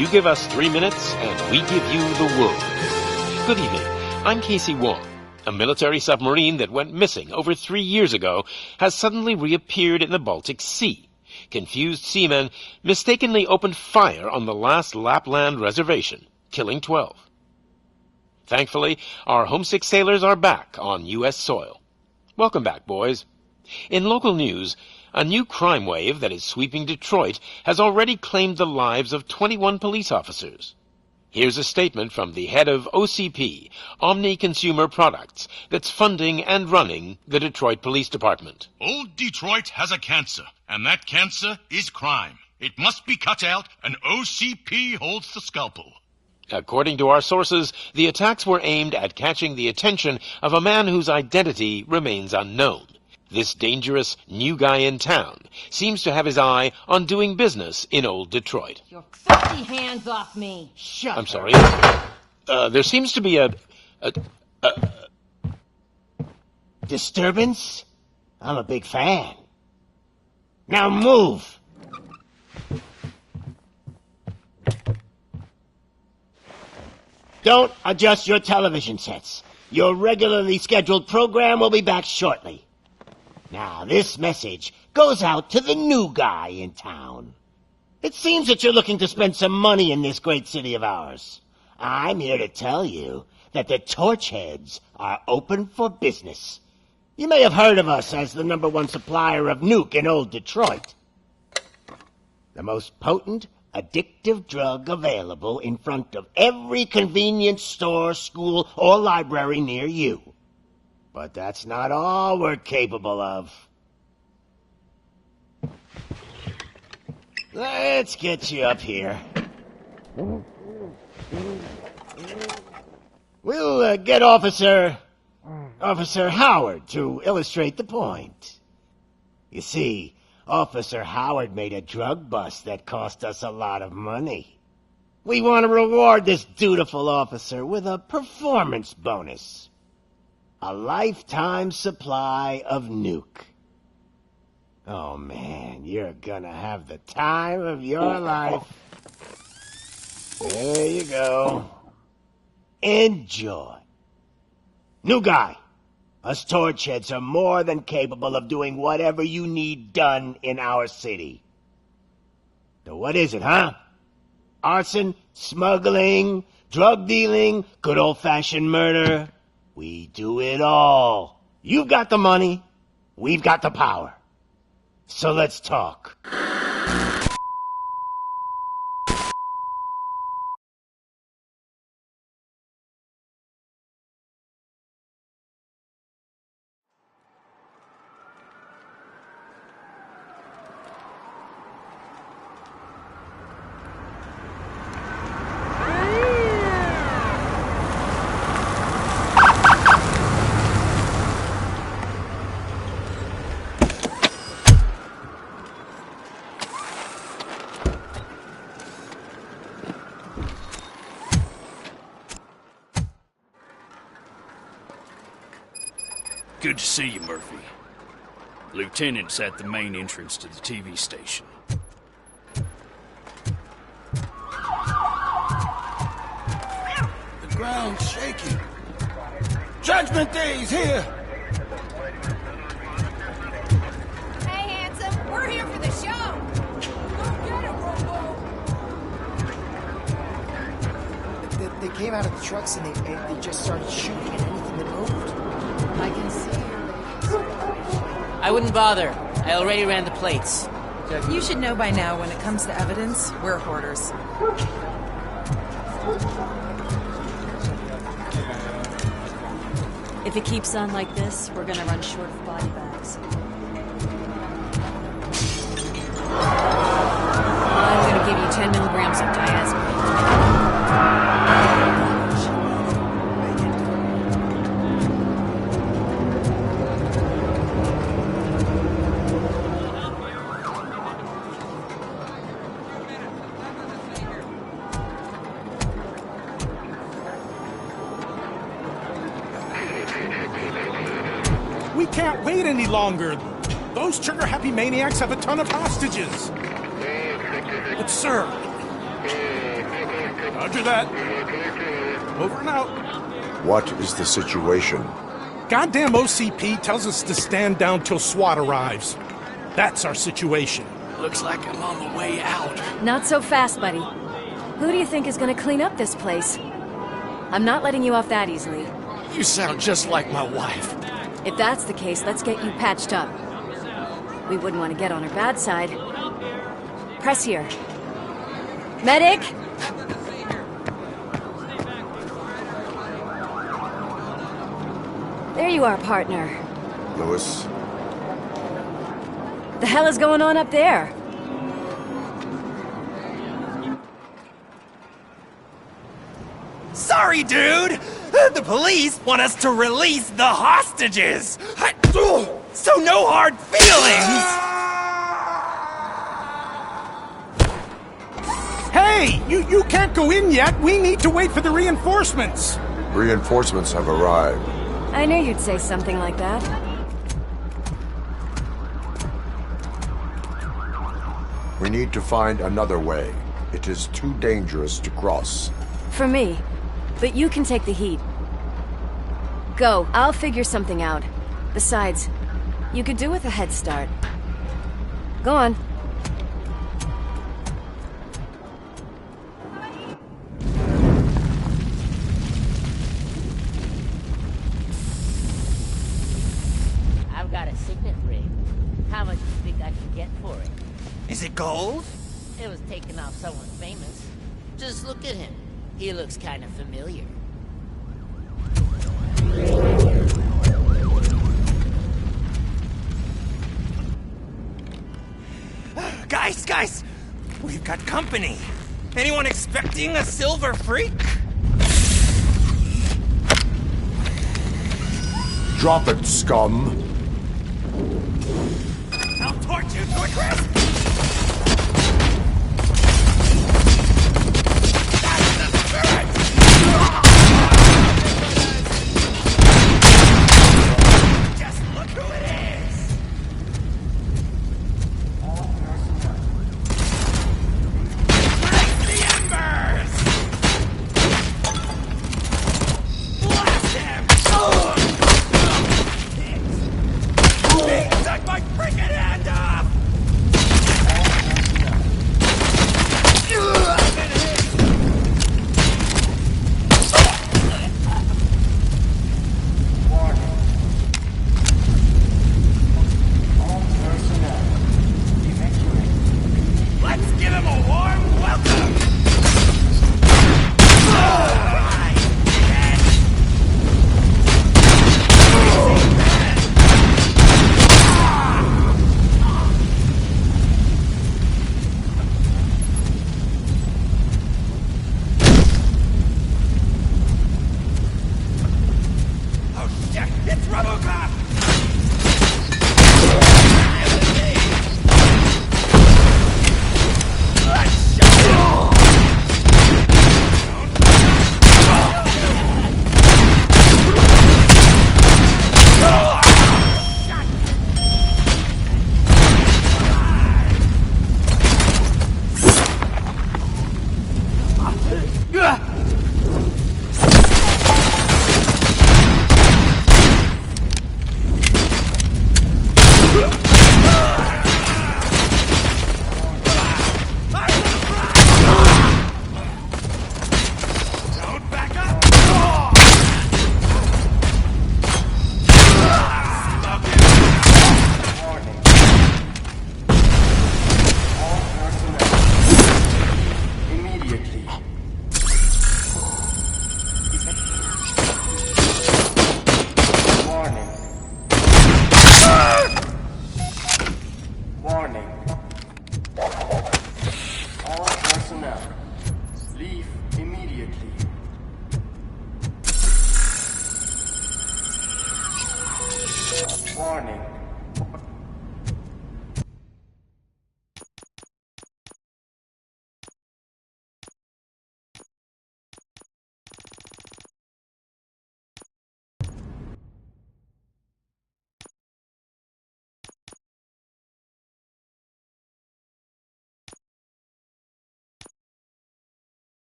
You give us 3 minutes, and we give you the world. Good evening. I'm Casey Wong. A military submarine that went missing over 3 years ago has suddenly reappeared in the Baltic Sea. Confused seamen mistakenly opened fire on the last Lapland reservation, killing 12. Thankfully, our homesick sailors are back on U.S. soil. Welcome back, boys. In local news, a new crime wave that is sweeping Detroit has already claimed the lives of 21 police officers. Here's a statement from the head of OCP, Omni Consumer Products, that's funding and running the Detroit Police Department. Old Detroit has a cancer, and that cancer is crime. It must be cut out, and OCP holds the scalpel. According to our sources, the attacks were aimed at catching the attention of a man whose identity remains unknown. This dangerous new guy in town seems to have his eye on doing business in old Detroit. Your filthy hands off me! Shut I'm up. sorry. There seems to be a Disturbance? I'm a big fan. Now move! Don't adjust your television sets. Your regularly scheduled program will be back shortly. Now, this message goes out to the new guy in town. It seems that you're looking to spend some money in this great city of ours. I'm here to tell you that the Torchheads are open for business. You may have heard of us as the #1 supplier of nuke in old Detroit. The most potent, addictive drug available in front of every convenience store, school, or library near you. But that's not all we're capable of. Let's get you up here. We'll get Officer Howard to illustrate the point. You see, Officer Howard made a drug bust that cost us a lot of money. We want to reward this dutiful officer with a performance bonus. A lifetime supply of nuke. Oh man, you're gonna have the time of your life. There you go. Enjoy. New guy, us Torchheads are more than capable of doing whatever you need done in our city. So what is it, huh? Arson, smuggling, drug dealing, good old-fashioned murder? We do it all. You've got the money, we've got the power. So let's talk. Good to see you, Murphy. Lieutenant's at the main entrance to the TV station. The ground's shaking. Judgment Day's here! Hey, handsome, we're here for the show! Go get it, Robo! They came out of the trucks and they just started shooting at anything that moved. I can see your I wouldn't bother. I already ran the plates. You should know by now when it comes to evidence, we're hoarders. If it keeps on like this, we're gonna run short of body bags. I'm gonna give you 10 milligrams of diazepam. We can't wait any longer. Those trigger-happy maniacs have a ton of hostages. But sir, Roger that. Over and out. What is the situation? Goddamn OCP tells us to stand down till SWAT arrives. That's our situation. Looks like I'm on the way out. Not so fast, buddy. Who do you think is gonna clean up this place? I'm not letting you off that easily. You sound just like my wife. If that's the case, let's get you patched up. We wouldn't want to get on her bad side. Press here. Medic! There you are, partner. Lewis? The hell is going on up there? Sorry, dude! The police want us to release the hostages! So no hard feelings! Hey! You can't go in yet! We need to wait for the reinforcements! Reinforcements have arrived. I knew you'd say something like that. We need to find another way. It is too dangerous to cross. For me. But you can take the heat. Go, I'll figure something out. Besides, you could do with a head start. Go on. I've got a signet ring. How much do you think I can get for it? Is it gold? It was taken off someone famous. Just look at him. He looks kind of familiar. Guys! We've got company. Anyone expecting a silver freak? Drop it, scum! I'll torch you to a crisp! That's the spirit! Just look who it is! Light the embers! Blast him!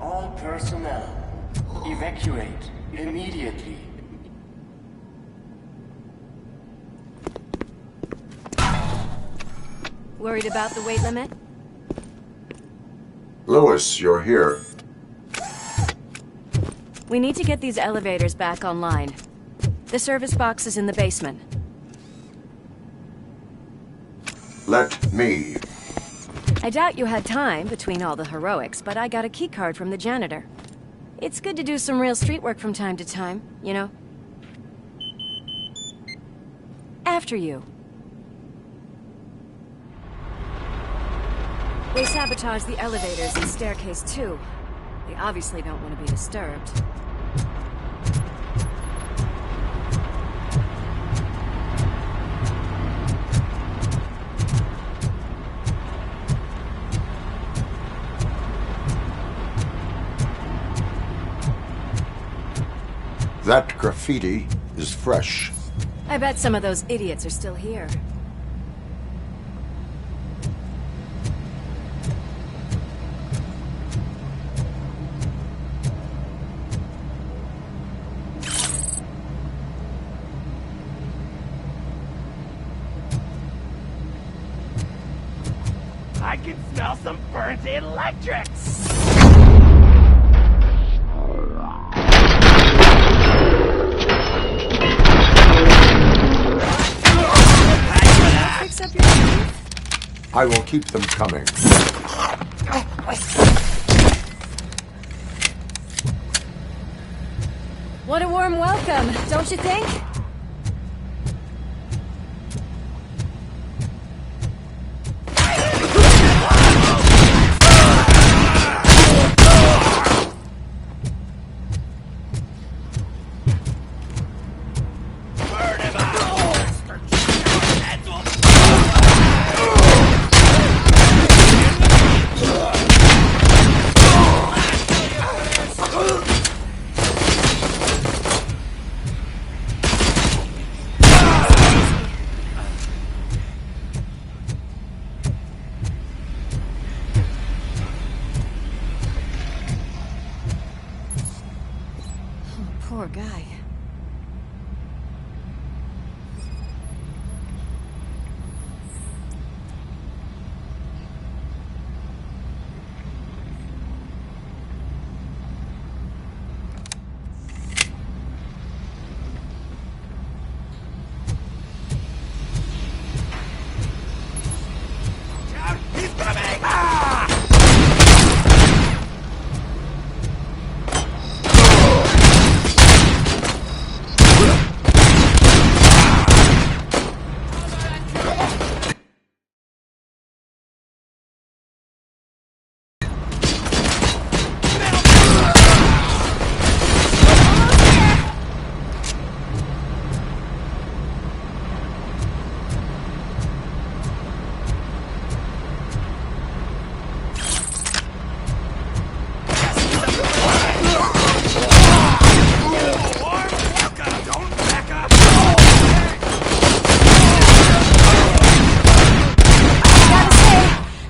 All personnel, evacuate immediately. Worried about the weight limit? Lewis, you're here. We need to get these elevators back online. The service box is in the basement. Let me. I doubt you had time between all the heroics, but I got a keycard from the janitor. It's good to do some real street work from time to time, you know? After you. They sabotaged the elevators and staircase too. They obviously don't want to be disturbed. That graffiti is fresh. I bet some of those idiots are still here. I can smell some burnt electrics! Fix up your teeth? I will keep them coming. What a warm welcome, don't you think? Poor guy. He's coming!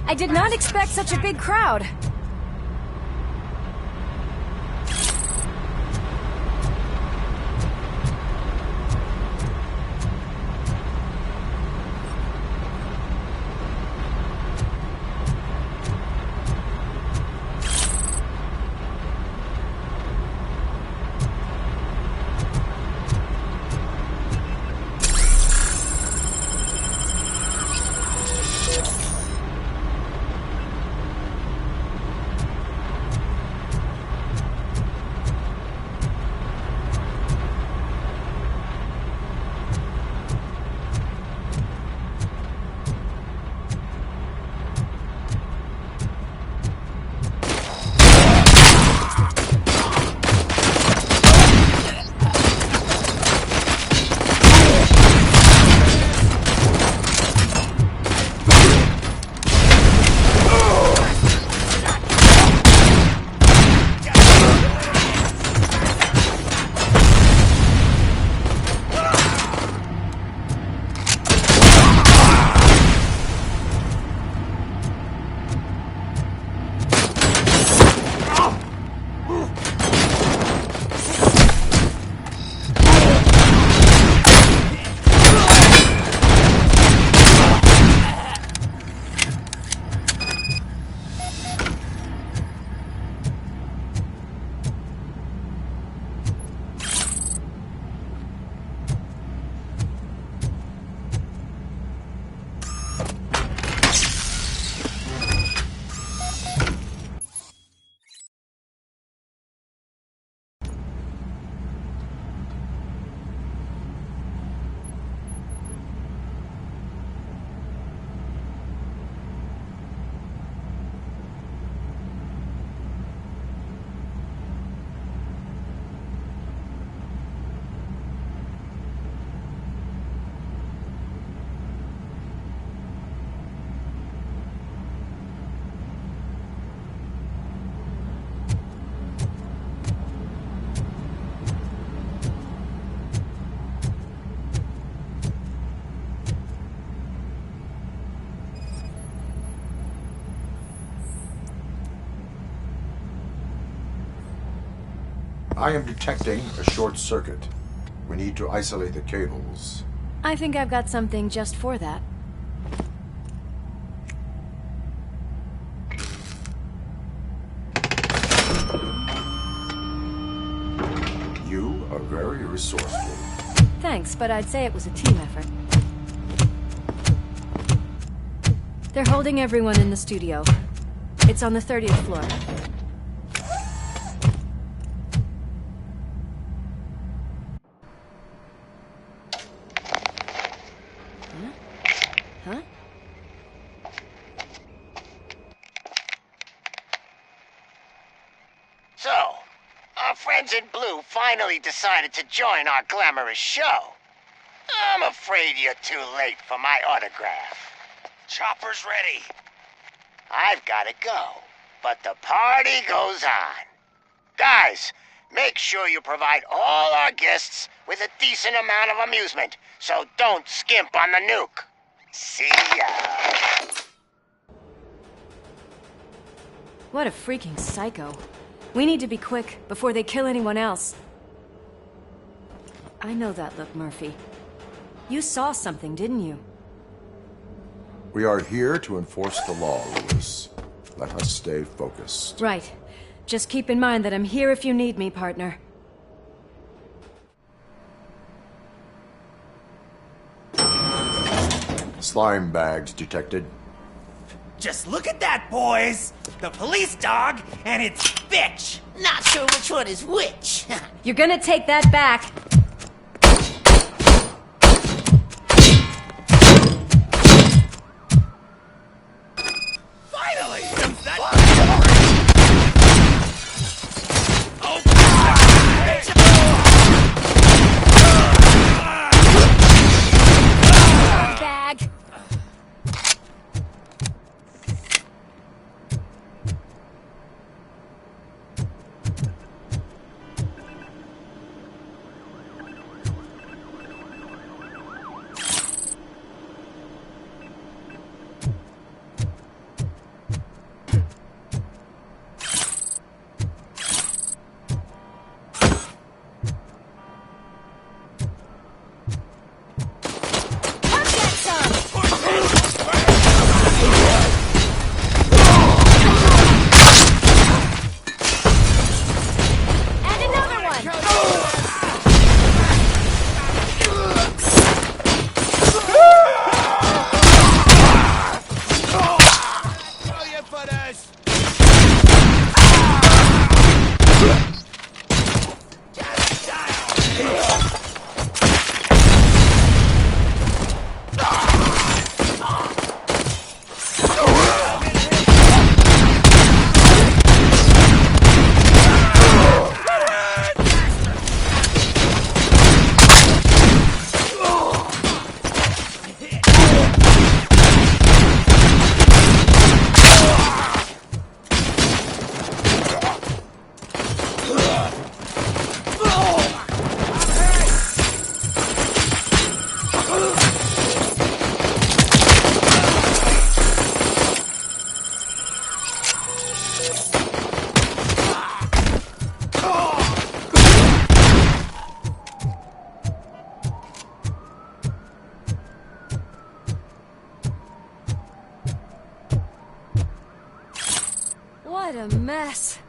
I did not expect such a big crowd. I am detecting a short circuit. We need to isolate the cables. I think I've got something just for that. You are very resourceful. Thanks, but I'd say it was a team effort. They're holding everyone in the studio. It's on the 30th floor. Huh? So, our friends in blue finally decided to join our glamorous show. I'm afraid you're too late for my autograph. Chopper's ready. I've got to go, but the party goes on. Guys, make sure you provide all our guests with a decent amount of amusement, so don't skimp on the nuke. See ya. What a freaking psycho. We need to be quick before they kill anyone else. I know that look, Murphy. You saw something, didn't you? We are here to enforce the law, Lewis. Let us stay focused. Right. Just keep in mind that I'm here if you need me, partner. Slime bags detected. Just look at that, boys! The police dog and its bitch! Not sure which one is which. You're gonna take that back. Finally! Bag. What a mess.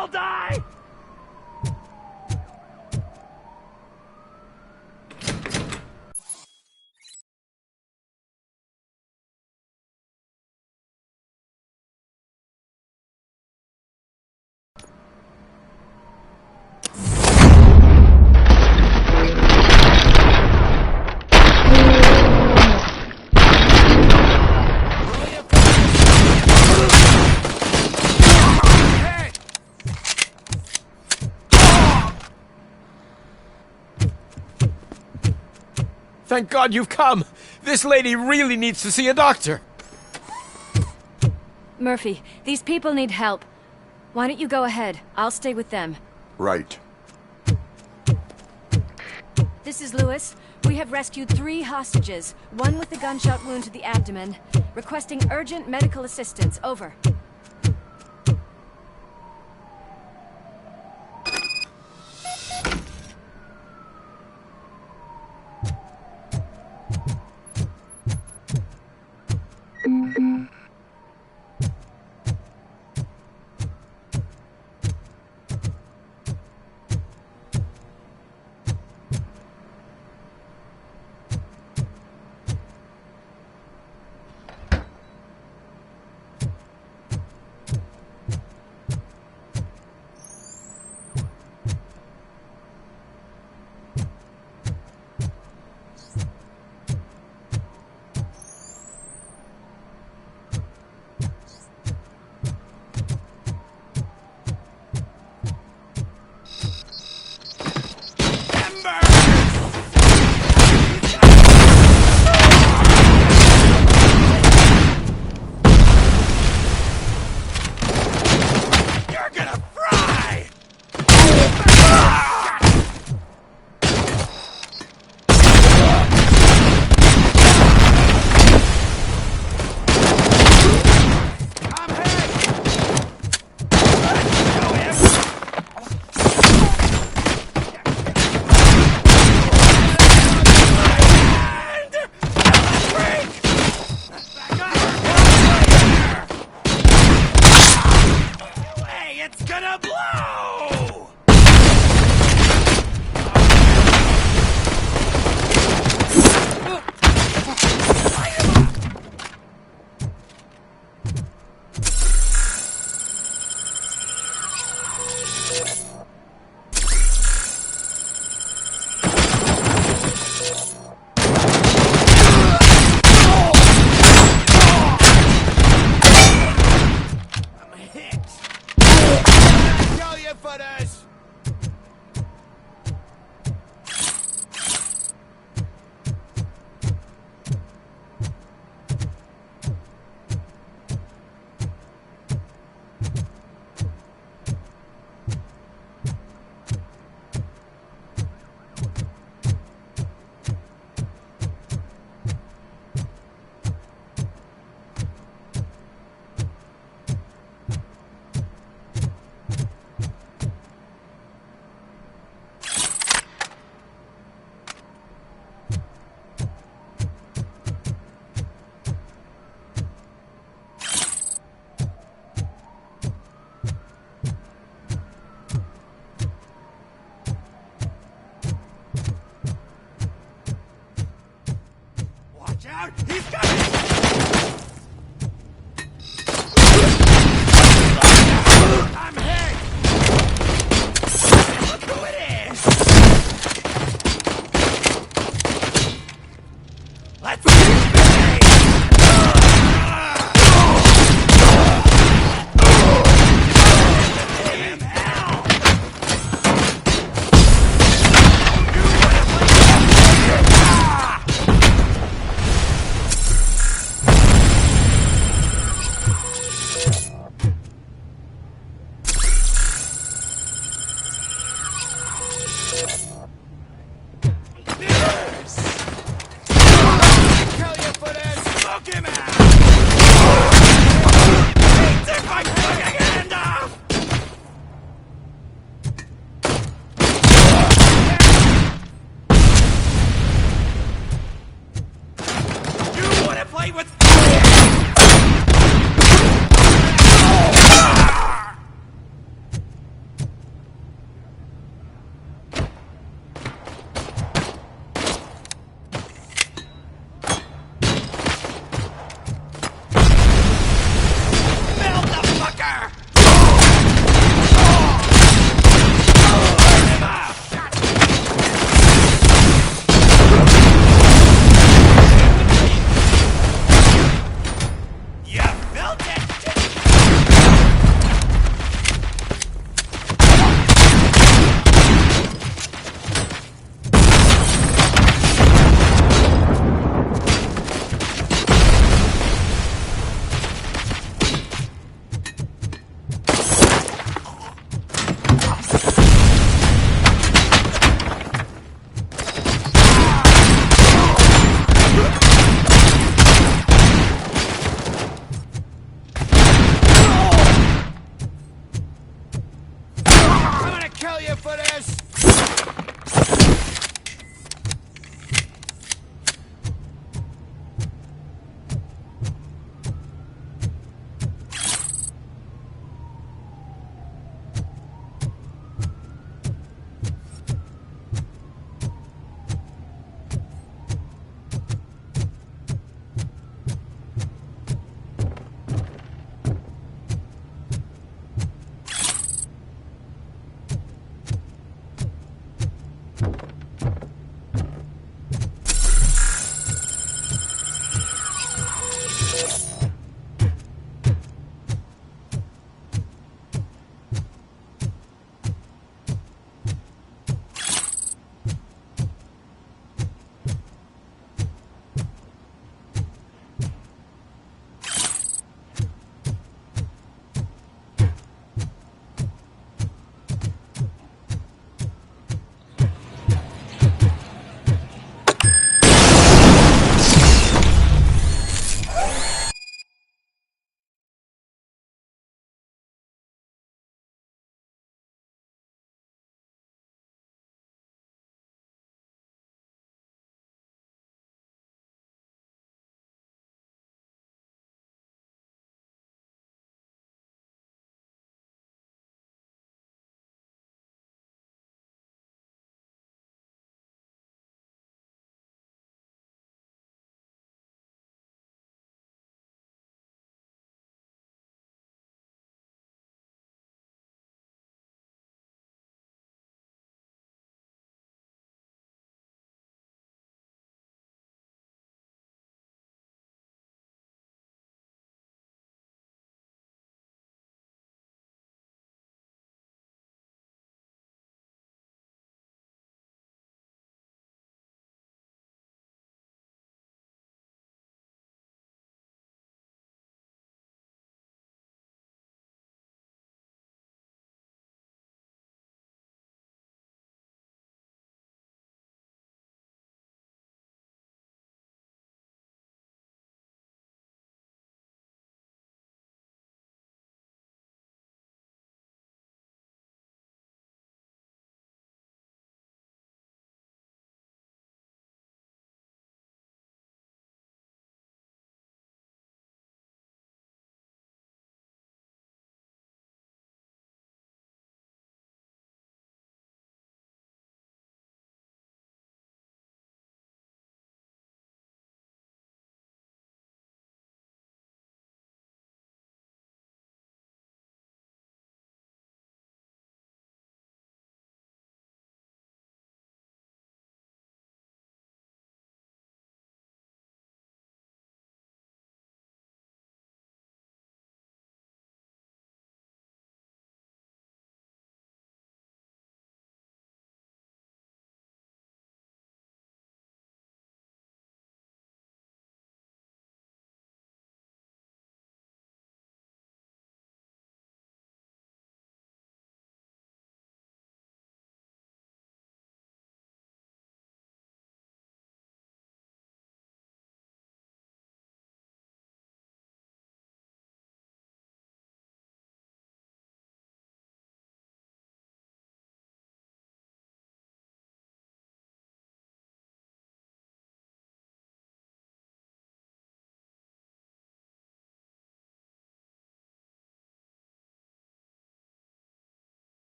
will die! Thank God you've come! This lady really needs to see a doctor! Murphy, these people need help. Why don't you go ahead? I'll stay with them. Right. This is Lewis. We have rescued 3 hostages, one with a gunshot wound to the abdomen. Requesting urgent medical assistance. Over.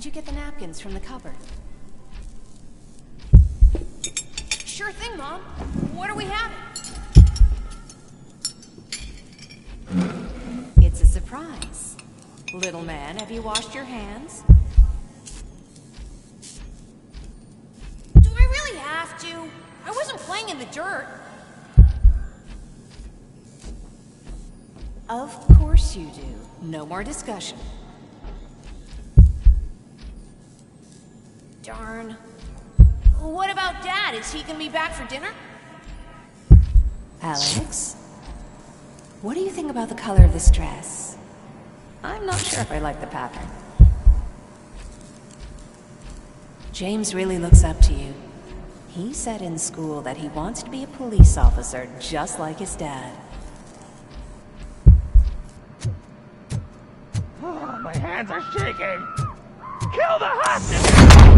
Did you get the napkins from the cupboard? Sure thing, Mom. What are we having? It's a surprise. Little man, have you washed your hands? Do I really have to? I wasn't playing in the dirt. Of course you do. No more discussion. Darn. What about Dad? Is he gonna be back for dinner? Alex? What do you think about the color of this dress? I'm not sure if I like the pattern. James really looks up to you. He said in school that he wants to be a police officer just like his dad. Oh, my hands are shaking! Kill the hostage!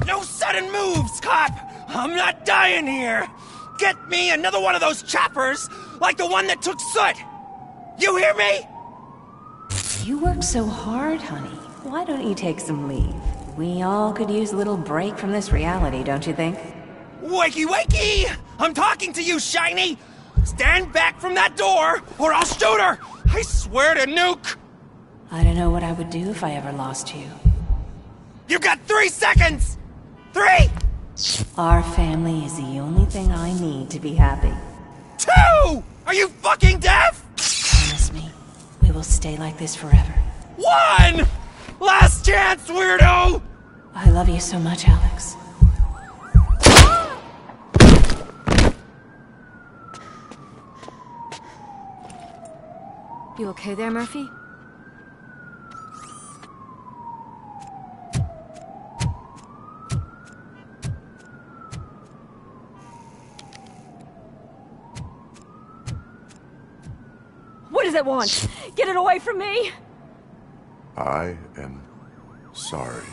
No sudden moves, cop! I'm not dying here! Get me another one of those choppers, like the one that took Soot! You hear me? You work so hard, honey. Why don't you take some leave? We all could use a little break from this reality, don't you think? Wakey, wakey! I'm talking to you, Shiny! Stand back from that door, or I'll shoot her! I swear to nuke! I don't know what I would do if I ever lost you. You've got 3 seconds! 3! Our family is the only thing I need to be happy. 2! Are you fucking deaf? Promise me, we will stay like this forever. 1! Last chance, weirdo! I love you so much, Alex. You okay there, Murphy? What does it want? Get it away from me! I am sorry.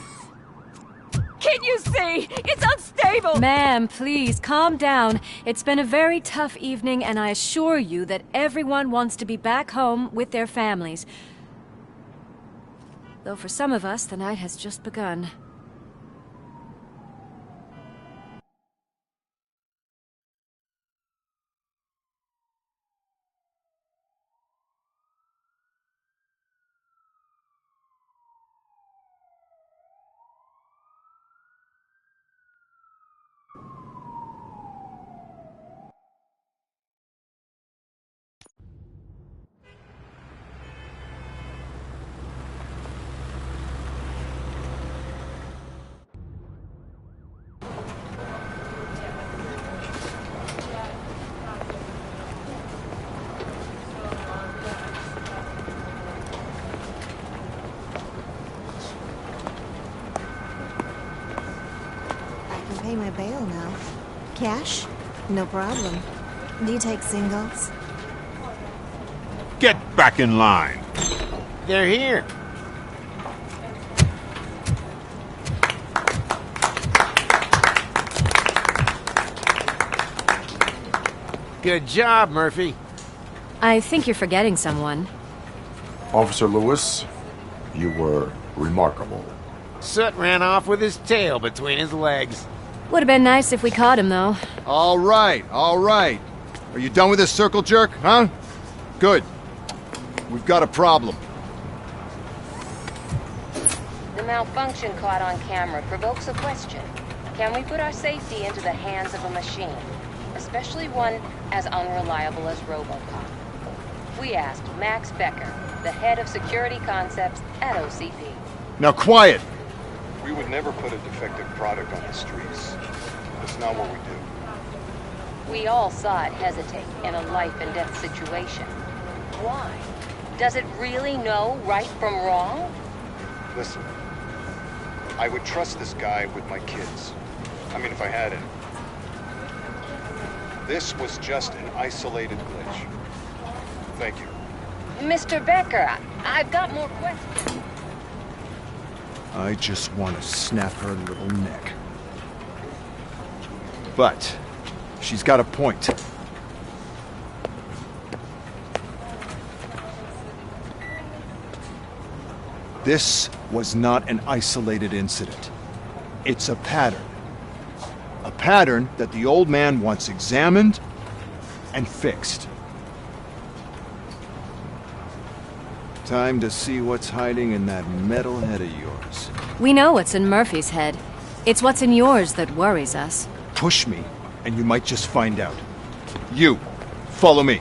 Can't you see? It's unstable! Ma'am, please, calm down. It's been a very tough evening, and I assure you that everyone wants to be back home with their families. Though for some of us, the night has just begun. Pay my bail now. Cash? No problem. Do you take singles? Get back in line. They're here. Good job, Murphy. I think you're forgetting someone. Officer Lewis, you were remarkable. Soot ran off with his tail between his legs. Would have been nice if we caught him, though. All right, all right. Are you done with this circle jerk, huh? Good. We've got a problem. The malfunction caught on camera provokes a question. Can we put our safety into the hands of a machine? Especially one as unreliable as Robocop. We asked Max Becker, the head of security concepts at OCP. Now quiet! We would never put a defective product on the streets. It's not what we do. We all saw it hesitate in a life-and-death situation. Why? Does it really know right from wrong? Listen, I would trust this guy with my kids. I mean, if I had any. This was just an isolated glitch. Thank you. Mr. Becker, I've got more questions. I just want to snap her little neck. But she's got a point. This was not an isolated incident. It's a pattern. A pattern that the old man wants examined and fixed. Time to see what's hiding in that metal head of yours. We know what's in Murphy's head. It's what's in yours that worries us. Push me, and you might just find out. You, follow me.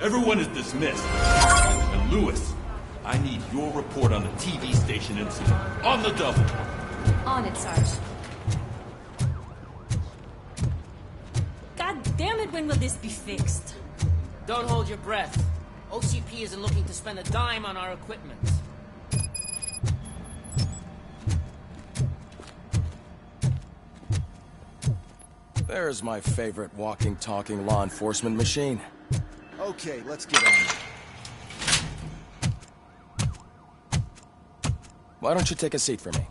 Everyone is dismissed. And Lewis, I need your report on the TV station incident. On the double. On it, Sarge. God damn it, when will this be fixed? Don't hold your breath. OCP isn't looking to spend a dime on our equipment. There's my favorite walking, talking law enforcement machine. Okay, let's get on it. Why don't you take a seat for me?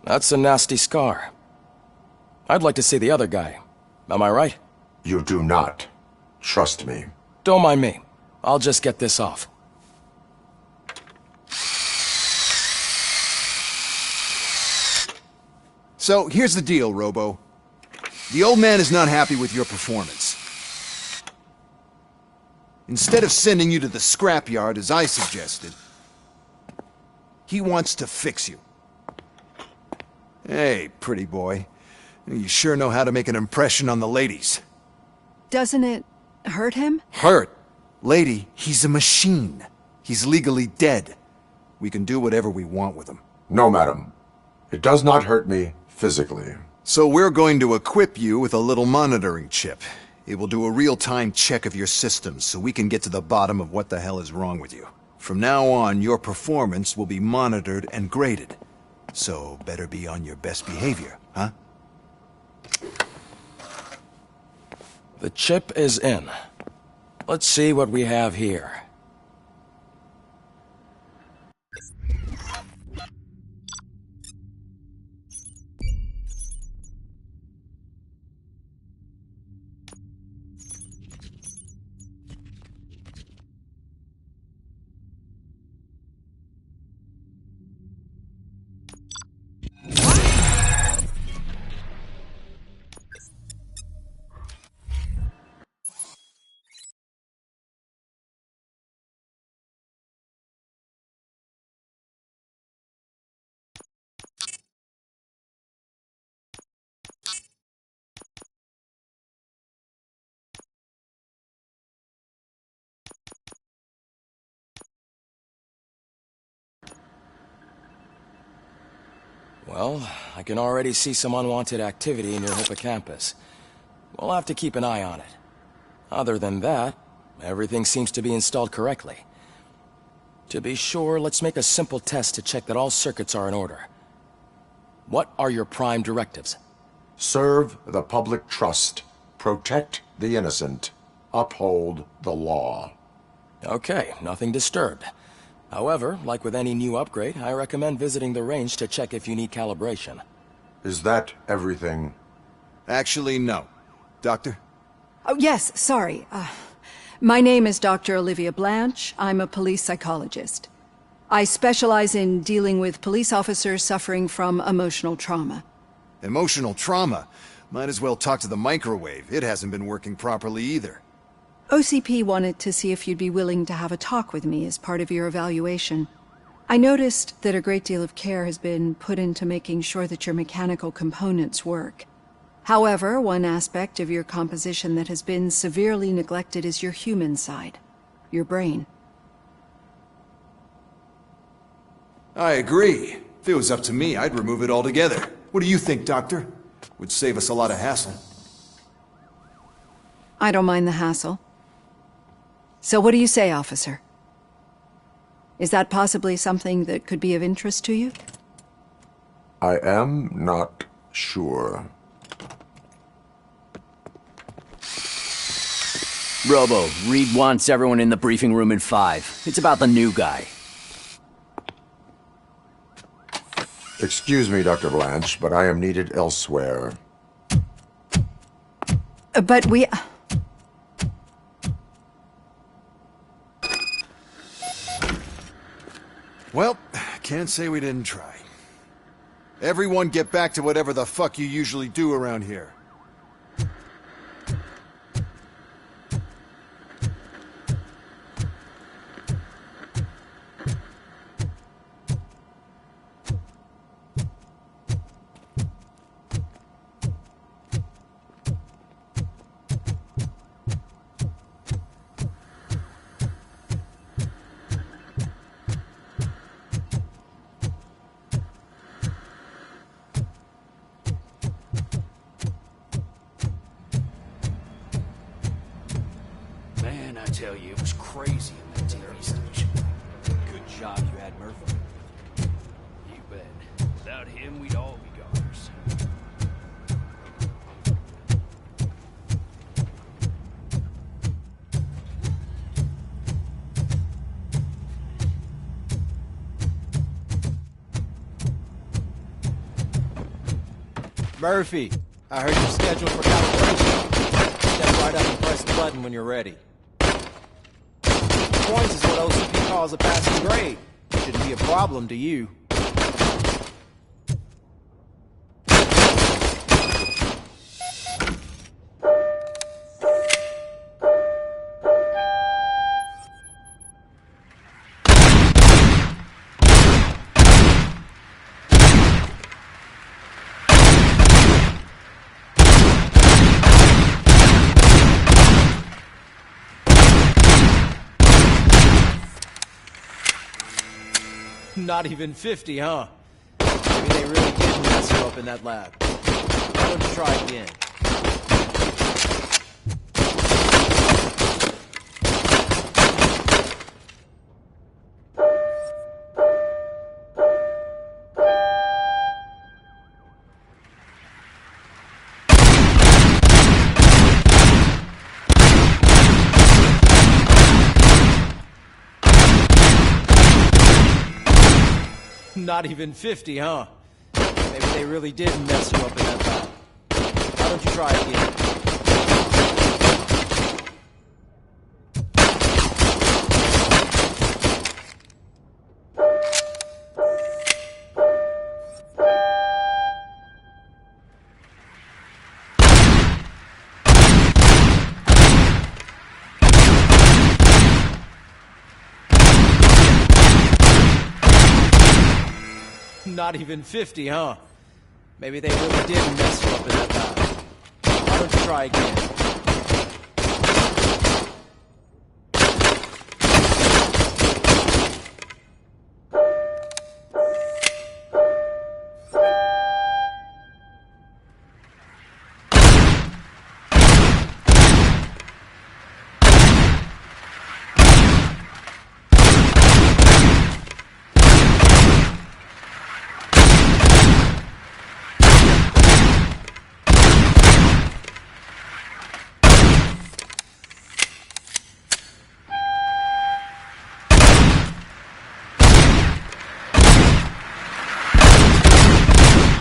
That's a nasty scar. I'd like to see the other guy. Am I right? You do not. Trust me. Don't mind me. I'll just get this off. So, here's the deal, Robo. The old man is not happy with your performance. Instead of sending you to the scrapyard, as I suggested, he wants to fix you. Hey, pretty boy. You sure know how to make an impression on the ladies. Doesn't it hurt him? Hurt? Lady, he's a machine. He's legally dead. We can do whatever we want with him. No, madam. It does not hurt me physically. So we're going to equip you with a little monitoring chip. It will do a real-time check of your systems so we can get to the bottom of what the hell is wrong with you. From now on, your performance will be monitored and graded. So better be on your best behavior, huh? The chip is in. Let's see what we have here. Well, I can already see some unwanted activity in your hippocampus. We'll have to keep an eye on it. Other than that, everything seems to be installed correctly. To be sure, let's make a simple test to check that all circuits are in order. What are your prime directives? Serve the public trust. Protect the innocent. Uphold the law. Okay, nothing disturbed. However, like with any new upgrade, I recommend visiting the range to check if you need calibration. Is that everything? Actually, no. Doctor? Oh, yes, sorry. My name is Dr. Olivia Blanche. I'm a police psychologist. I specialize in dealing with police officers suffering from emotional trauma. Emotional trauma? Might as well talk to the microwave. It hasn't been working properly either. OCP wanted to see if you'd be willing to have a talk with me as part of your evaluation. I noticed that a great deal of care has been put into making sure that your mechanical components work. However, one aspect of your composition that has been severely neglected is your human side, your brain. I agree. If it was up to me, I'd remove it altogether. What do you think, Doctor? Would save us a lot of hassle. I don't mind the hassle. So what do you say, officer? Is that possibly something that could be of interest to you? I am not sure. Robo, Reed wants everyone in the briefing room in 5. It's about the new guy. Excuse me, Dr. Blanche, but I am needed elsewhere. But we... Well, can't say we didn't try. Everyone get back to whatever the fuck you usually do around here. Man, I tell you, it was crazy in that TV station. Good job you had Murphy. You bet. Without him, we'd all be goners. Murphy, I heard you're scheduled for calibration. Step right up and press the button when you're ready. Points is what OCP calls a passing grade. Shouldn't be a problem to you. Not even 50, huh? Maybe they really did mess you up in that lab. Why don't you try again? Not even 50, huh? Maybe they really did mess you up in that lab. Why don't you try again? Not even 50, huh? Maybe they really did mess you up in that lab. Why don't you try again?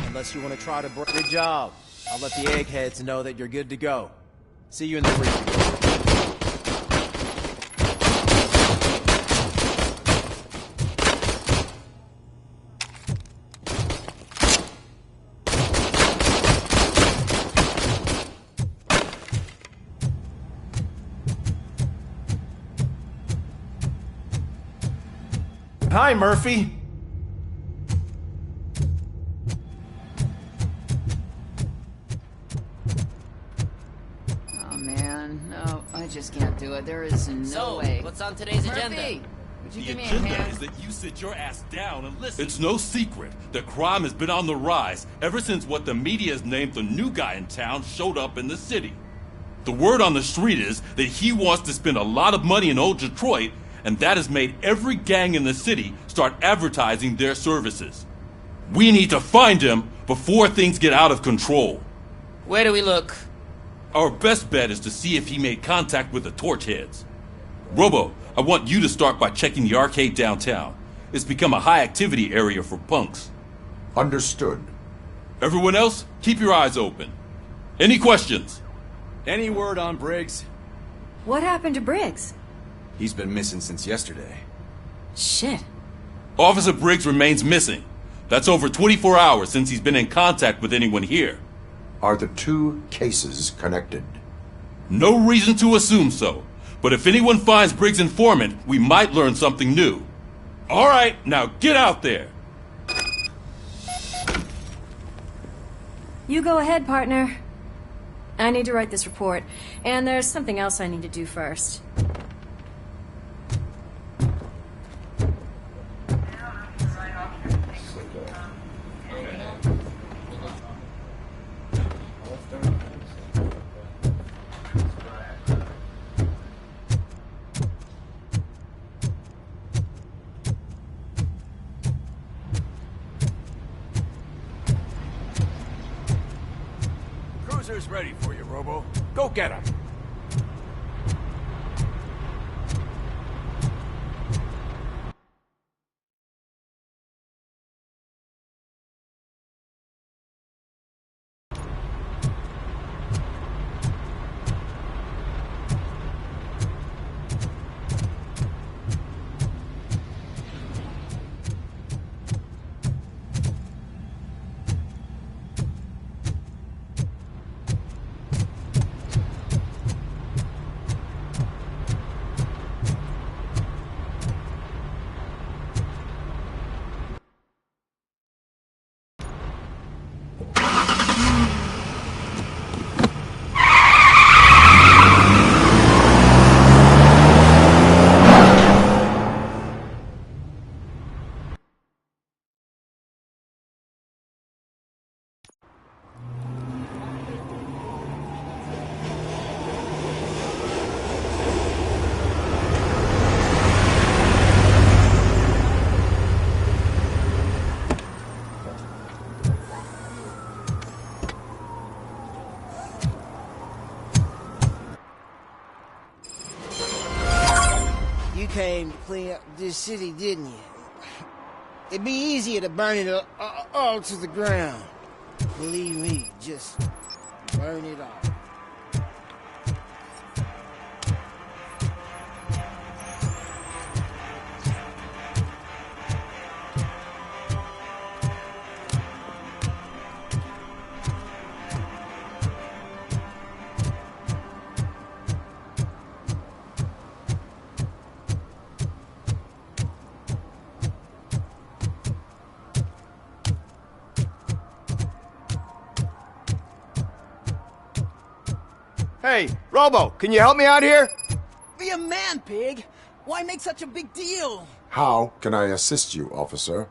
Unless you want to try to break... Good job. I'll let the eggheads know that you're good to go. See you in the briefing room. Hi, Murphy. man. No, I just can't do it. There is no way. What's on today's Murphy, agenda? would you The give me a agenda hand? is that you sit your ass down and listen. It's no secret that crime has been on the rise ever since what the media has named the new guy in town showed up in the city. The word on the street is that he wants to spend a lot of money in old Detroit, and that has made every gang in the city start advertising their services. We need to find him before things get out of control. Where do we look? Our best bet is to see if he made contact with the Torchheads. Robo, I want you to start by checking the arcade downtown. It's become a high-activity area for punks. Understood. Everyone else, keep your eyes open. Any questions? Any word on Briggs? What happened to Briggs? He's been missing since yesterday. Shit. Officer Briggs remains missing. That's over 24 hours since he's been in contact with anyone here. Are the two cases connected? No reason to assume so. But if anyone finds Briggs' informant, we might learn something new. All right, now get out there. You go ahead, partner. I need to write this report, and there's something else I need to do first. Cruiser's ready for you, Robo. Go get him. You came to clean up this city, didn't you? It'd be easier to burn it all to the ground. Believe me, just burn it all. Hey, Robo, can you help me out here? Be a man, pig! Why make such a big deal? How can I assist you, officer?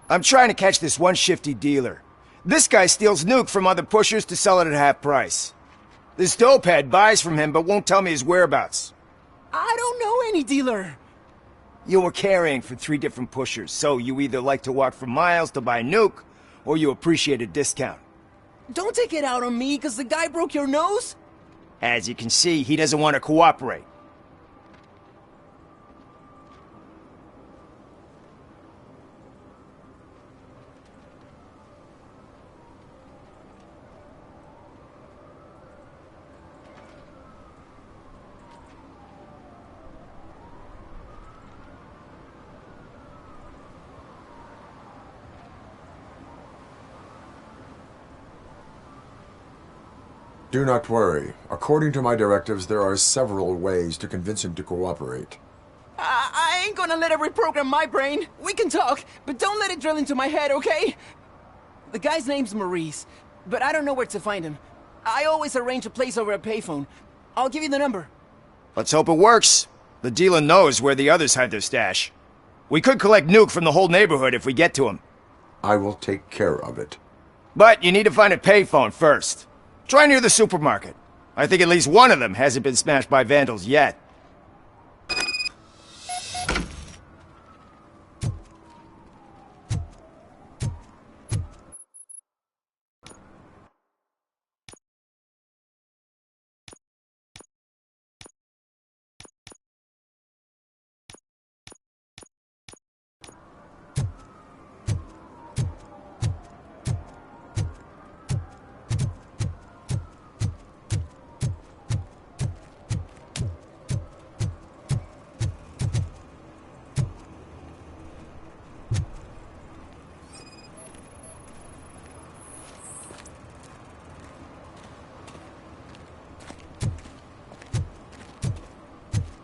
I'm trying to catch this one shifty dealer. This guy steals nuke from other pushers to sell it at half price. This dopehead buys from him but won't tell me his whereabouts. I don't know any dealer. You were carrying for 3 different pushers, so you either like to walk for miles to buy nuke, or you appreciate a discount. Don't take it out on me, because the guy broke your nose? As you can see, he doesn't want to cooperate. Do not worry. According to my directives, there are several ways to convince him to cooperate. I ain't gonna let it reprogram my brain. We can talk, but don't let it drill into my head, okay? The guy's name's Maurice, but I don't know where to find him. I always arrange a place over a payphone. I'll give you the number. Let's hope it works. The dealer knows where the others hide their stash. We could collect Nuke from the whole neighborhood if we get to him. I will take care of it. But you need to find a payphone first. Try near the supermarket. I think at least one of them hasn't been smashed by vandals yet.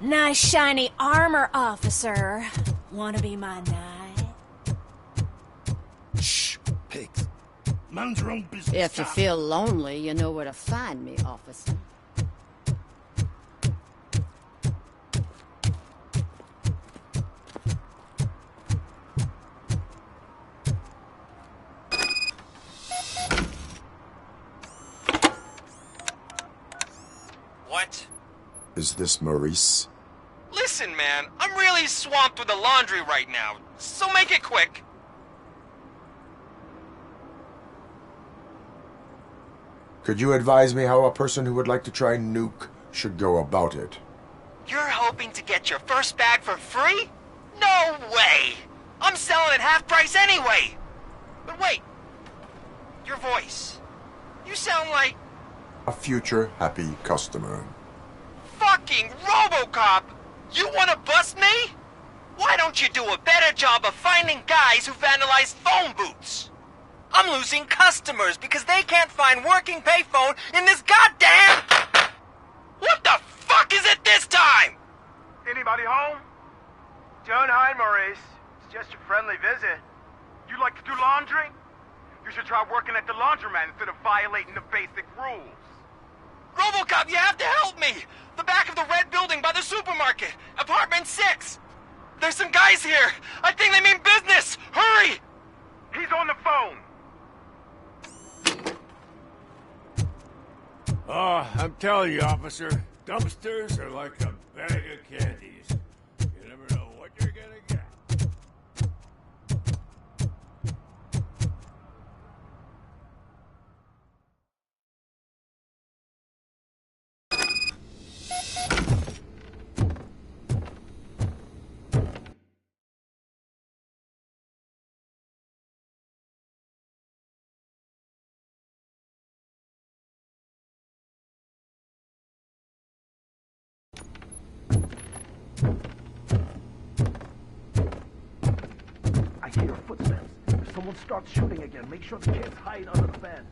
Nice shiny armor, officer. Wanna be my knight? Shh, pigs. Man's your own business. If you feel lonely, you know where to find me, officer. What? Is this Maurice? Listen, man, I'm really swamped with the laundry right now, so make it quick. Could you advise me how a person who would like to try Nuke should go about it? You're hoping to get your first bag for free? No way! I'm selling at half price anyway! But wait, your voice. You sound like... A future happy customer. Fucking Robocop! You wanna bust me? Why don't you do a better job of finding guys who vandalize phone booths? I'm losing customers because they can't find working payphone in this goddamn... What the fuck is it this time? Anybody home? Don't hide, Maurice. It's just a friendly visit. You like to do laundry? You should try working at the laundromat instead of violating the basic rules. Robocop, you have to help me! The back of the red building by the supermarket. Apartment 6. There's some guys here. I think they mean business. Hurry! He's on the phone. Oh, I'm telling you, officer, dumpsters are like a bag of candies. You never know what you're gonna get. I hear footsteps. If someone starts shooting again, make sure the kids hide under the bed.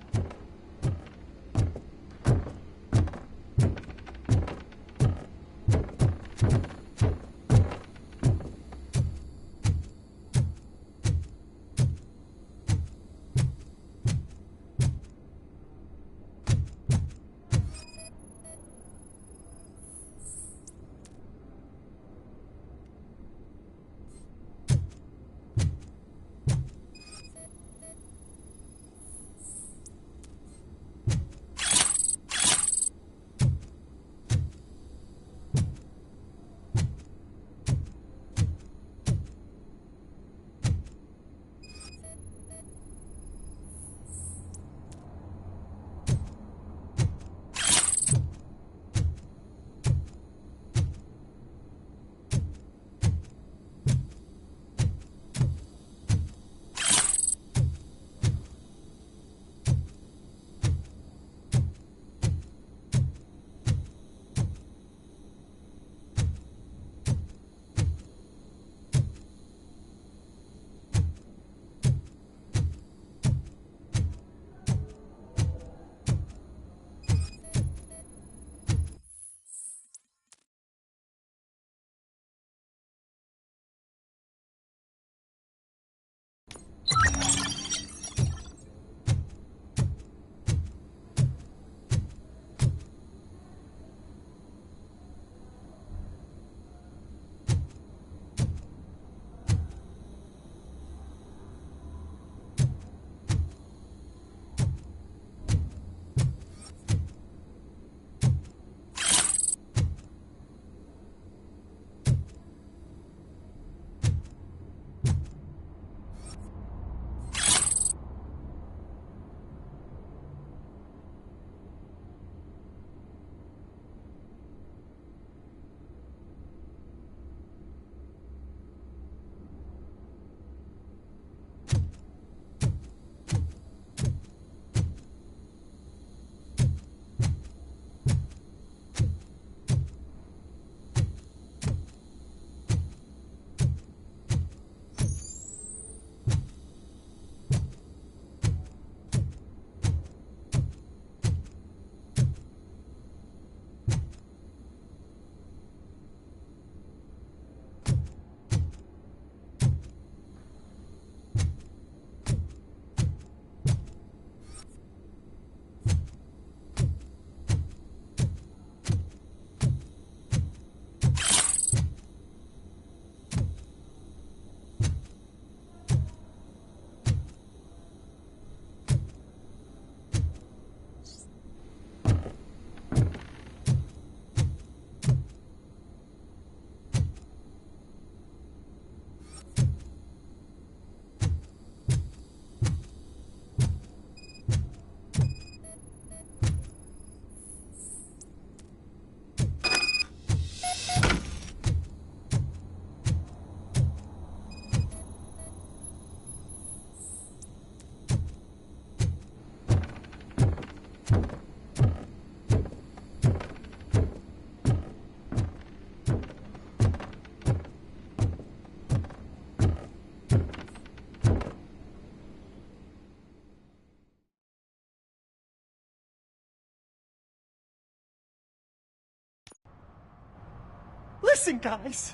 Listen, guys.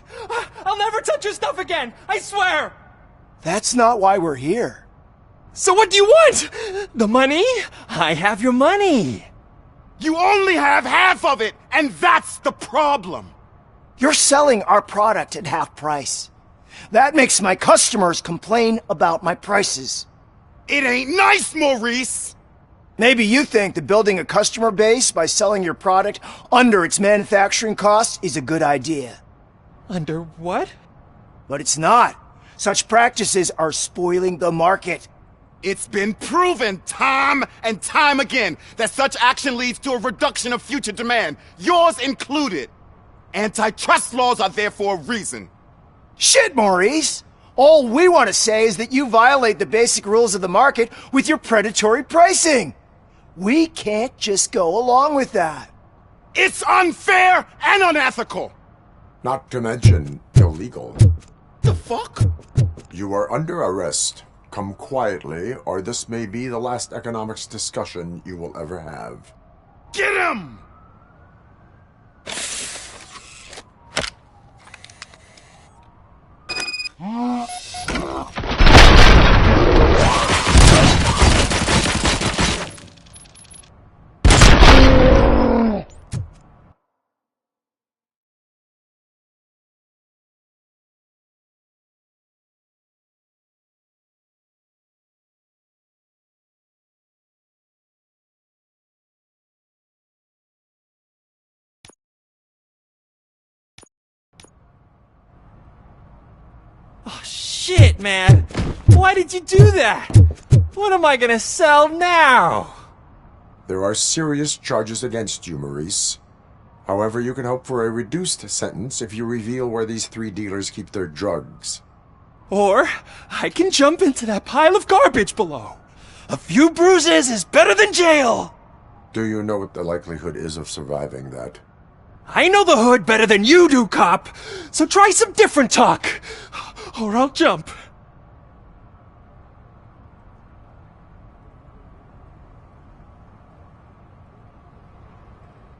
I'll never touch your stuff again. I swear. That's not why we're here. So what do you want? The money? I have your money. You only have half of it, and that's the problem. You're selling our product at half price. That makes my customers complain about my prices. It ain't nice, Maurice! Maybe you think that building a customer base by selling your product under its manufacturing costs is a good idea. Under what? But it's not. Such practices are spoiling the market. It's been proven time and time again that such action leads to a reduction of future demand, yours included. Antitrust laws are there for a reason. Shit, Maurice! All we want to say is that you violate the basic rules of the market with your predatory pricing. We can't just go along with that. It's unfair and unethical! Not to mention illegal. The fuck? You are under arrest. Come quietly, or this may be the last economics discussion you will ever have. Get him! Oh, shit, man. Why did you do that? What am I gonna sell now? There are serious charges against you, Maurice. However, you can hope for a reduced sentence if you reveal where these 3 dealers keep their drugs. Or I can jump into that pile of garbage below. A few bruises is better than jail. Do you know what the likelihood is of surviving that? I know the hood better than you do, cop. So try some different talk. Or I'll jump.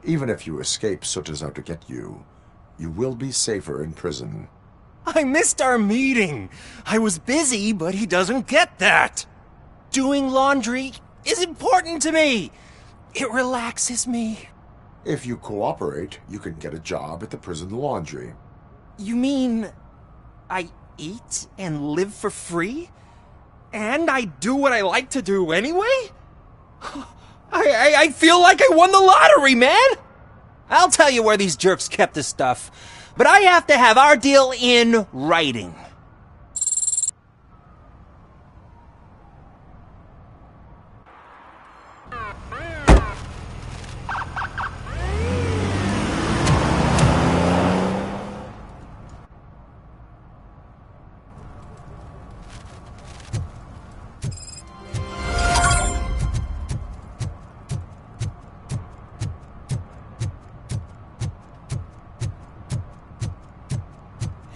Even if you escape Soot is out to get you, you will be safer in prison. I missed our meeting. I was busy, but he doesn't get that. Doing laundry is important to me. It relaxes me. If you cooperate, you can get a job at the prison laundry. You mean I eat and live for free? And I do what I like to do anyway? I feel like I won the lottery, man! I'll tell you where these jerks kept the stuff, but I have to have our deal in writing.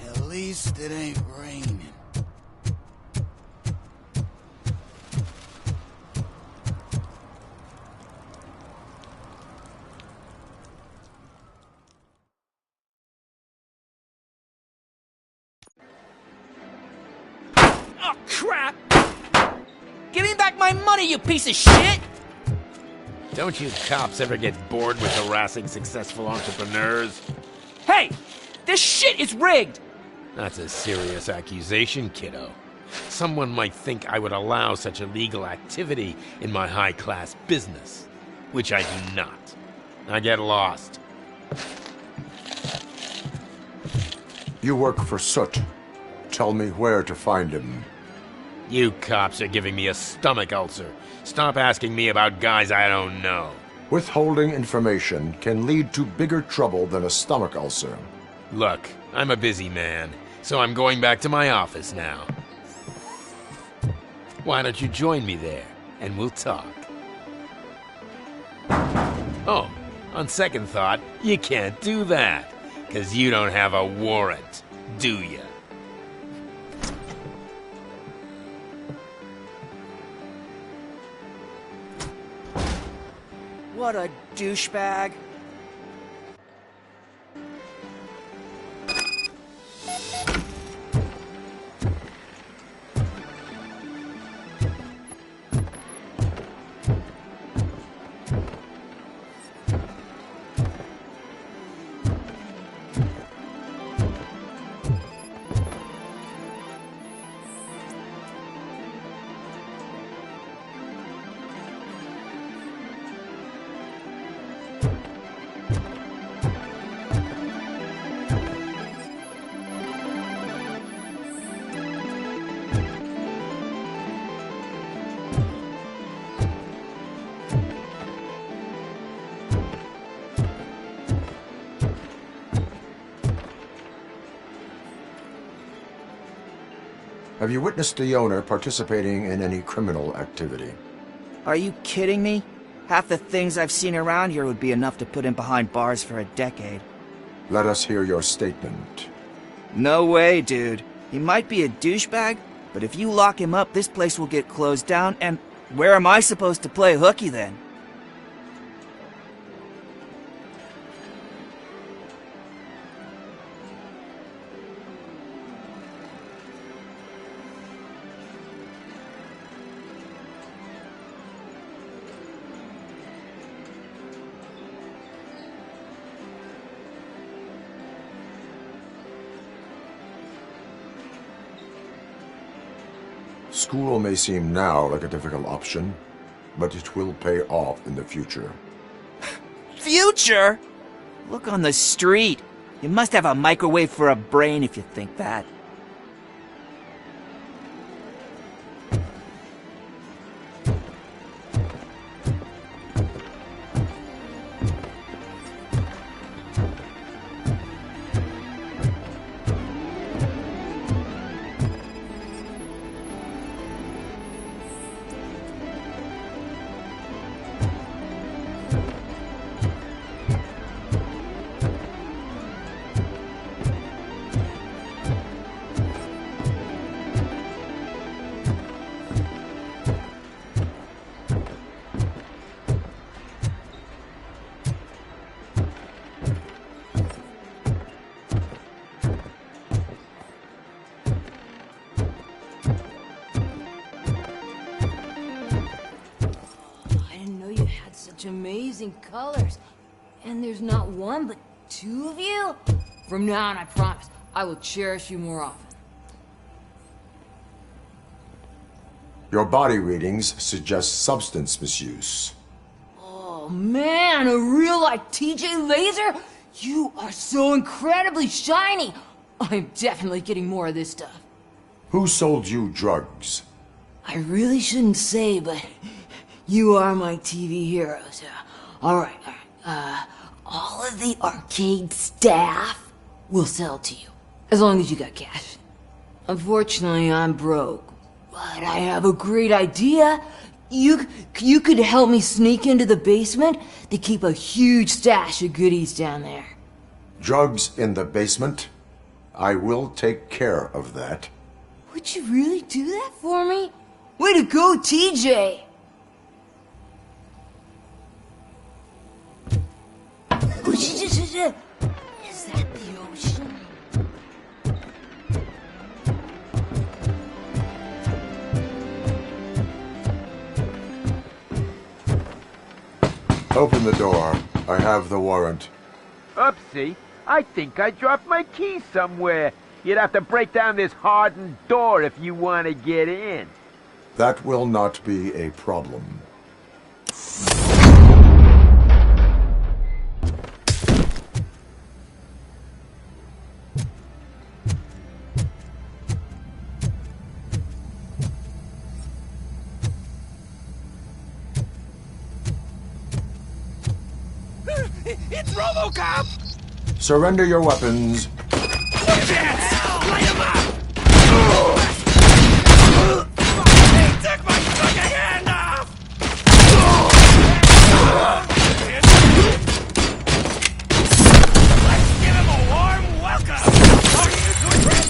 At least it ain't raining. Oh, crap! Give me back my money, you piece of shit! Don't you cops ever get bored with harassing successful entrepreneurs? Hey! This shit is rigged! That's a serious accusation, kiddo. Someone might think I would allow such illegal activity in my high-class business, which I do not. I get lost. You work for Soot. Tell me where to find him. You cops are giving me a stomach ulcer. Stop asking me about guys I don't know. Withholding information can lead to bigger trouble than a stomach ulcer. Look, I'm a busy man, so I'm going back to my office now. Why don't you join me there, and we'll talk. Oh, on second thought, you can't do that, 'cause you don't have a warrant, do ya? What a douchebag. Have you witnessed the owner participating in any criminal activity? Are you kidding me? Half the things I've seen around here would be enough to put him behind bars for a decade. Let us hear your statement. No way, dude. He might be a douchebag, but if you lock him up, this place will get closed down, and where am I supposed to play hooky then? School may seem now like a difficult option, but it will pay off in the future. Future? Look on the street. You must have a microwave for a brain if you think that. Amazing colors. And there's not one, but two of you? From now on, I promise, I will cherish you more often. Your body readings suggest substance misuse. Oh man, a real-life TJ laser? You are so incredibly shiny. I'm definitely getting more of this stuff. Who sold you drugs? I really shouldn't say, but you are my TV heroes. Alright. All of the arcade staff will sell to you, as long as you got cash. Unfortunately, I'm broke, but I have a great idea. You could help me sneak into the basement. They keep a huge stash of goodies down there. Drugs in the basement? I will take care of that. Would you really do that for me? Way to go, TJ! Is that the ocean? Open the door. I have the warrant. Oopsie. I think I dropped my key somewhere. You'd have to break down this hardened door if you want to get in. That will not be a problem. It's Robocop! Surrender your weapons. Light him up! He took my fucking hand off! Let's give him a warm welcome! How are you doing, Chris?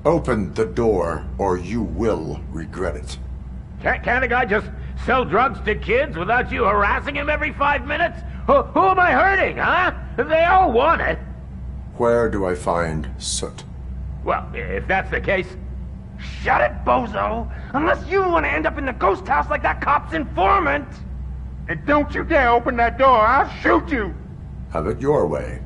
Open the door, or you will regret it. Can't a guy just sell drugs to kids without you harassing him every 5 minutes? Who am I hurting, huh? They all want it. Where do I find Soot? Well, if that's the case, shut it, bozo! Unless you want to end up in the ghost house like that cop's informant! And don't you dare open that door, I'll shoot you! Have it your way.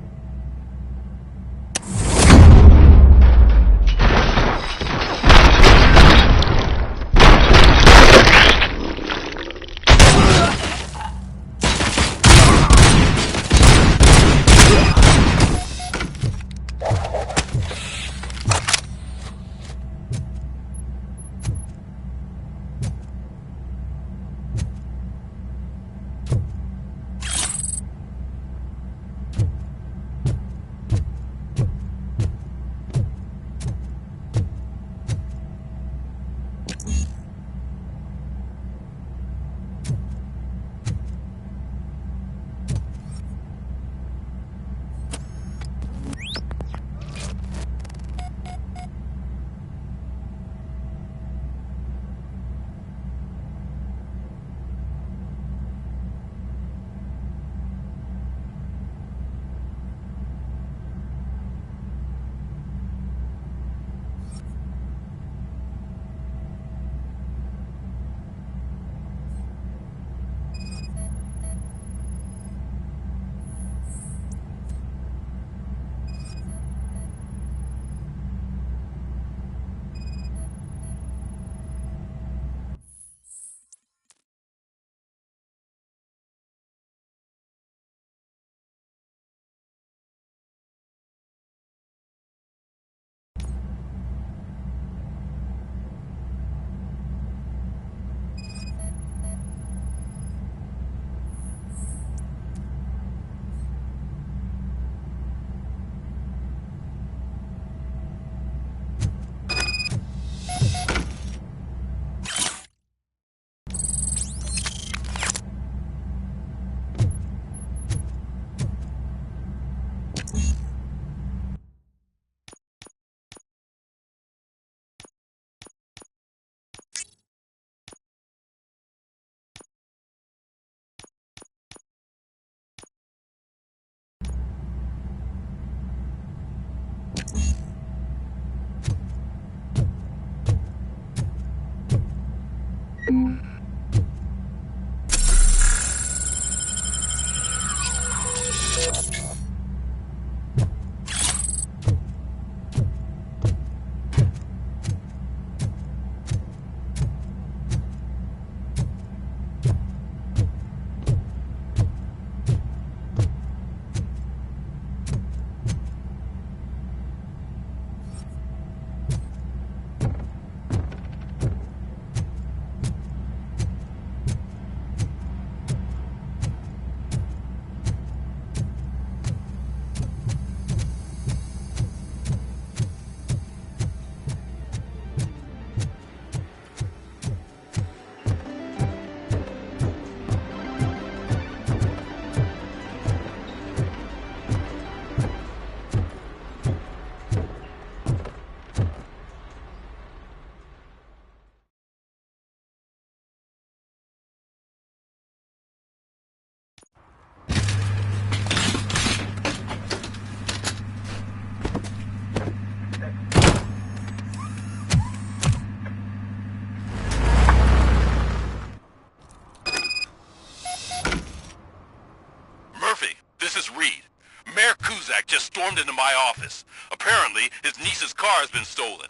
just stormed into my office. Apparently, his niece's car has been stolen.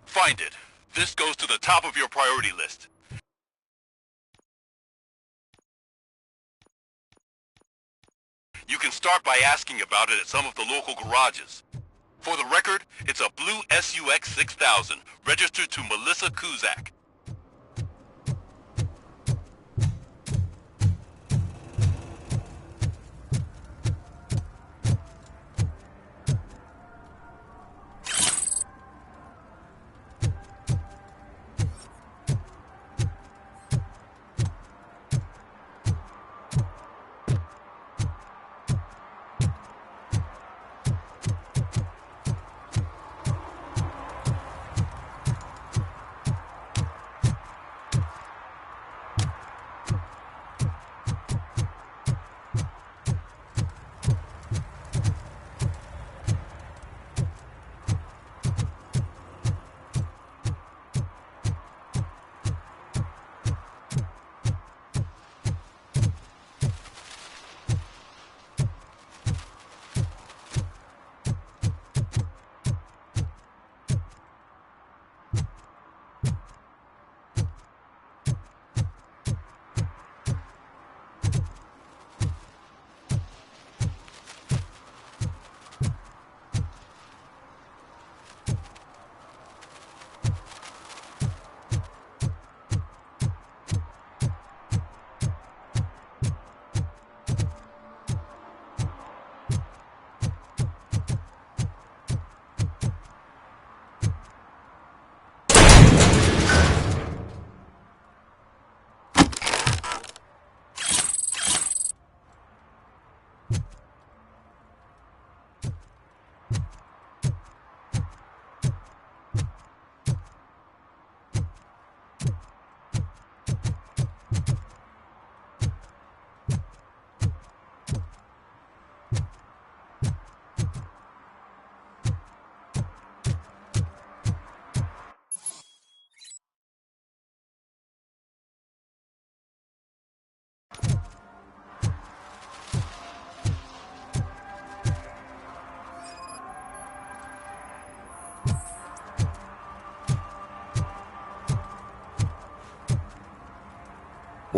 Find it. This goes to the top of your priority list. You can start by asking about it at some of the local garages. For the record, it's a blue SUX 6000, registered to Melissa Kuzak.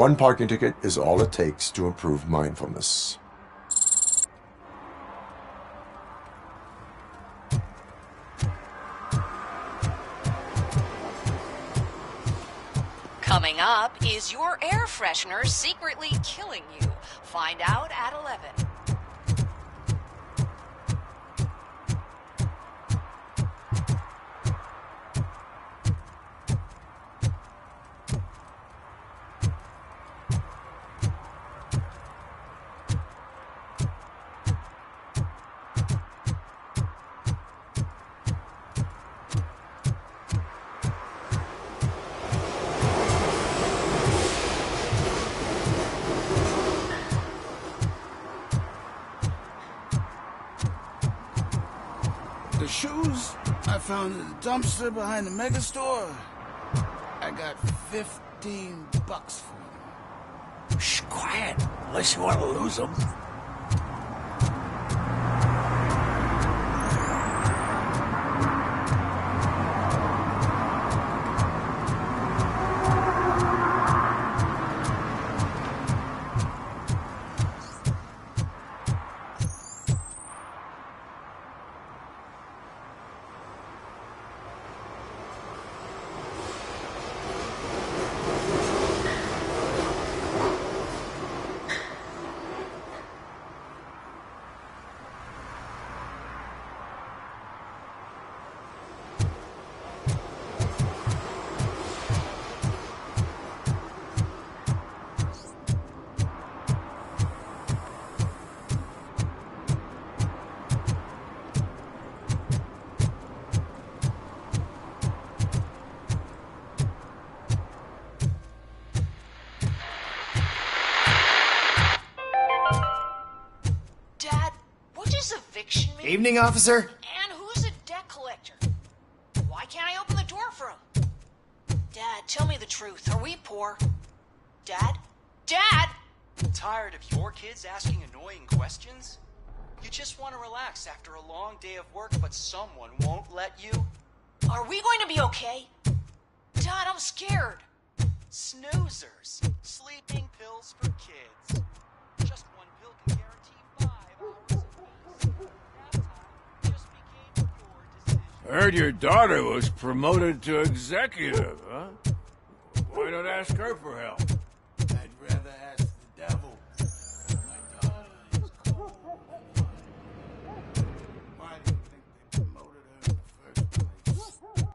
One parking ticket is all it takes to improve mindfulness. Coming up, is your air freshener secretly killing you? Find out at 11. The shoes I found in the dumpster behind the mega store. I got $15 for them. Shh, quiet. Unless you want to lose them. Evening, officer. And who's a debt collector? Why can't I open the door for him? Dad, tell me the truth. Are we poor? Dad? Dad! Tired of your kids asking annoying questions? You just want to relax after a long day of work, but someone won't let you? Are we going to be okay? Dad, I'm scared. Snoozers. Sleeping pills for kids. Just one pill can guarantee 5 hours of peace. I heard your daughter was promoted to executive, huh? Why not ask her for help? I'd rather ask the devil. My daughter is cold. Why do you think they promoted her in the first place?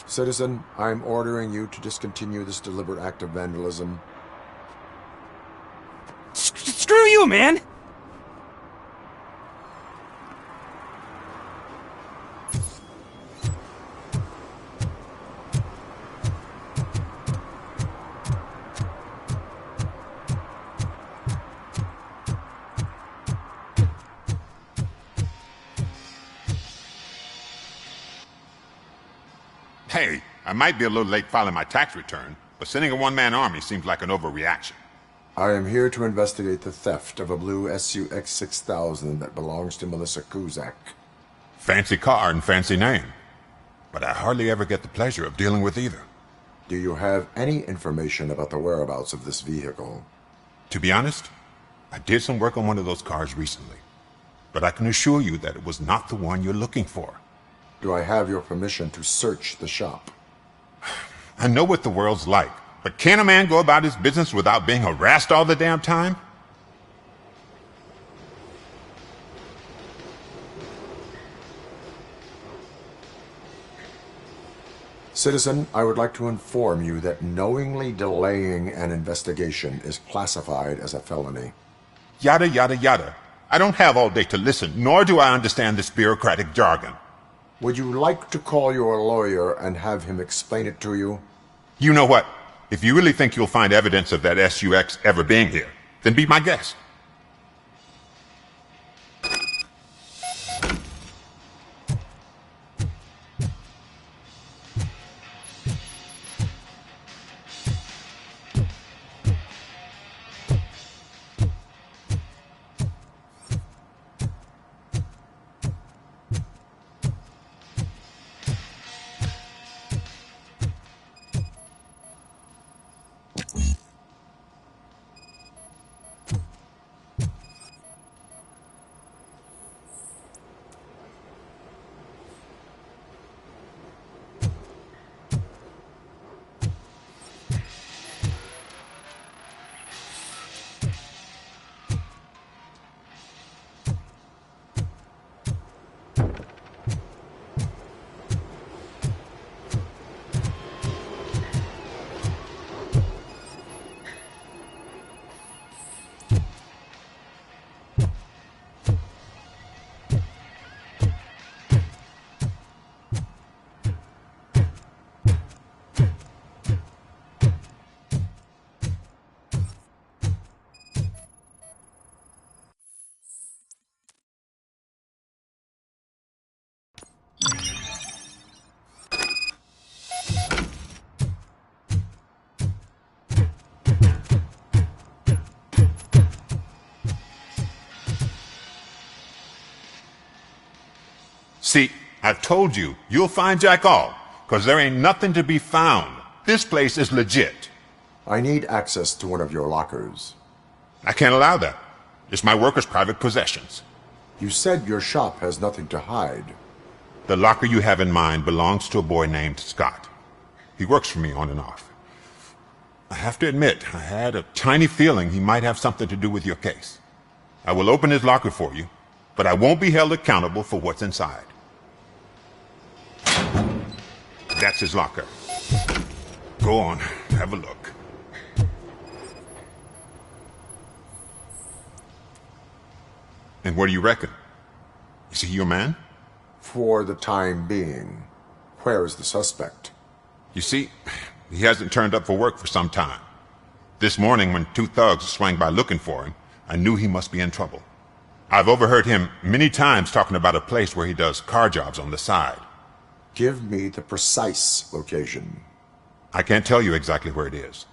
Citizen, I'm ordering you to discontinue this deliberate act of vandalism. Screw you, man! Hey, I might be a little late filing my tax return, but sending a one-man army seems like an overreaction. I am here to investigate the theft of a blue SUX 6000 that belongs to Melissa Kuzak. Fancy car and fancy name, but I hardly ever get the pleasure of dealing with either. Do you have any information about the whereabouts of this vehicle? To be honest, I did some work on one of those cars recently, but I can assure you that it was not the one you're looking for. Do I have your permission to search the shop? I know what the world's like, but can a man go about his business without being harassed all the damn time? Citizen, I would like to inform you that knowingly delaying an investigation is classified as a felony. Yada, yada, yada. I don't have all day to listen, nor do I understand this bureaucratic jargon. Would you like to call your lawyer and have him explain it to you? You know what? If you really think you'll find evidence of that SUX ever being here, then be my guest. See, I've told you, you'll find Jack all, 'cause there ain't nothing to be found. This place is legit. I need access to one of your lockers. I can't allow that. It's my workers' private possessions. You said your shop has nothing to hide. The locker you have in mind belongs to a boy named Scott. He works for me on and off. I have to admit, I had a tiny feeling he might have something to do with your case. I will open his locker for you, but I won't be held accountable for what's inside. That's his locker. Go on, have a look. And what do you reckon? Is he your man? For the time being. Where is the suspect? You see, he hasn't turned up for work for some time. This morning, when two thugs swang by looking for him, I knew he must be in trouble. I've overheard him many times talking about a place where he does car jobs on the side. Give me the precise location. I can't tell you exactly where it is.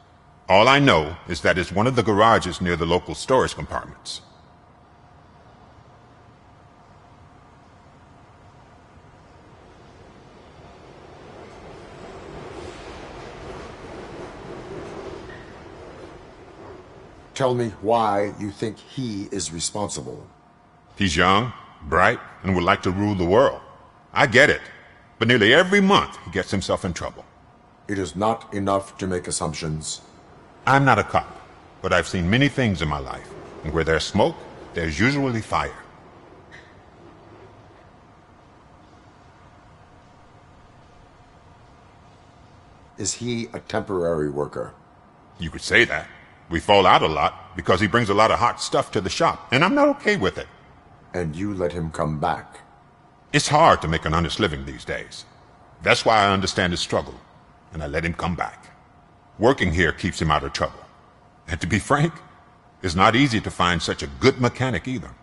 All I know is that it's one of the garages near the local storage compartments. Tell me why you think he is responsible. He's young, bright, and would like to rule the world. I get it. But nearly every month, he gets himself in trouble. It is not enough to make assumptions. I'm not a cop, but I've seen many things in my life. And where there's smoke, there's usually fire. Is he a temporary worker? You could say that. We fall out a lot because he brings a lot of hot stuff to the shop, and I'm not okay with it. And you let him come back? It's hard to make an honest living these days. That's why I understand his struggle, and I let him come back. Working here keeps him out of trouble. And to be frank, it's not easy to find such a good mechanic either.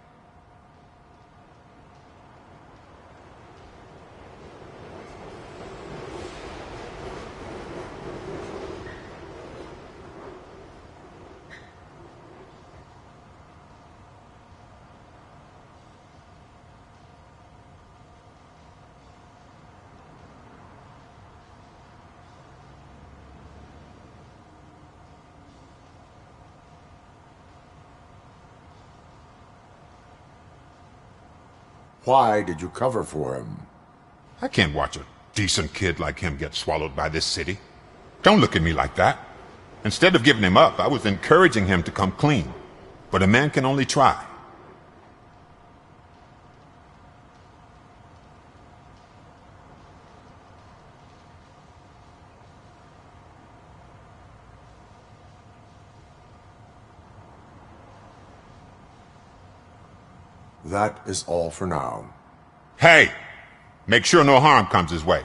Why did you cover for him? I can't watch a decent kid like him get swallowed by this city. Don't look at me like that. Instead of giving him up, I was encouraging him to come clean. But a man can only try. That is all for now. Hey! Make sure no harm comes his way.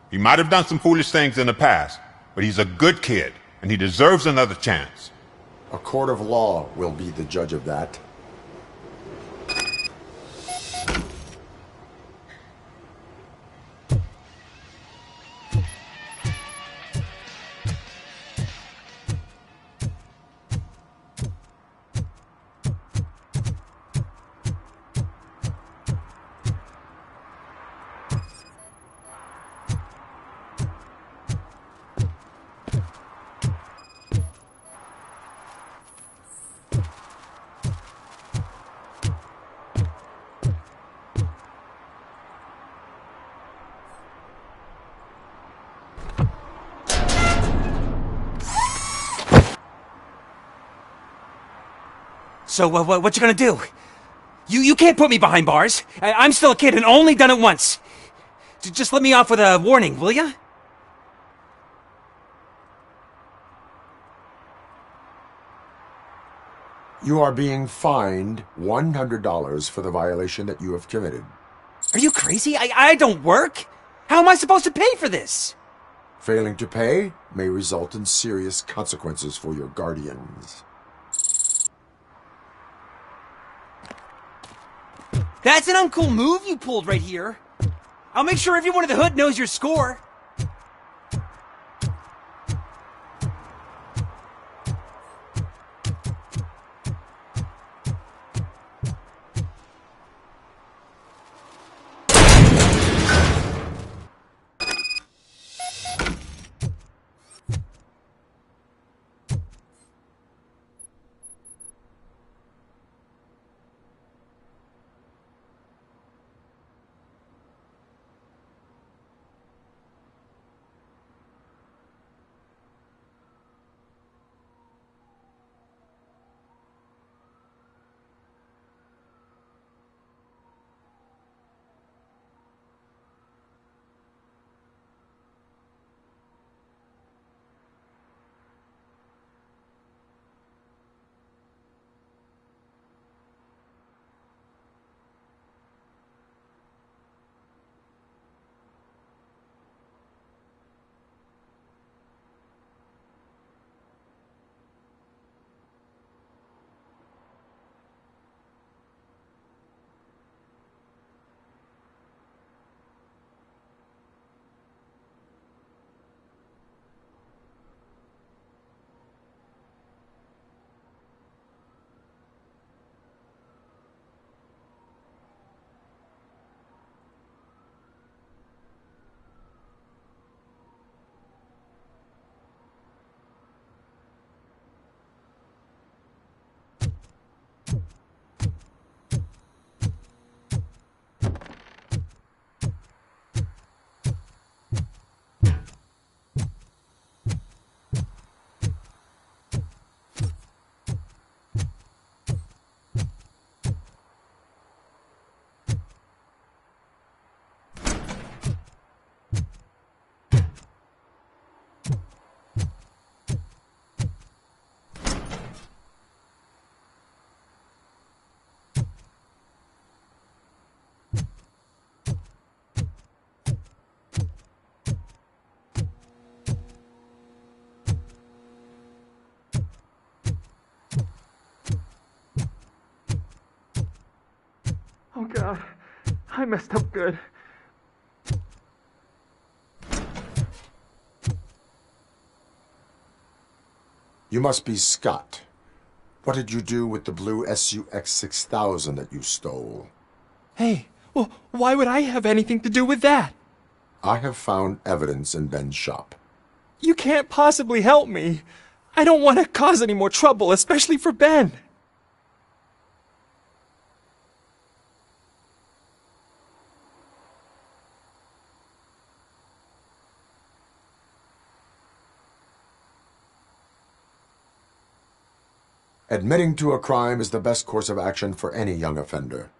He might have done some foolish things in the past, but he's a good kid, and he deserves another chance. A court of law will be the judge of that. So, what you gonna do? You can't put me behind bars. I'm still a kid and only done it once. Just let me off with a warning, will ya? You are being fined $100 for the violation that you have committed. Are you crazy? I don't work. How am I supposed to pay for this? Failing to pay may result in serious consequences for your guardians. That's an uncool move you pulled right here. I'll make sure everyone in the hood knows your score. Oh God, I messed up good. You must be Scott. What did you do with the blue SUX 6000 that you stole? Hey, well, why would I have anything to do with that? I have found evidence in Ben's shop. You can't possibly help me. I don't want to cause any more trouble, especially for Ben. Admitting to a crime is the best course of action for any young offender.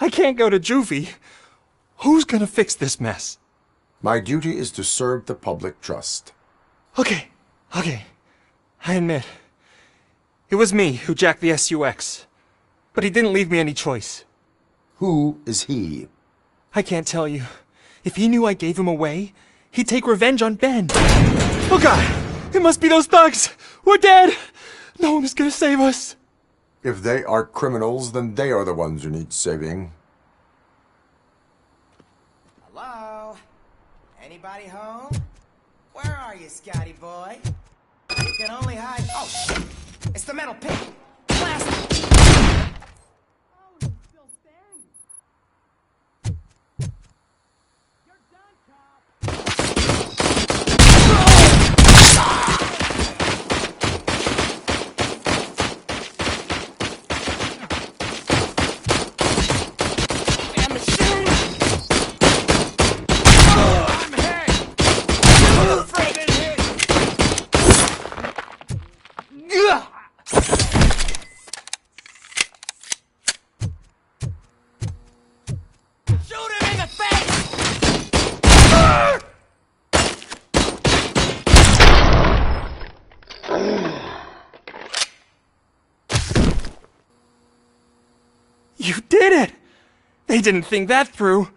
I can't go to juvie. Who's gonna fix this mess? My duty is to serve the public trust. Okay. I admit. It was me who jacked the SUX. But he didn't leave me any choice. Who is he? I can't tell you. If he knew I gave him away, he'd take revenge on Ben. Oh God! It must be those thugs! We're dead! No one is gonna save us. If they are criminals, then they are the ones who need saving. Hello? Anybody home? Where are you, Scotty boy? You can only hide... Oh, shit! It's the metal pig! Blast it! Oh, he's still standing. You're done, cop! You did it! They didn't think that through.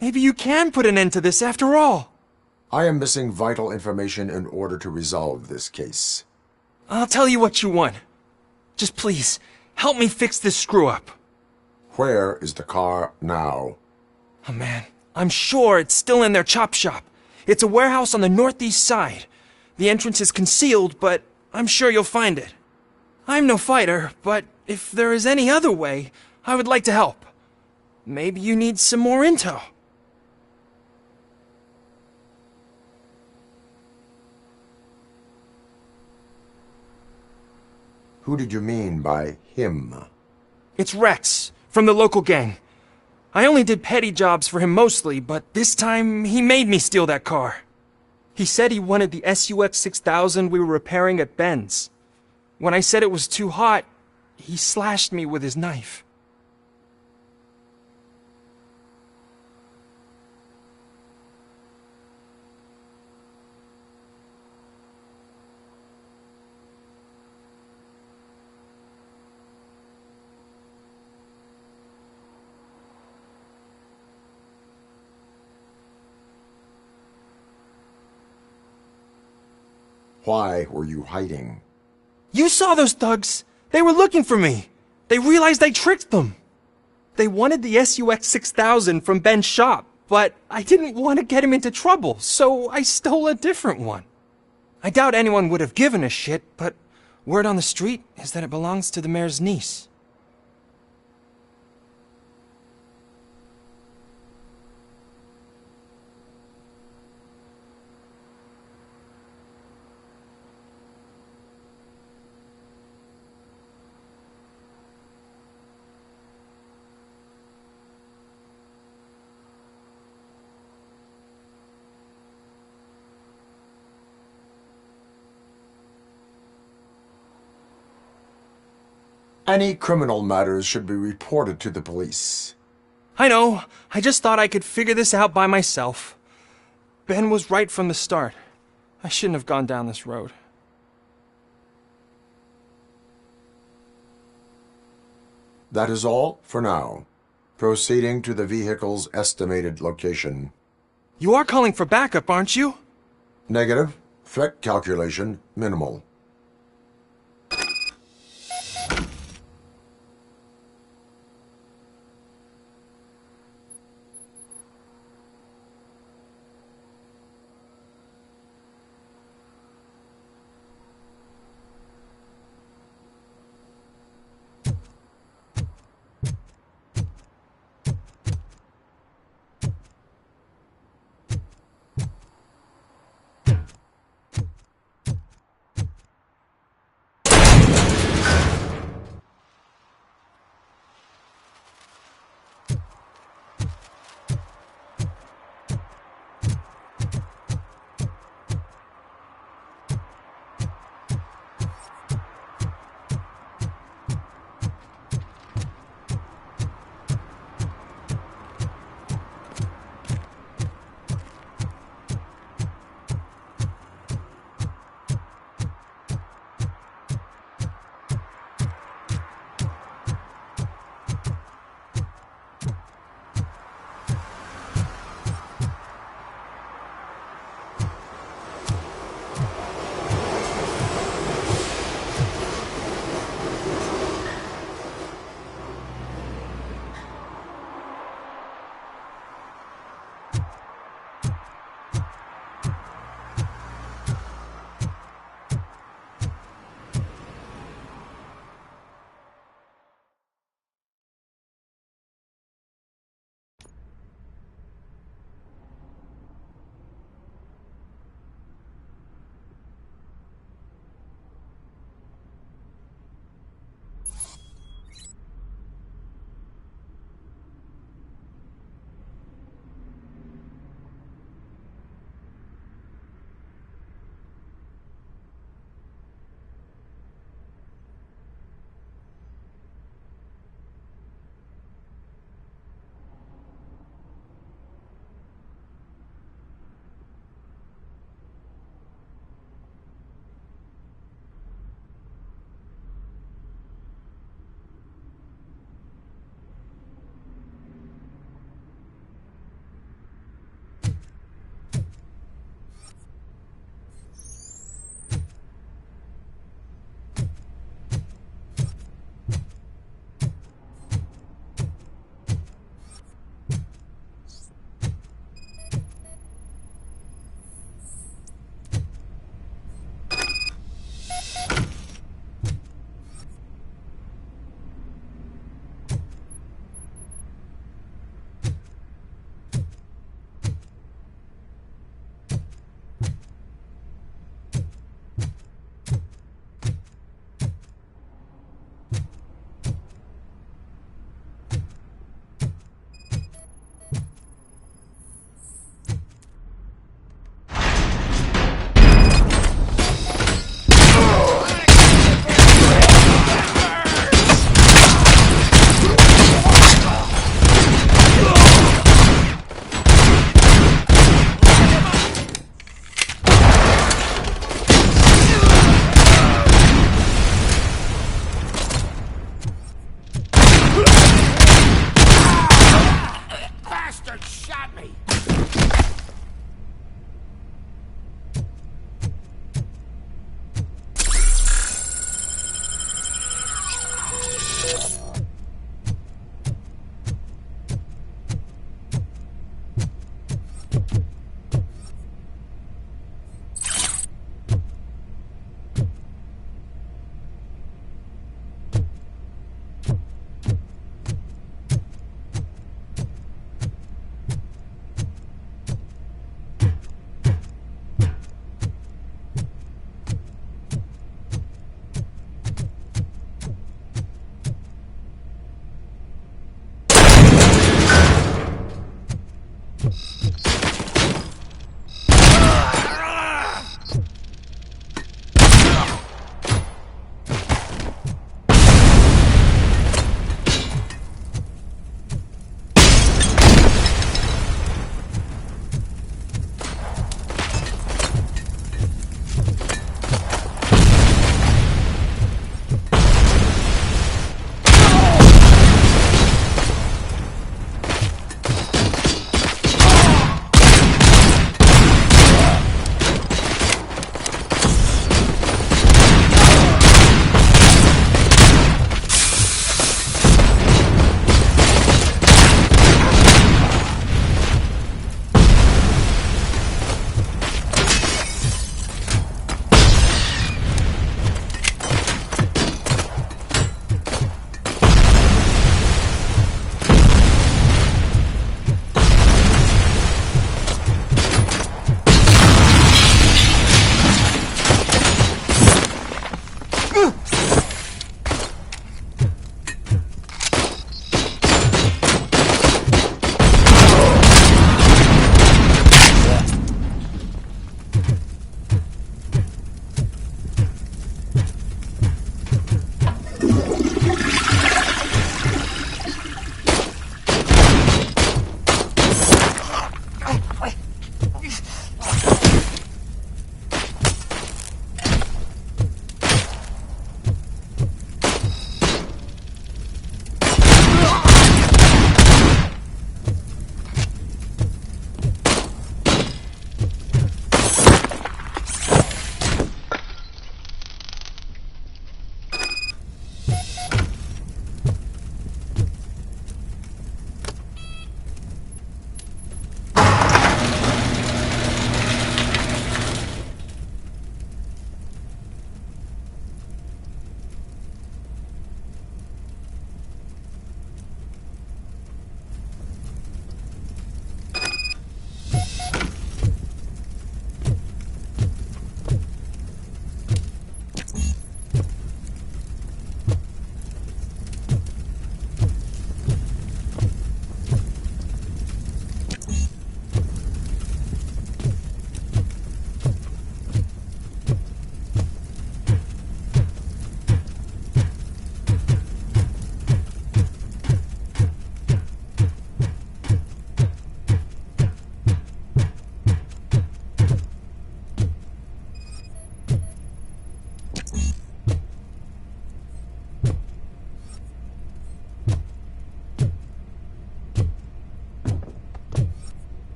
Maybe you can put an end to this after all. I am missing vital information in order to resolve this case. I'll tell you what you want. Just please, help me fix this screw-up. Where is the car now? Oh man, I'm sure it's still in their chop shop. It's a warehouse on the northeast side. The entrance is concealed, but I'm sure you'll find it. I'm no fighter, but if there is any other way, I would like to help. Maybe you need some more intel. Who did you mean by him? It's Rex, from the local gang. I only did petty jobs for him mostly, but this time he made me steal that car. He said he wanted the SUX 6000 we were repairing at Ben's. When I said it was too hot, he slashed me with his knife. Why were you hiding? You saw those thugs! They were looking for me! They realized I tricked them! They wanted the SUX 6000 from Ben's shop, but I didn't want to get him into trouble, so I stole a different one. I doubt anyone would have given a shit, but word on the street is that it belongs to the mayor's niece. Any criminal matters should be reported to the police. I know. I just thought I could figure this out by myself. Ben was right from the start. I shouldn't have gone down this road. That is all for now. Proceeding to the vehicle's estimated location. You are calling for backup, aren't you? Negative. Threat calculation minimal.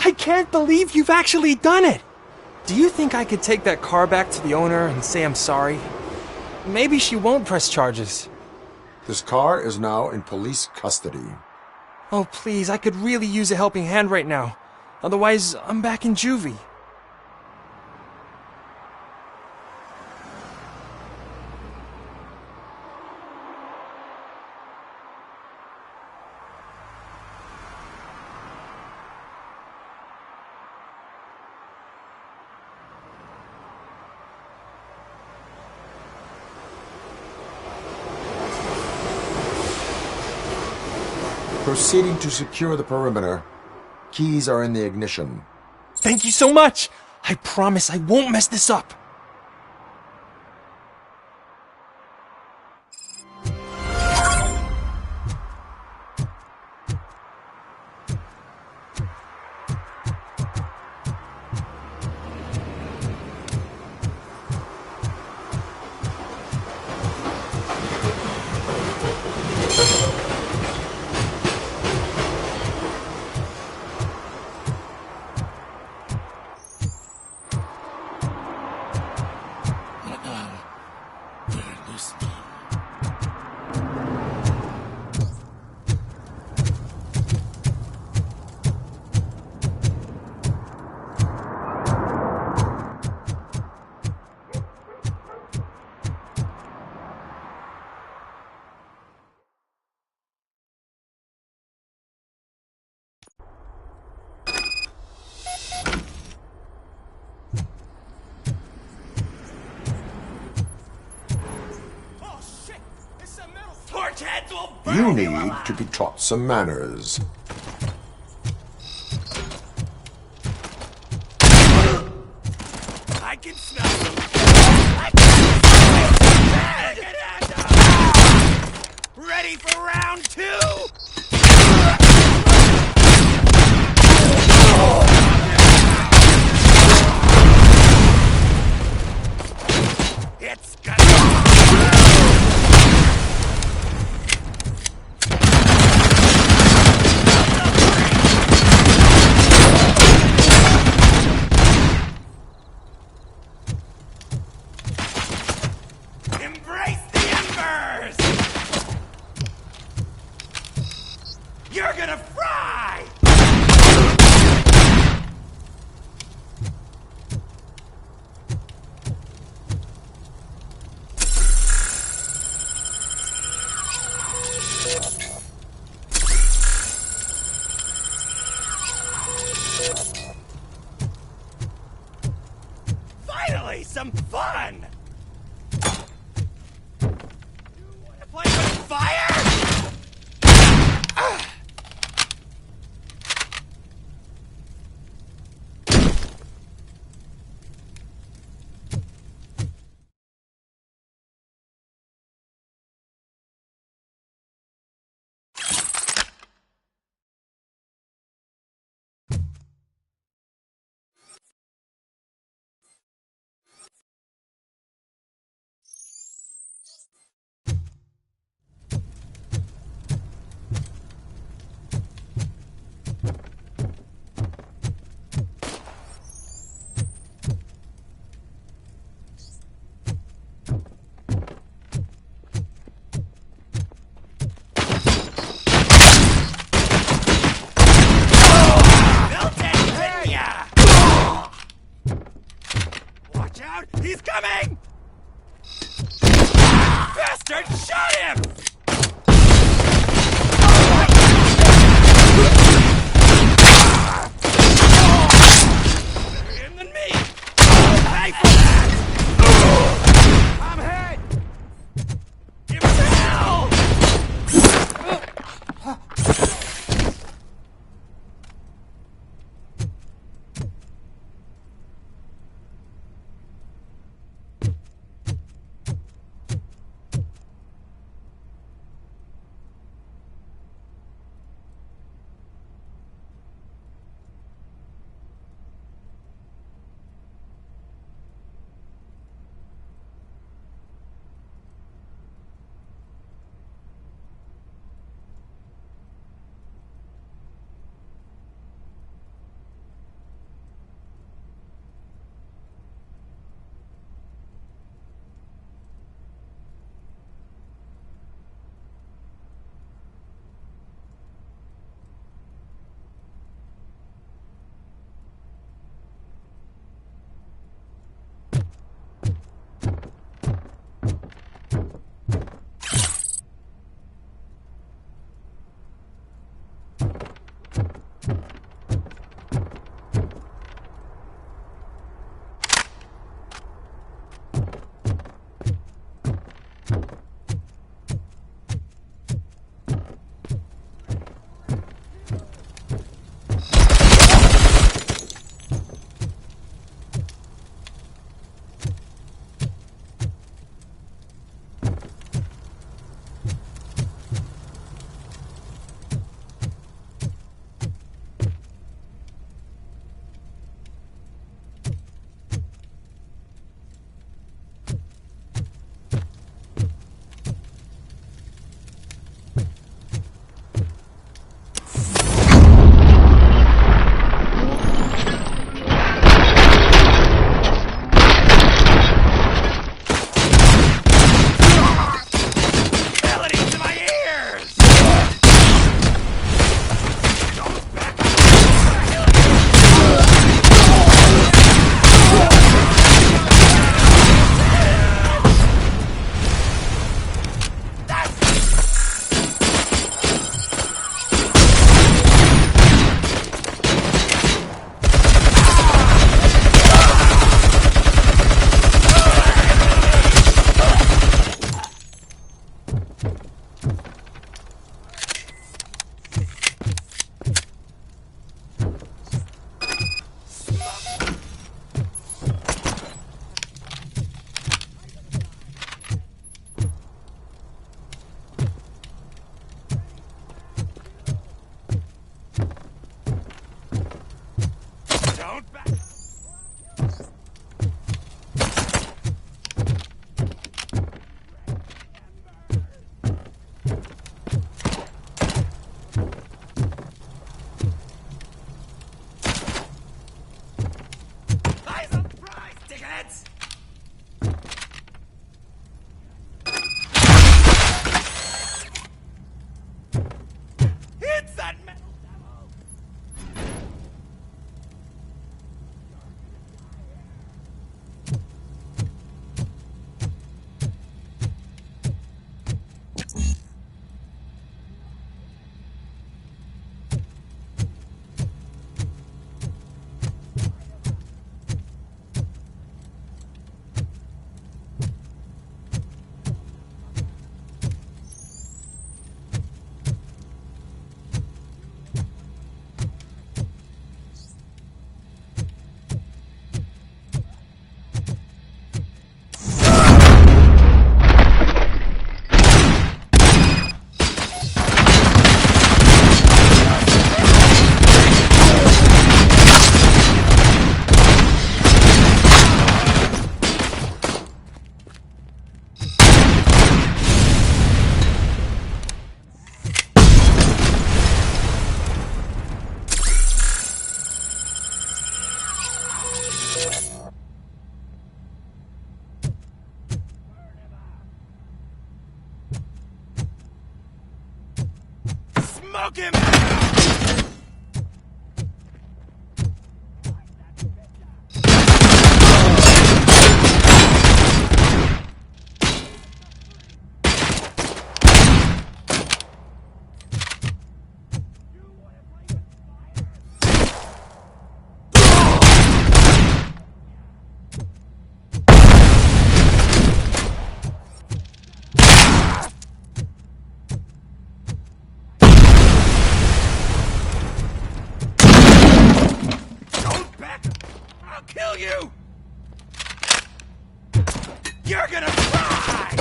I can't believe you've actually done it! Do you think I could take that car back to the owner and say I'm sorry? Maybe she won't press charges. This car is now in police custody. Oh, please, I could really use a helping hand right now. Otherwise, I'm back in juvie. Proceeding to secure the perimeter. Keys are in the ignition. Thank you so much! I promise I won't mess this up. You need to be taught some manners. I can smell some. I can smell bad. Ready for round 2? It's gonna. Embrace the embers! You're gonna fry! Finally, some fun! Play with fire? Smoke him! I'll kill you! You're gonna cry!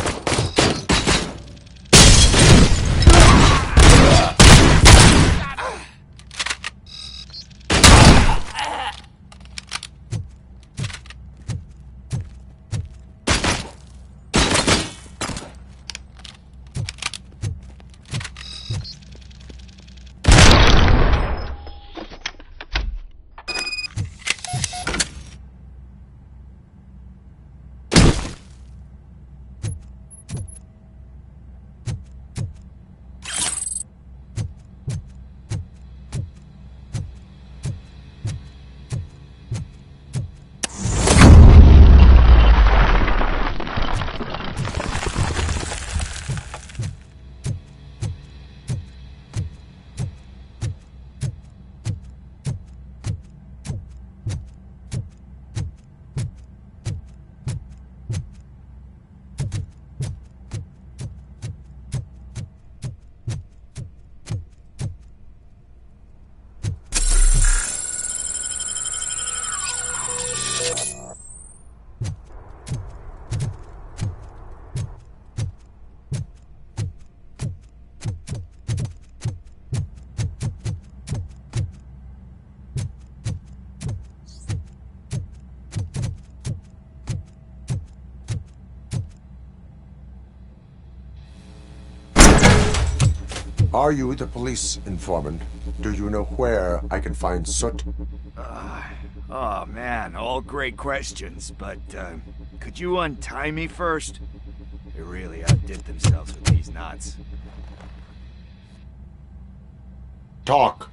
Are you the police informant? Do you know where I can find Soot? Oh man, all great questions, but could you untie me first? They really outdid themselves with these knots. Talk.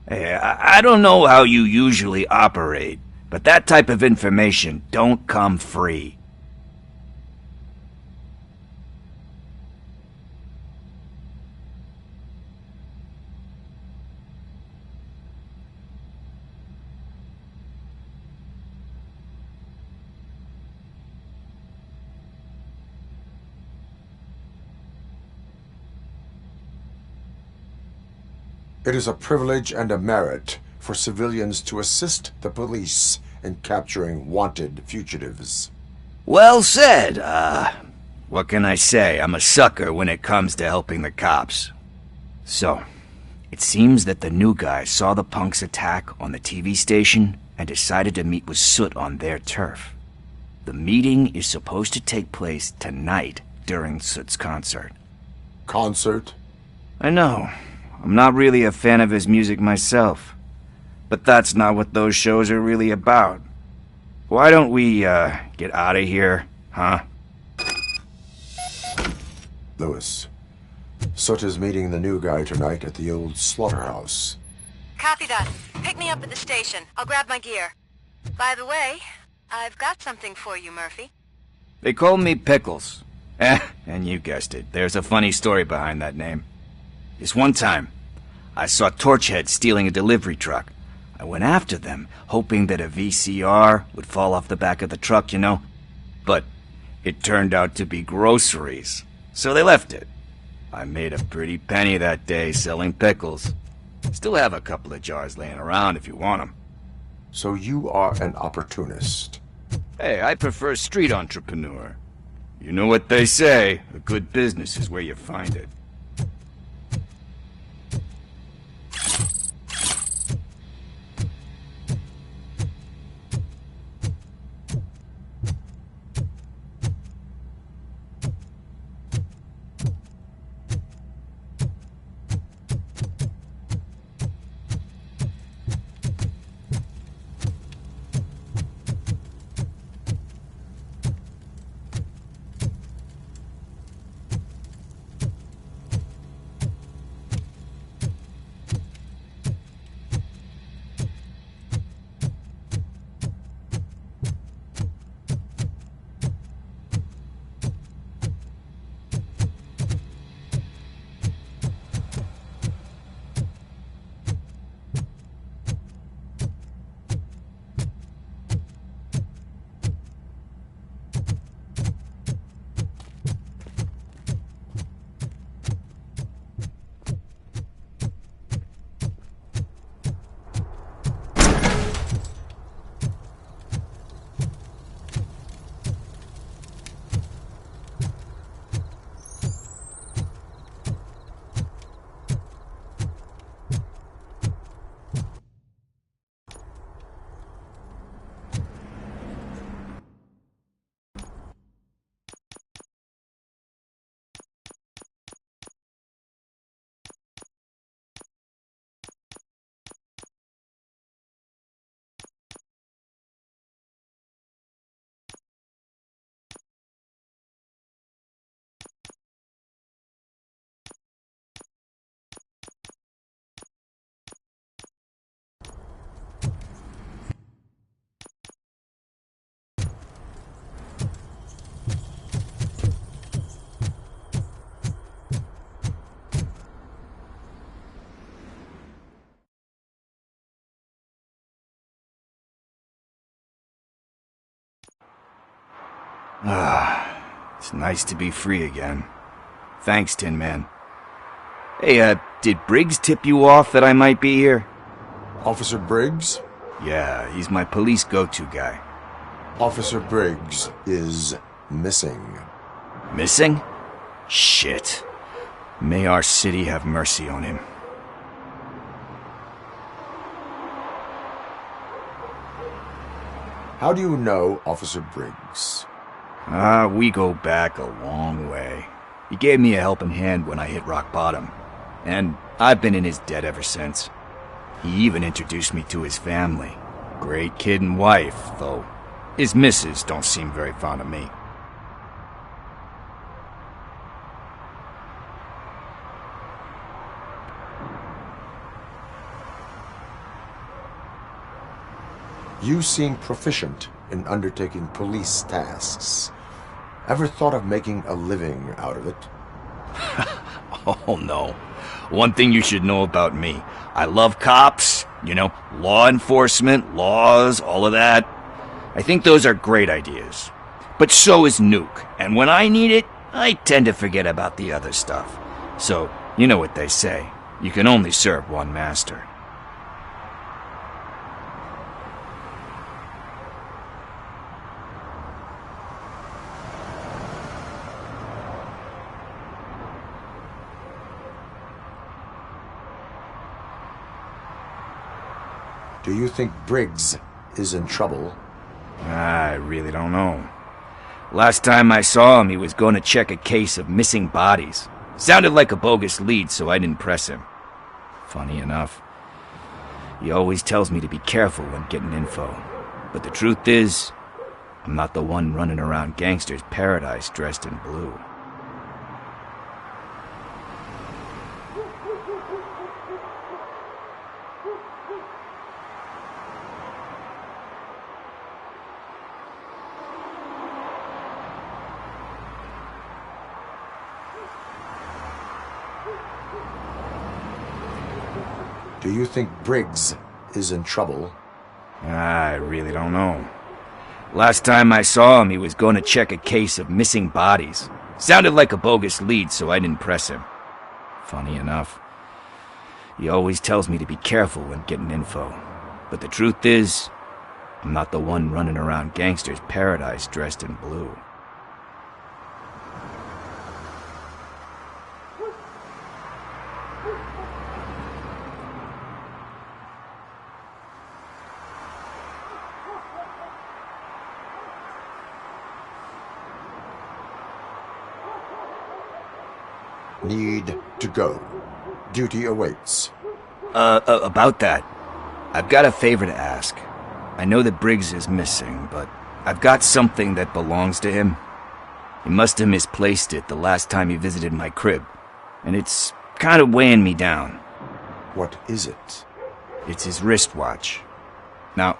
Hey, I don't know how you usually operate, but that type of information don't come free. It is a privilege and a merit for civilians to assist the police in capturing wanted fugitives. Well said. What can I say? I'm a sucker when it comes to helping the cops. So, it seems that the new guy saw the punks' attack on the TV station and decided to meet with Soot on their turf. The meeting is supposed to take place tonight during Soot's concert. Concert? I know. I'm not really a fan of his music myself. But that's not what those shows are really about. Why don't we, get out of here, huh? Lewis, Soot is meeting the new guy tonight at the old slaughterhouse. Copy that. Pick me up at the station. I'll grab my gear. By the way, I've got something for you, Murphy. They call me Pickles. And you guessed it. There's a funny story behind that name. This one time, I saw Torchhead stealing a delivery truck. I went after them, hoping that a VCR would fall off the back of the truck, you know? But it turned out to be groceries, so they left it. I made a pretty penny that day selling pickles. Still have a couple of jars laying around if you want them. So you are an opportunist. Hey, I prefer street entrepreneur. You know what they say, a good business is where you find it. It's nice to be free again. Thanks, Tin Man. Hey, did Briggs tip you off that I might be here? Officer Briggs? Yeah, he's my police go-to guy. Officer Briggs is missing. Missing? Shit. May our city have mercy on him. How do you know Officer Briggs? We go back a long way. He gave me a helping hand when I hit rock bottom, and I've been in his debt ever since. He even introduced me to his family. Great kid and wife, though his missus don't seem very fond of me. You seem proficient in undertaking police tasks. Ever thought of making a living out of it? Oh no. One thing you should know about me. I love cops, law enforcement, laws, all of that. I think those are great ideas. But so is Nuke, and when I need it, I tend to forget about the other stuff. So, you know what they say. You can only serve one master. Do you think Briggs is in trouble? I really don't know. Last time I saw him, he was going to check a case of missing bodies. Sounded like a bogus lead, so I didn't press him. Funny enough, he always tells me to be careful when getting info. But the truth is, I'm not the one running around gangsters' paradise dressed in blue. Do you think Briggs is in trouble? I really don't know. Last time I saw him, he was going to check a case of missing bodies. Sounded like a bogus lead, so I didn't press him. Funny enough, he always tells me to be careful when getting info. But the truth is, I'm not the one running around gangsters' paradise dressed in blue. Need to go. Duty awaits. About that, I've got a favor to ask. I know that Briggs is missing, but I've got something that belongs to him. He must have misplaced it the last time he visited my crib, and it's kind of weighing me down. What is it? It's his wristwatch. Now,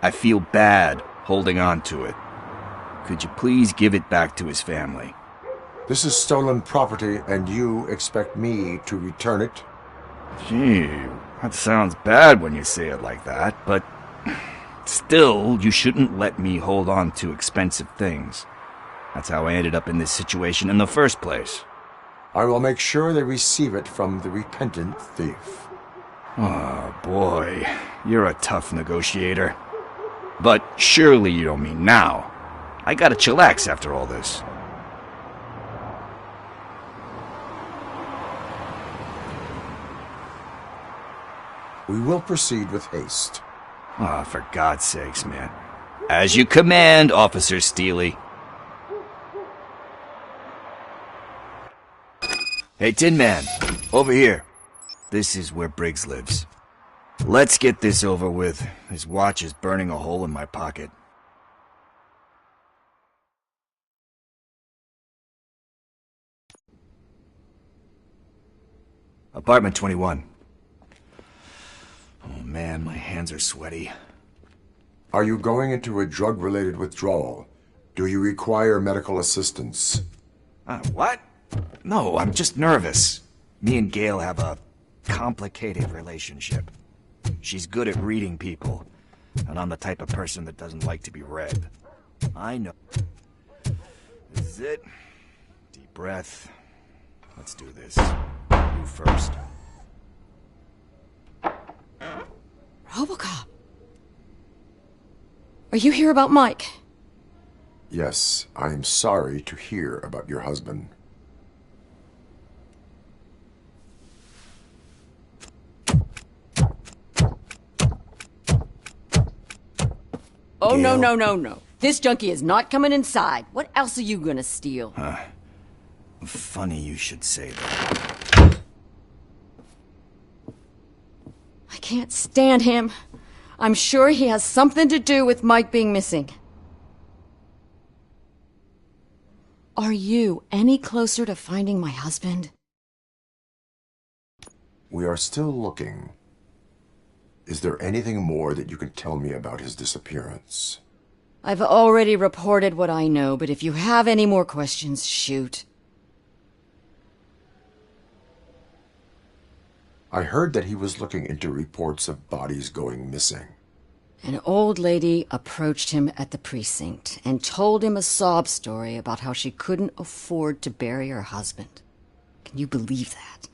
I feel bad holding on to it. Could you please give it back to his family? This is stolen property, and you expect me to return it? Gee, that sounds bad when you say it like that, but still, you shouldn't let me hold on to expensive things. That's how I ended up in this situation in the first place. I will make sure they receive it from the repentant thief. Oh, boy, you're a tough negotiator. But surely you don't mean now. I gotta chillax after all this. We will proceed with haste. Ah, for God's sakes, man. As you command, Officer Steely. Hey, Tin Man, over here. This is where Briggs lives. Let's get this over with. His watch is burning a hole in my pocket. Apartment 21. Oh man, my hands are sweaty. Are you going into a drug-related withdrawal? Do you require medical assistance? What? No, I'm just nervous. Me and Gail have a complicated relationship. She's good at reading people, and I'm the type of person that doesn't like to be read. I know. This is it. Deep breath. Let's do this. You first. Robocop. Are you here about Mike? Yes, I am sorry to hear about your husband. Oh, no, no, no, no. This junkie is not coming inside. What else are you gonna steal? Funny you should say that. I can't stand him. I'm sure he has something to do with Mike being missing. Are you any closer to finding my husband? We are still looking. Is there anything more that you can tell me about his disappearance? I've already reported what I know, but if you have any more questions, shoot. I heard that he was looking into reports of bodies going missing. An old lady approached him at the precinct and told him a sob story about how she couldn't afford to bury her husband. Can you believe that?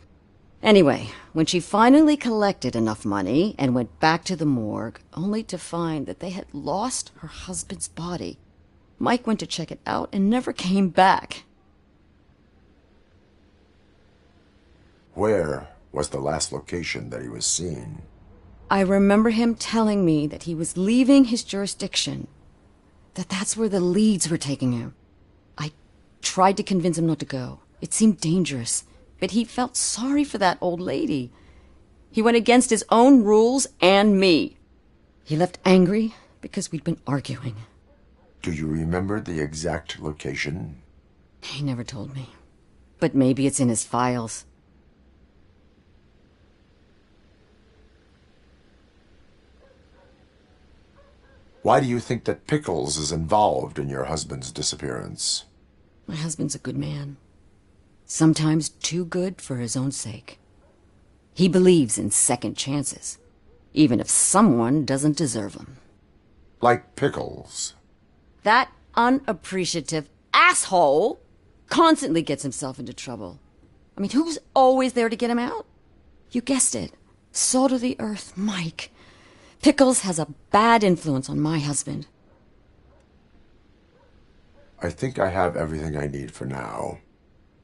Anyway, when she finally collected enough money and went back to the morgue, only to find that they had lost her husband's body, Mike went to check it out and never came back. Where was the last location that he was seen? I remember him telling me that he was leaving his jurisdiction, that that's where the leads were taking him. I tried to convince him not to go. It seemed dangerous, but he felt sorry for that old lady. He went against his own rules and me. He left angry because we'd been arguing. Do you remember the exact location? He never told me, but maybe it's in his files. Why do you think that Pickles is involved in your husband's disappearance? My husband's a good man. Sometimes too good for his own sake. He believes in second chances, even if someone doesn't deserve them. Like Pickles. That unappreciative asshole constantly gets himself into trouble. I mean, who's always there to get him out? You guessed it. Salt of the earth, Mike. Pickles has a bad influence on my husband. I think I have everything I need for now.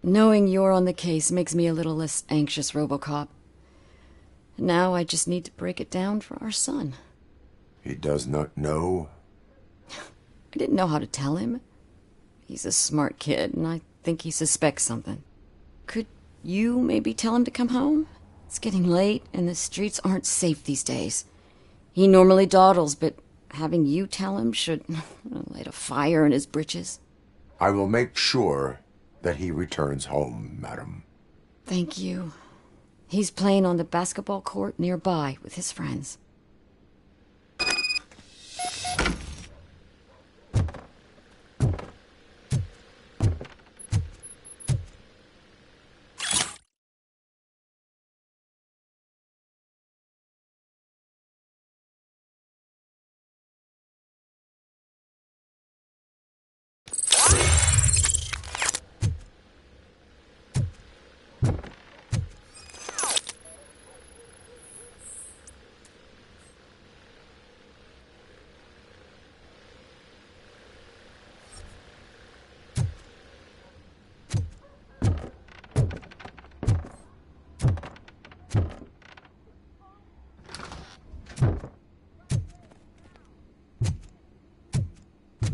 Knowing you're on the case makes me a little less anxious, Robocop. Now I just need to break it down for our son. He does not know? I didn't know how to tell him. He's a smart kid, and I think he suspects something. Could you maybe tell him to come home? It's getting late, and the streets aren't safe these days. He normally dawdles, but having you tell him should light a fire in his britches. I will make sure that he returns home, madam. Thank you. He's playing on the basketball court nearby with his friends.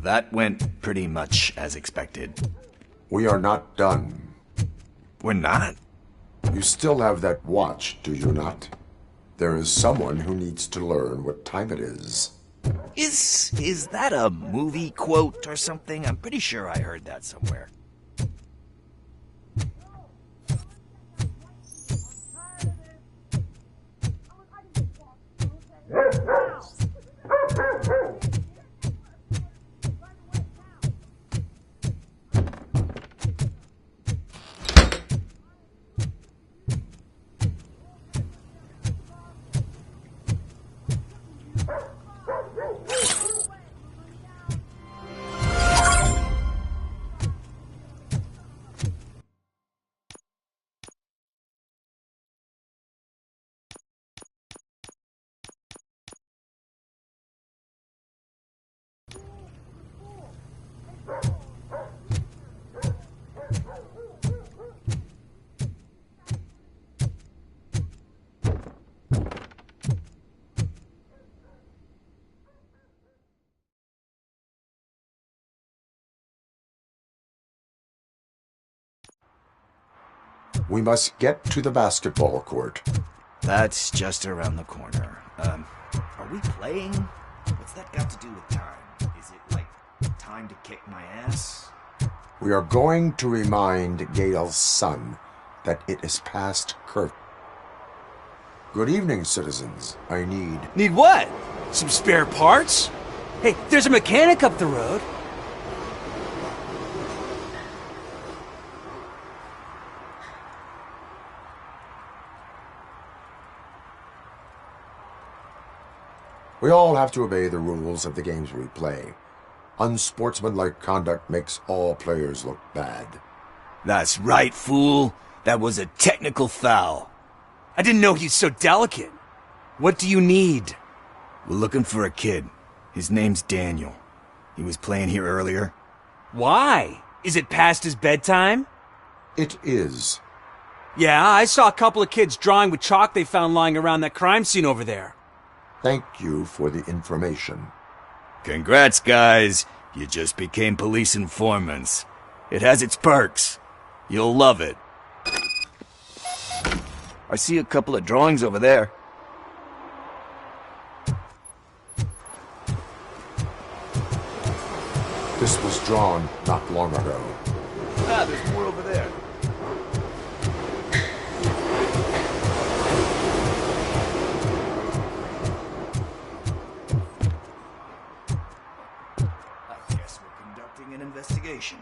That went pretty much as expected. We are not done. We're not? You still have that watch, do you not? There is someone who needs to learn what time it is. Is that a movie quote or something? I'm pretty sure I heard that somewhere. We must get to the basketball court. That's just around the corner. Are we playing? What's that got to do with time? Is it like time to kick my ass? We are going to remind Gale's son that it is past curfew. Good evening, citizens. I need... Need what? Some spare parts? Hey, there's a mechanic up the road. We all have to obey the rules of the games we play. Unsportsmanlike conduct makes all players look bad. That's right, fool. That was a technical foul. I didn't know he's so delicate. What do you need? We're looking for a kid. His name's Daniel. He was playing here earlier. Why? Is it past his bedtime? It is. Yeah, I saw a couple of kids drawing with chalk they found lying around that crime scene over there. Thank you for the information. Congrats, guys. You just became police informants. It has its perks. You'll love it. I see a couple of drawings over there. This was drawn not long ago. Ah, there's more over there. I guess we're conducting an investigation.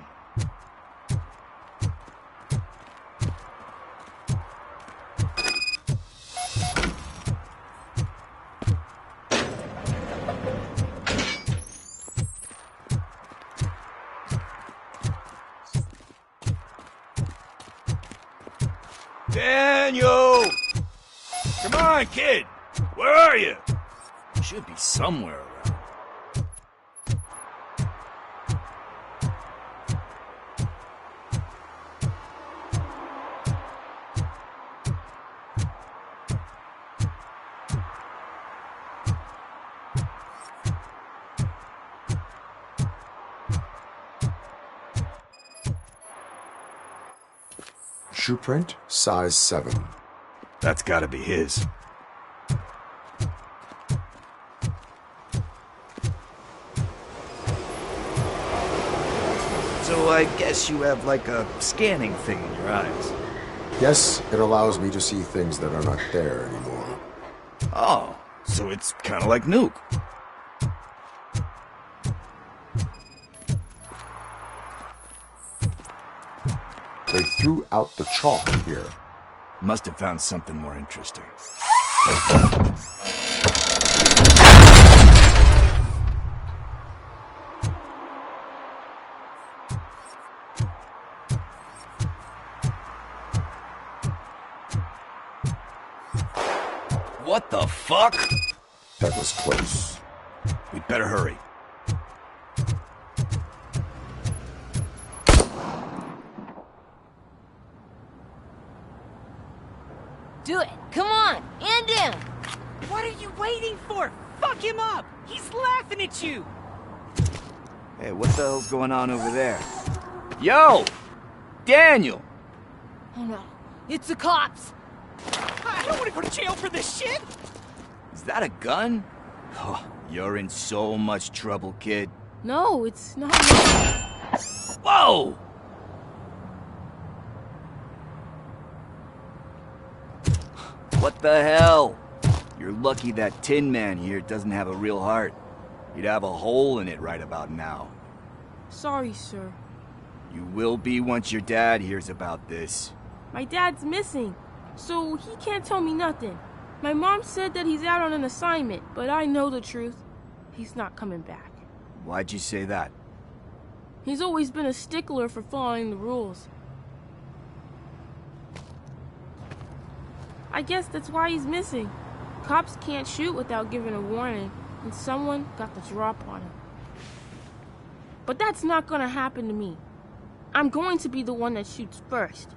Daniel! Come on, kid! Where are you? Should be somewhere around. Shoe print, size 7. That's gotta be his. So I guess you have like a scanning thing in your eyes. Yes, it allows me to see things that are not there anymore. Oh, so it's kind of like Nuke. They threw out the chalk here. Must have found something more interesting. What the fuck? That was close. We'd better hurry. Do it. Come on. End him. What are you waiting for? Fuck him up. He's laughing at you. Hey, what the hell's going on over there? Yo! Daniel! Oh no. It's the cops. I don't want to go to jail for this shit. Is that a gun? Oh, you're in so much trouble, kid. No, it's not. Whoa! What the hell? You're lucky that Tin Man here doesn't have a real heart. He'd have a hole in it right about now. Sorry, sir. You will be once your dad hears about this. My dad's missing, so he can't tell me nothing. My mom said that he's out on an assignment, but I know the truth. He's not coming back. Why'd you say that? He's always been a stickler for following the rules. I guess that's why he's missing. Cops can't shoot without giving a warning, and someone got the drop on him. But that's not gonna happen to me. I'm going to be the one that shoots first.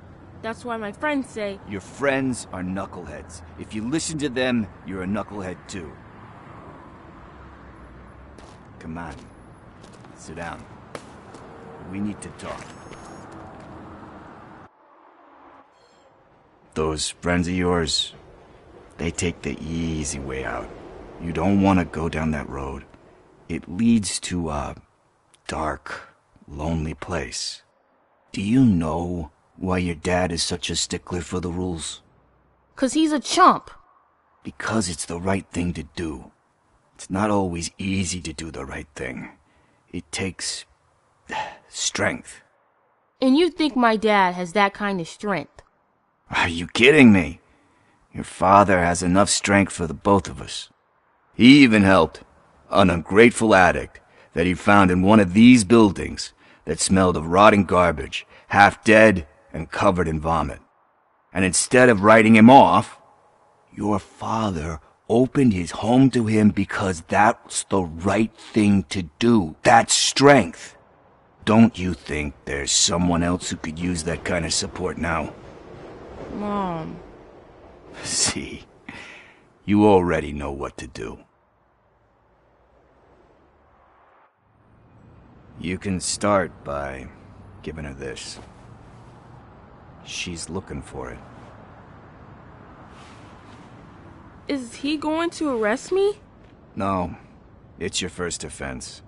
That's why my friends say... Your friends are knuckleheads. If you listen to them, you're a knucklehead too. Come on. Sit down. We need to talk. Those friends of yours, they take the easy way out. You don't want to go down that road. It leads to a dark, lonely place. Do you know why your dad is such a stickler for the rules? 'Cause he's a chump. Because it's the right thing to do. It's not always easy to do the right thing. It takes strength. And you think my dad has that kind of strength? Are you kidding me? Your father has enough strength for the both of us. He even helped an ungrateful addict that he found in one of these buildings that smelled of rotting garbage, half dead and covered in vomit. And instead of writing him off, your father opened his home to him because that's the right thing to do. That's strength. Don't you think there's someone else who could use that kind of support now? Mom. See, you already know what to do. You can start by giving her this. She's looking for it. Is he going to arrest me? No, it's your first offense.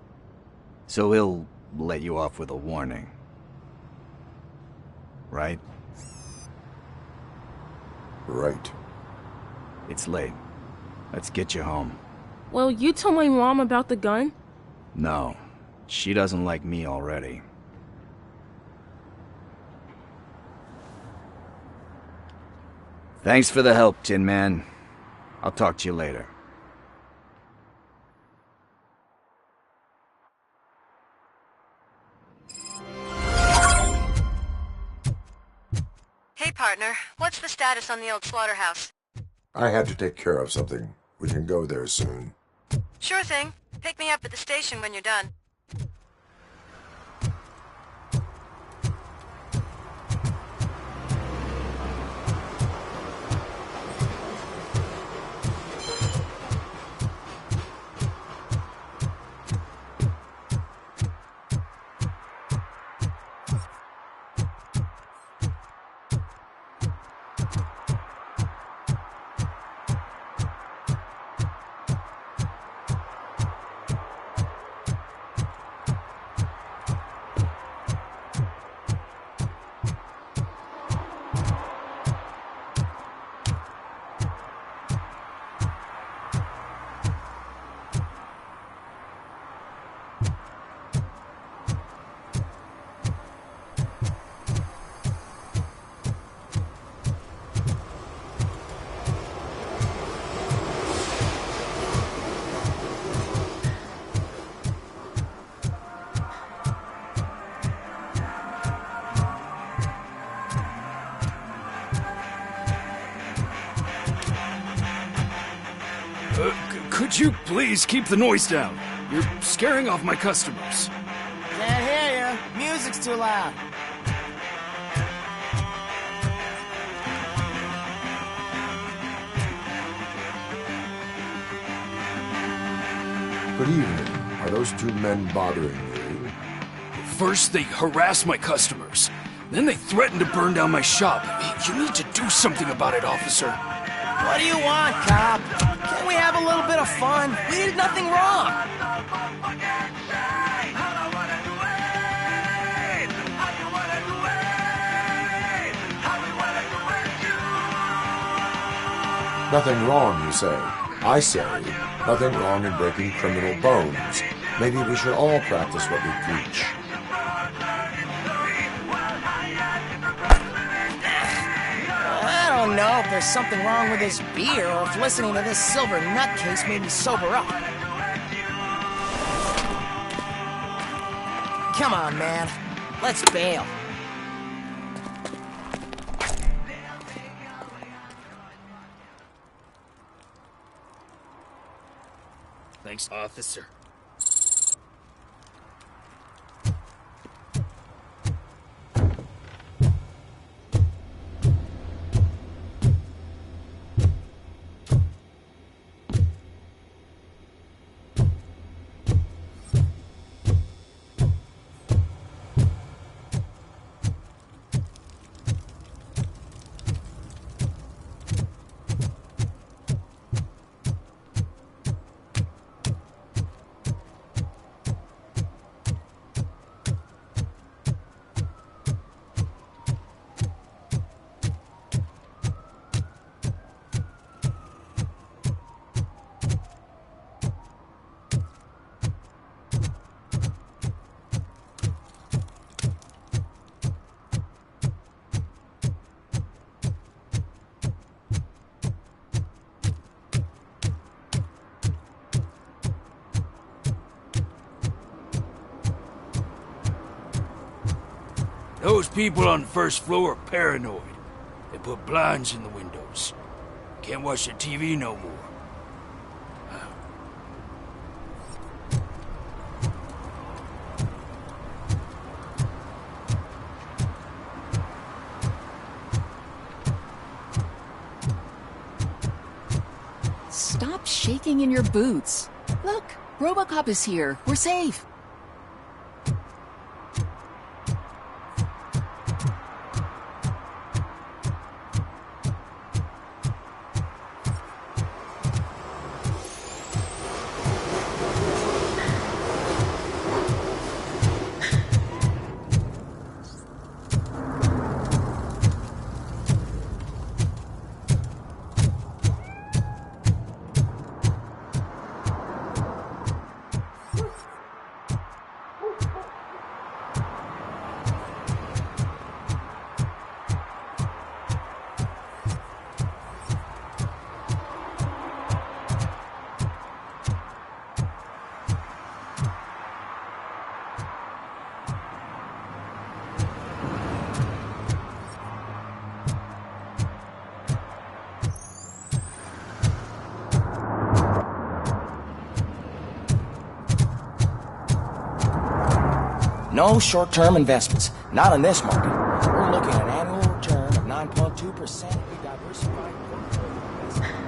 So he'll let you off with a warning. Right? Right. It's late. Let's get you home. Well, you told my mom about the gun? No, she doesn't like me already. Thanks for the help, Tin Man. I'll talk to you later. Hey, partner. What's the status on the old slaughterhouse? I had to take care of something. We can go there soon. Sure thing. Pick me up at the station when you're done. Could you please keep the noise down? You're scaring off my customers. Can't hear you. Music's too loud. Good evening. Are those two men bothering you? First, they harass my customers. Then they threaten to burn down my shop. You need to do something about it, officer. What do you want, cop? Can't we have a little bit of fun? We did nothing wrong. Nothing wrong, you say. I say, nothing wrong in breaking criminal bones. Maybe we should all practice what we preach. I don't know if there's something wrong with this beer or if listening to this silver nutcase made me sober up. Come on, man. Let's bail. Thanks, officer. Those people on the first floor are paranoid. They put blinds in the windows. Can't watch the TV no more. Stop shaking in your boots. Look, Robocop is here. We're safe. No short-term investments. Not in this market. We're looking at an annual return of 9.2%. We diversified portfolio investment.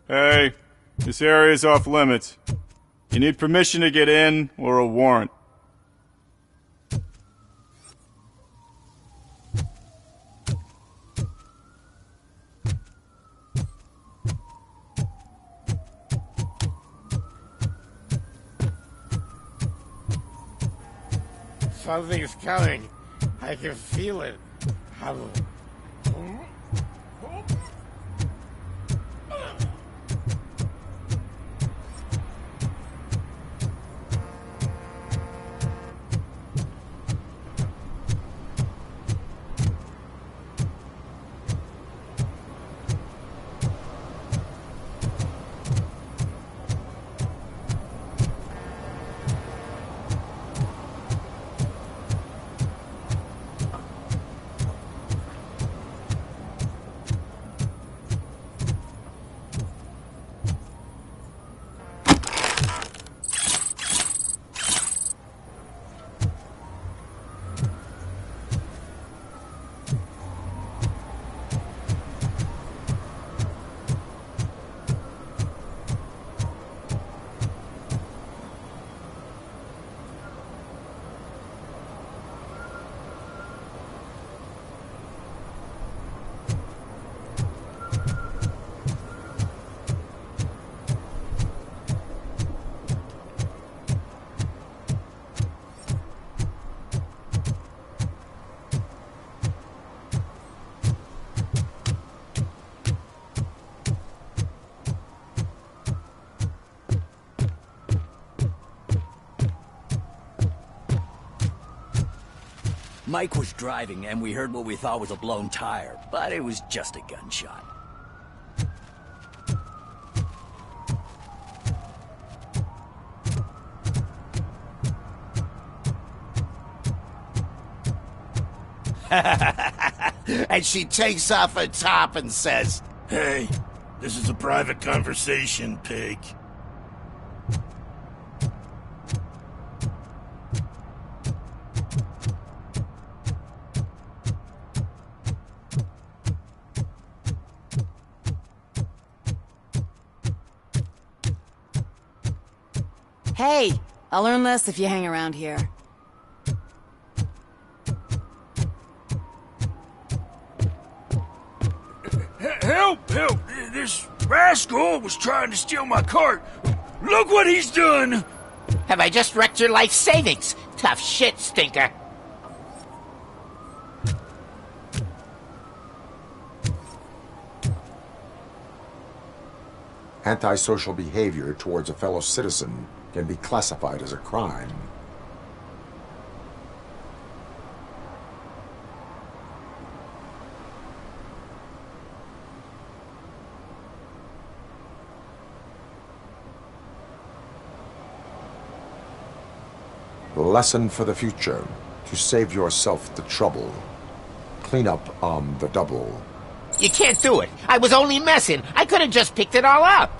Hey, this area's off limits. You need permission to get in or a warrant. Something's coming. I can feel it. Mike was driving, and we heard what we thought was a blown tire, but it was just a gunshot. And she takes off her top and says, "Hey, this is a private conversation, pig." Hey, I'll learn less if you hang around here. Help! Help! This rascal was trying to steal my cart. Look what he's done! Have I just wrecked your life savings? Tough shit, stinker. Antisocial behavior towards a fellow citizen can be classified as a crime. The lesson for the future: to save yourself the trouble. Clean up on the double. You can't do it. I was only messing. I could have just picked it all up.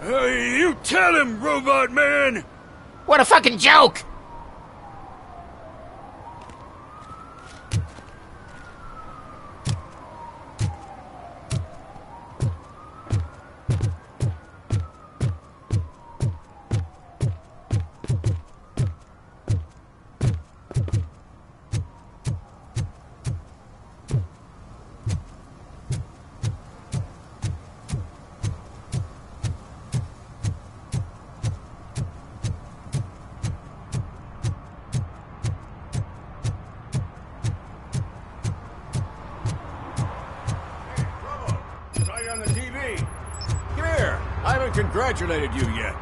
Hey, you tell him, Robot Man! What a fucking joke! Congratulated you yet.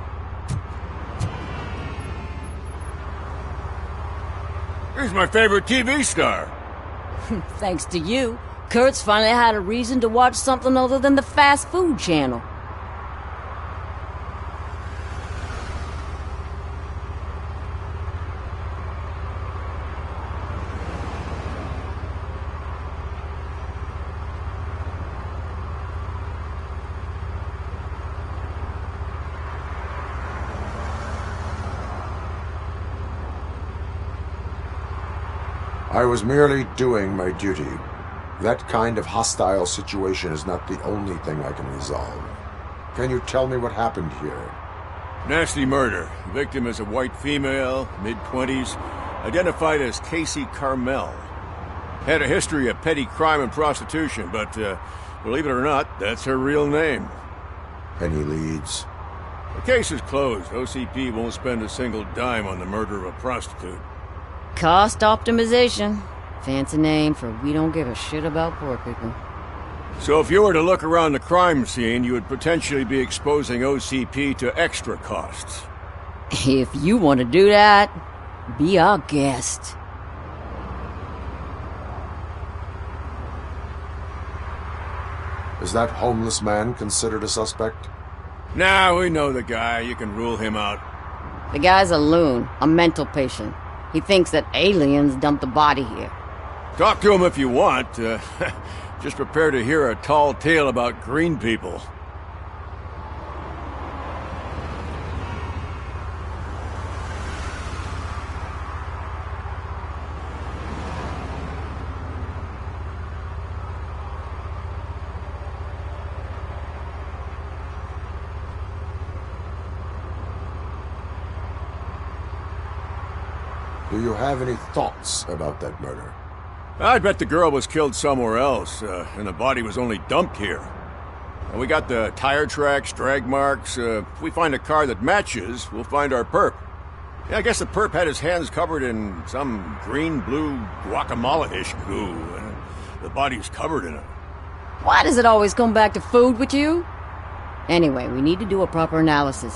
Here's my favorite TV star. Thanks to you, Kurt's finally had a reason to watch something other than the fast food channel. I was merely doing my duty. That kind of hostile situation is not the only thing I can resolve. Can you tell me what happened here? Nasty murder. The victim is a white female, mid-20s, identified as Casey Carmel. Had a history of petty crime and prostitution, but believe it or not, that's her real name. Any leads? The case is closed. OCP won't spend a single dime on the murder of a prostitute. Cost optimization. Fancy name for we don't give a shit about poor people. So if you were to look around the crime scene, you would potentially be exposing OCP to extra costs. If you want to do that, be our guest. Is that homeless man considered a suspect? Nah, we know the guy. You can rule him out. The guy's a loon, a mental patient. He thinks that aliens dumped the body here. Talk to him if you want. Just prepare to hear a tall tale about green people. Do you have any thoughts about that murder? I'd bet the girl was killed somewhere else, and the body was only dumped here. And we got the tire tracks, drag marks. If we find a car that matches, we'll find our perp. Yeah, I guess the perp had his hands covered in some green-blue guacamole-ish goo, and the body's covered in it. Why does it always come back to food with you? Anyway, we need to do a proper analysis.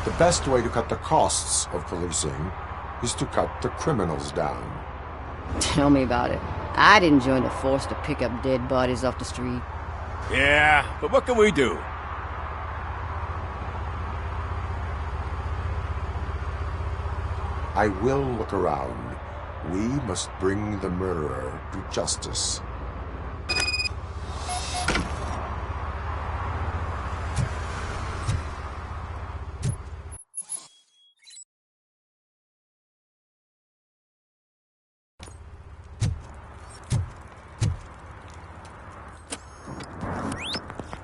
The best way to cut the costs of policing is to cut the criminals down. Tell me about it. I didn't join the force to pick up dead bodies off the street. Yeah, but what can we do? I will look around. We must bring the murderer to justice.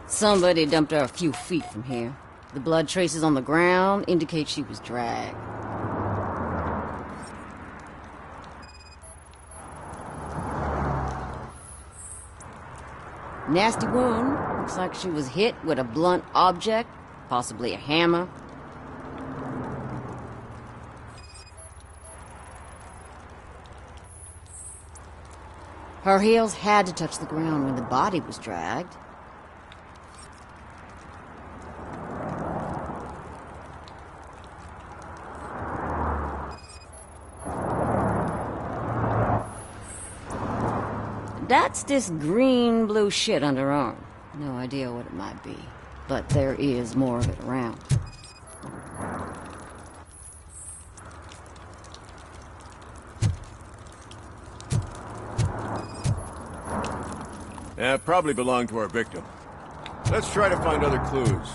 Somebody dumped her a few feet from here. The blood traces on the ground indicate she was dragged. Nasty wound. Looks like she was hit with a blunt object, possibly a hammer. Her heels had to touch the ground when the body was dragged. That's this green-blue shit under her arm. No idea what it might be, but there is more of it around. Yeah, probably belonged to our victim. Let's try to find other clues.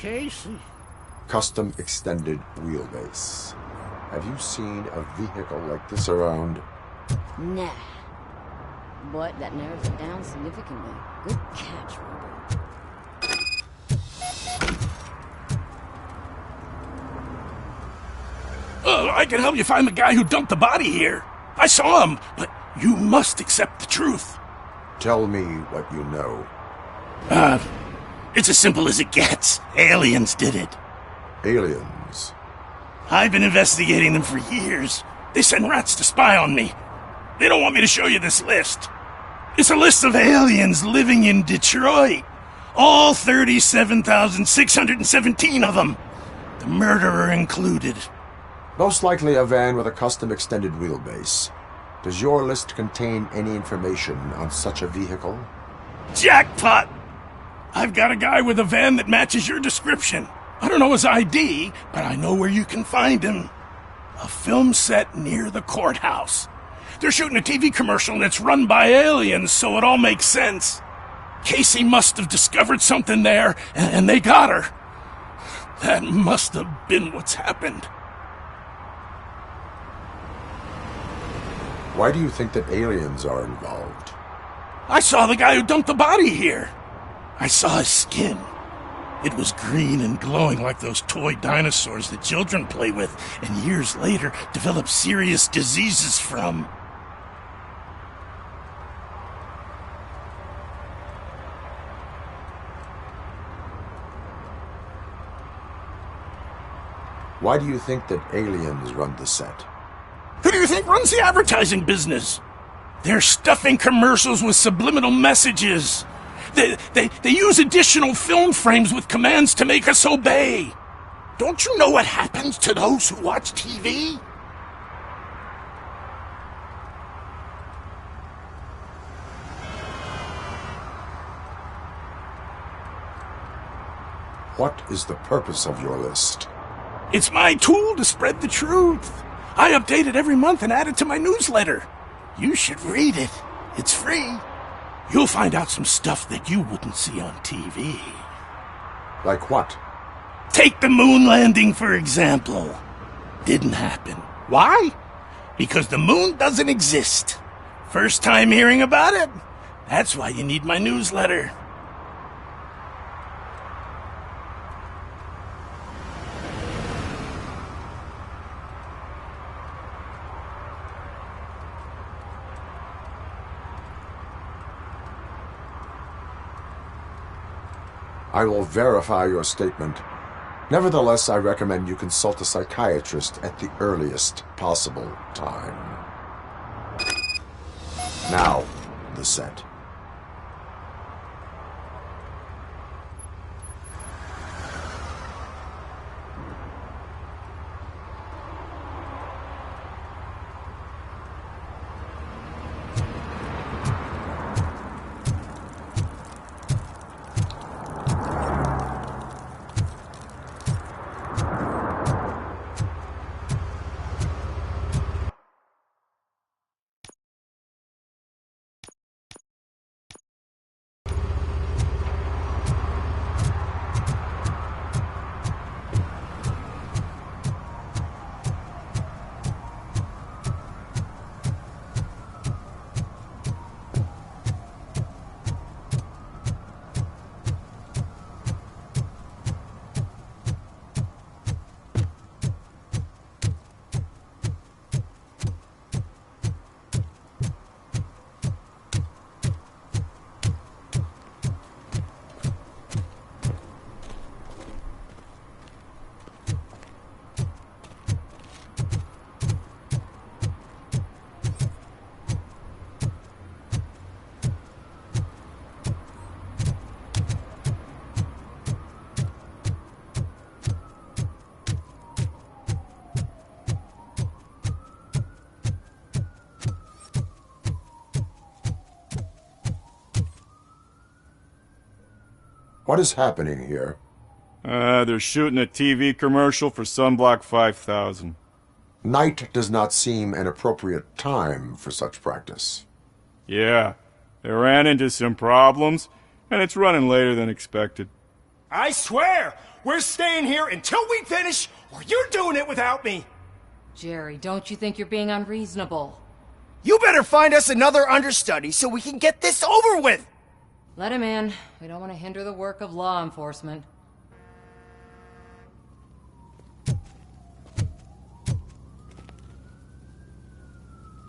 Casey. Custom extended wheelbase. Have you seen a vehicle like this around? Nah. But that narrows it down significantly. Good catch, Robo. I can help you find the guy who dumped the body here. I saw him, but you must accept the truth. Tell me what you know. It's as simple as it gets. Aliens did it. Aliens? I've been investigating them for years. They send rats to spy on me. They don't want me to show you this list. It's a list of aliens living in Detroit. All 37,617 of them. The murderer included. Most likely a van with a custom extended wheelbase. Does your list contain any information on such a vehicle? Jackpot! I've got a guy with a van that matches your description. I don't know his ID, but I know where you can find him. A film set near the courthouse. They're shooting a TV commercial and it's run by aliens, so it all makes sense. Casey must have discovered something there, and they got her. That must have been what's happened. Why do you think that aliens are involved? I saw the guy who dumped the body here. I saw his skin. It was green and glowing like those toy dinosaurs that children play with and years later develop serious diseases from. Why do you think that aliens run the set? Who do you think runs the advertising business? They're stuffing commercials with subliminal messages. They use additional film frames with commands to make us obey. Don't you know what happens to those who watch TV? What is the purpose of your list? It's my tool to spread the truth. I update it every month and add it to my newsletter. You should read it. It's free. You'll find out some stuff that you wouldn't see on TV. Like what? Take the moon landing, for example. Didn't happen. Why? Because the moon doesn't exist. First time hearing about it? That's why you need my newsletter. I will verify your statement. Nevertheless, I recommend you consult a psychiatrist at the earliest possible time. Now, the set. What is happening here? They're shooting a TV commercial for Sunblock 5000. Night does not seem an appropriate time for such practice. Yeah, they ran into some problems, and it's running later than expected. I swear, we're staying here until we finish, or you're doing it without me. Jerry, don't you think you're being unreasonable? You better find us another understudy so we can get this over with. Let him in. We don't want to hinder the work of law enforcement.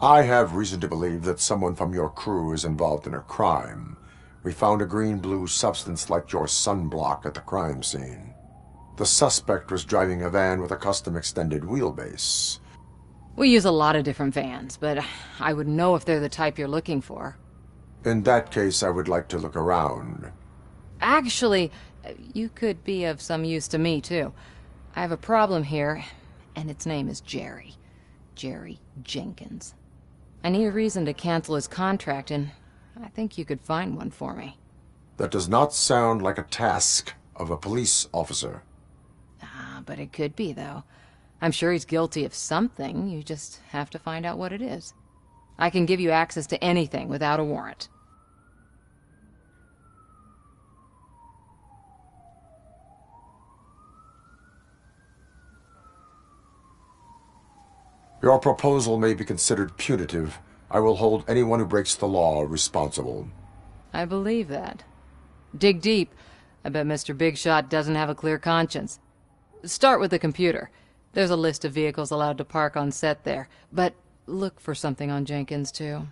I have reason to believe that someone from your crew is involved in a crime. We found a green-blue substance like your sunblock at the crime scene. The suspect was driving a van with a custom extended wheelbase. We use a lot of different vans, but I wouldn't know if they're the type you're looking for. In that case, I would like to look around. Actually, you could be of some use to me, too. I have a problem here, and its name is Jerry. Jerry Jenkins. I need a reason to cancel his contract, and I think you could find one for me. That does not sound like a task of a police officer. But it could be, though. I'm sure he's guilty of something. You just have to find out what it is. I can give you access to anything without a warrant. Your proposal may be considered punitive. I will hold anyone who breaks the law responsible. I believe that. Dig deep. I bet Mr. Big Shot doesn't have a clear conscience. Start with the computer. There's a list of vehicles allowed to park on set there, but look for something on Jenkins, too.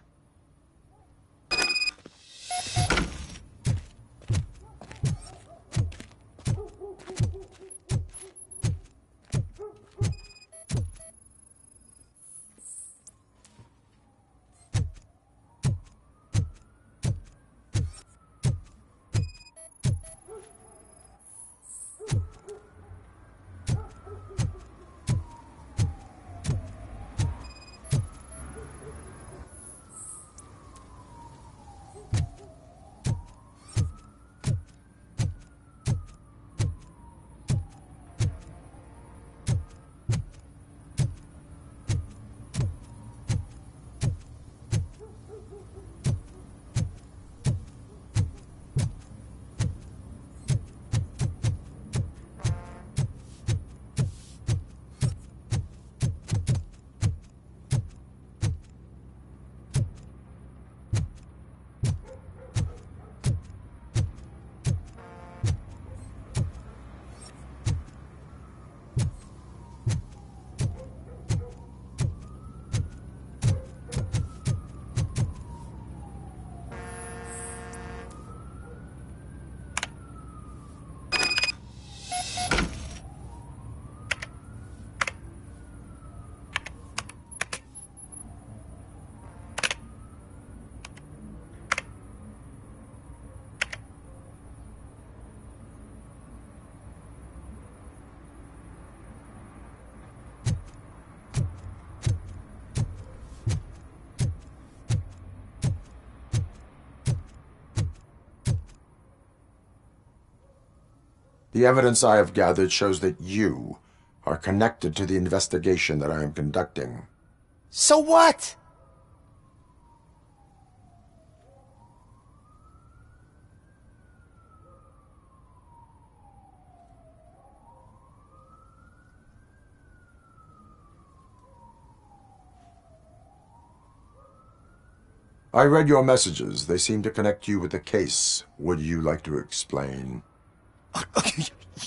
The evidence I have gathered shows that you are connected to the investigation that I am conducting. So what? I read your messages. They seem to connect you with the case. Would you like to explain?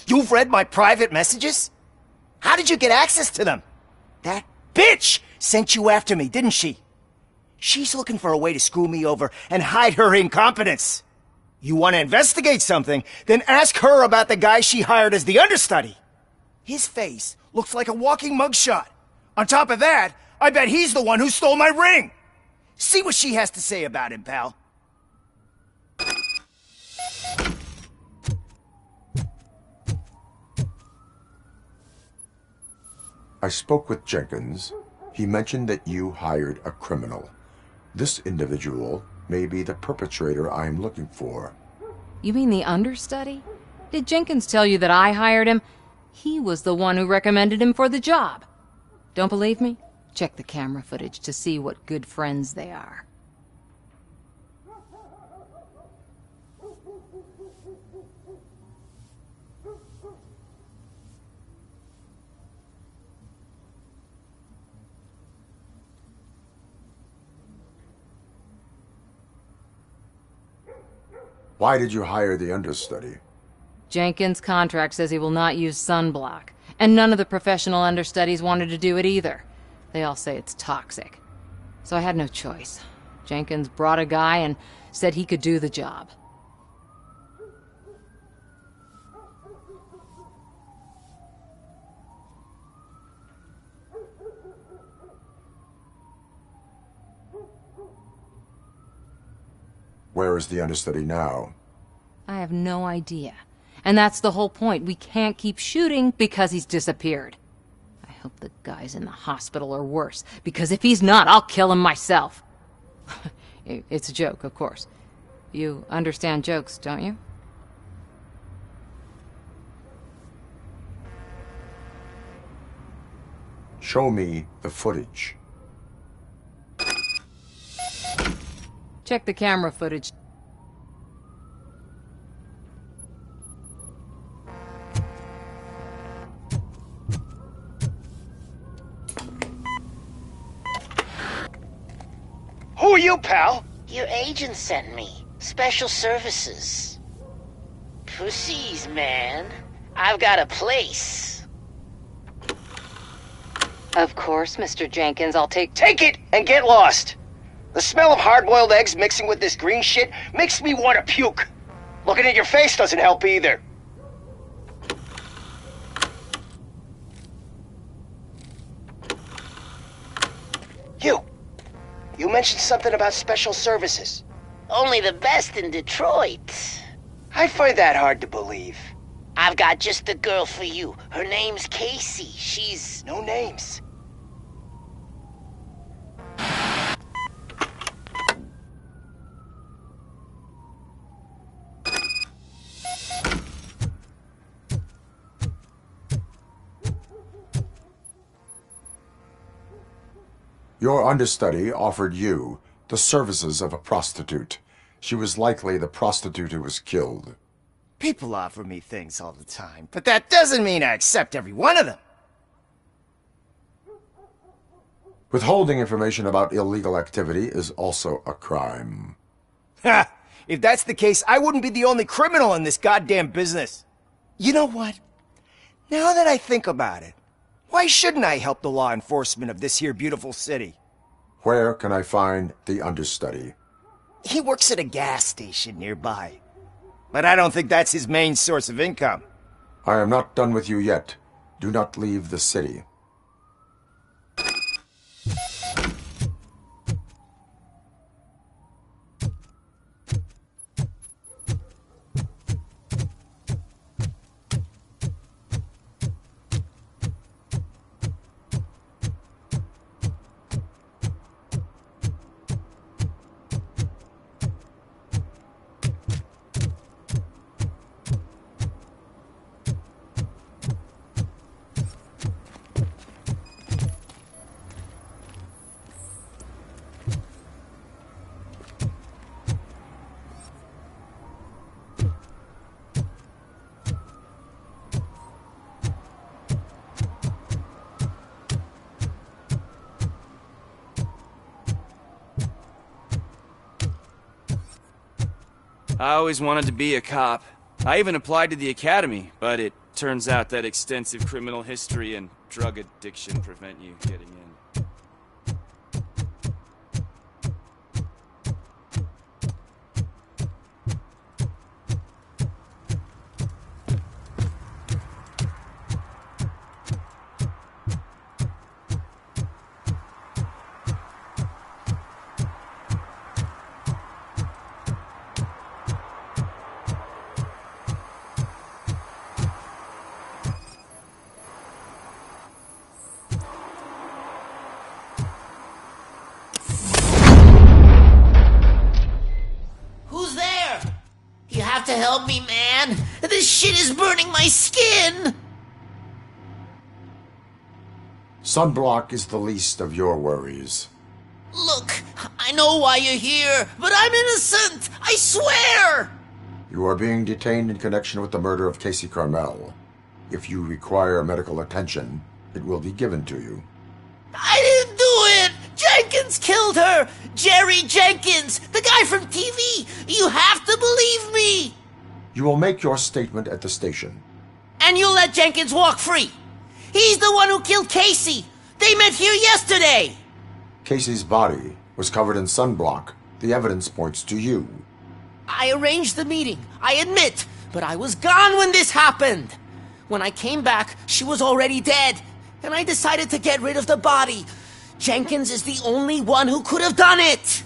You've read my private messages? How did you get access to them? That bitch sent you after me, didn't she? She's looking for a way to screw me over and hide her incompetence. You want to investigate something, then ask her about the guy she hired as the understudy. His face looks like a walking mugshot. On top of that, I bet he's the one who stole my ring. See what she has to say about him, pal. I spoke with Jenkins. He mentioned that you hired a criminal. This individual may be the perpetrator I am looking for. You mean the understudy? Did Jenkins tell you that I hired him? He was the one who recommended him for the job. Don't believe me? Check the camera footage to see what good friends they are. Why did you hire the understudy? Jenkins' contract says he will not use sunblock, and none of the professional understudies wanted to do it either. They all say it's toxic. So I had no choice. Jenkins brought a guy and said he could do the job. Where is the understudy now? I have no idea. And that's the whole point. We can't keep shooting because he's disappeared. I hope the guy's in the hospital or worse, because if he's not, I'll kill him myself. It's a joke, of course. You understand jokes, don't you? Show me the footage. Check the camera footage. Who are you, pal? Your agent sent me. Special services. Pussies, man. I've got a place. Of course, Mr. Jenkins, I'll take it and get lost! The smell of hard-boiled eggs mixing with this green shit makes me want to puke. Looking at your face doesn't help either. You mentioned something about special services. Only the best in Detroit. I find that hard to believe. I've got just the girl for you. Her name's Casey. She's... No names. Your understudy offered you the services of a prostitute. She was likely the prostitute who was killed. People offer me things all the time, but that doesn't mean I accept every one of them. Withholding information about illegal activity is also a crime. Ha! If that's the case, I wouldn't be the only criminal in this goddamn business. You know what? Now that I think about it, why shouldn't I help the law enforcement of this here beautiful city? Where can I find the understudy? He works at a gas station nearby. But I don't think that's his main source of income. I am not done with you yet. Do not leave the city. I always wanted to be a cop. I even applied to the academy, but it turns out that extensive criminal history and drug addiction prevent you getting in. To help me, man. This shit is burning my skin. Sunblock is the least of your worries. Look, I know why you're here, but I'm innocent. I swear. You are being detained in connection with the murder of Casey Carmel. If you require medical attention, it will be given to you. I didn't do it. Jenkins killed her! Jerry Jenkins! The guy from TV! You have to believe me! You will make your statement at the station. And you'll let Jenkins walk free! He's the one who killed Casey! They met here yesterday! Casey's body was covered in sunblock. The evidence points to you. I arranged the meeting, I admit, but I was gone when this happened. When I came back, she was already dead, and I decided to get rid of the body. Jenkins is the only one who could have done it!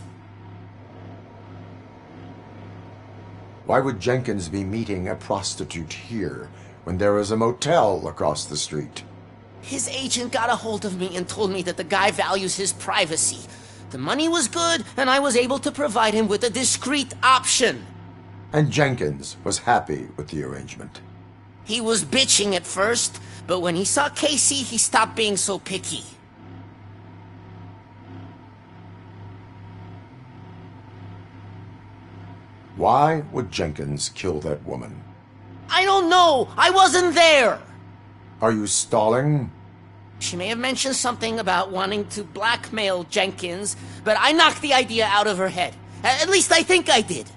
Why would Jenkins be meeting a prostitute here when there is a motel across the street? His agent got a hold of me and told me that the guy values his privacy. The money was good, and I was able to provide him with a discreet option. And Jenkins was happy with the arrangement. He was bitching at first, but when he saw Casey, he stopped being so picky. Why would Jenkins kill that woman? I don't know! I wasn't there! Are you stalling? She may have mentioned something about wanting to blackmail Jenkins, but I knocked the idea out of her head. At least I think I did.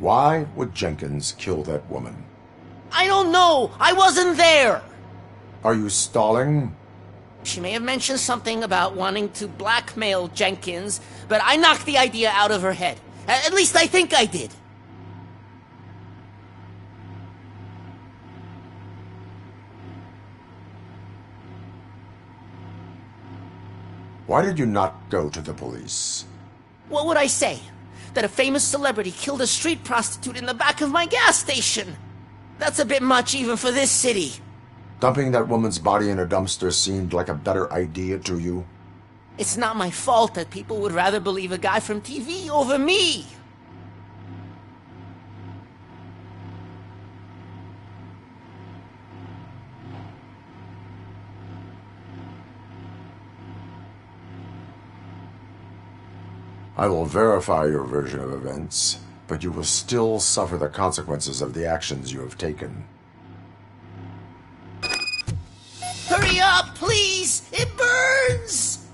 Why would Jenkins kill that woman? I don't know! I wasn't there! Are you stalling? She may have mentioned something about wanting to blackmail Jenkins, but I knocked the idea out of her head. At least I think I did. Why did you not go to the police? What would I say? That a famous celebrity killed a street prostitute in the back of my gas station? That's a bit much even for this city. Dumping that woman's body in a dumpster seemed like a better idea to you? It's not my fault that people would rather believe a guy from TV over me. I will verify your version of events, but you will still suffer the consequences of the actions you have taken. Hurry up, please! It burns!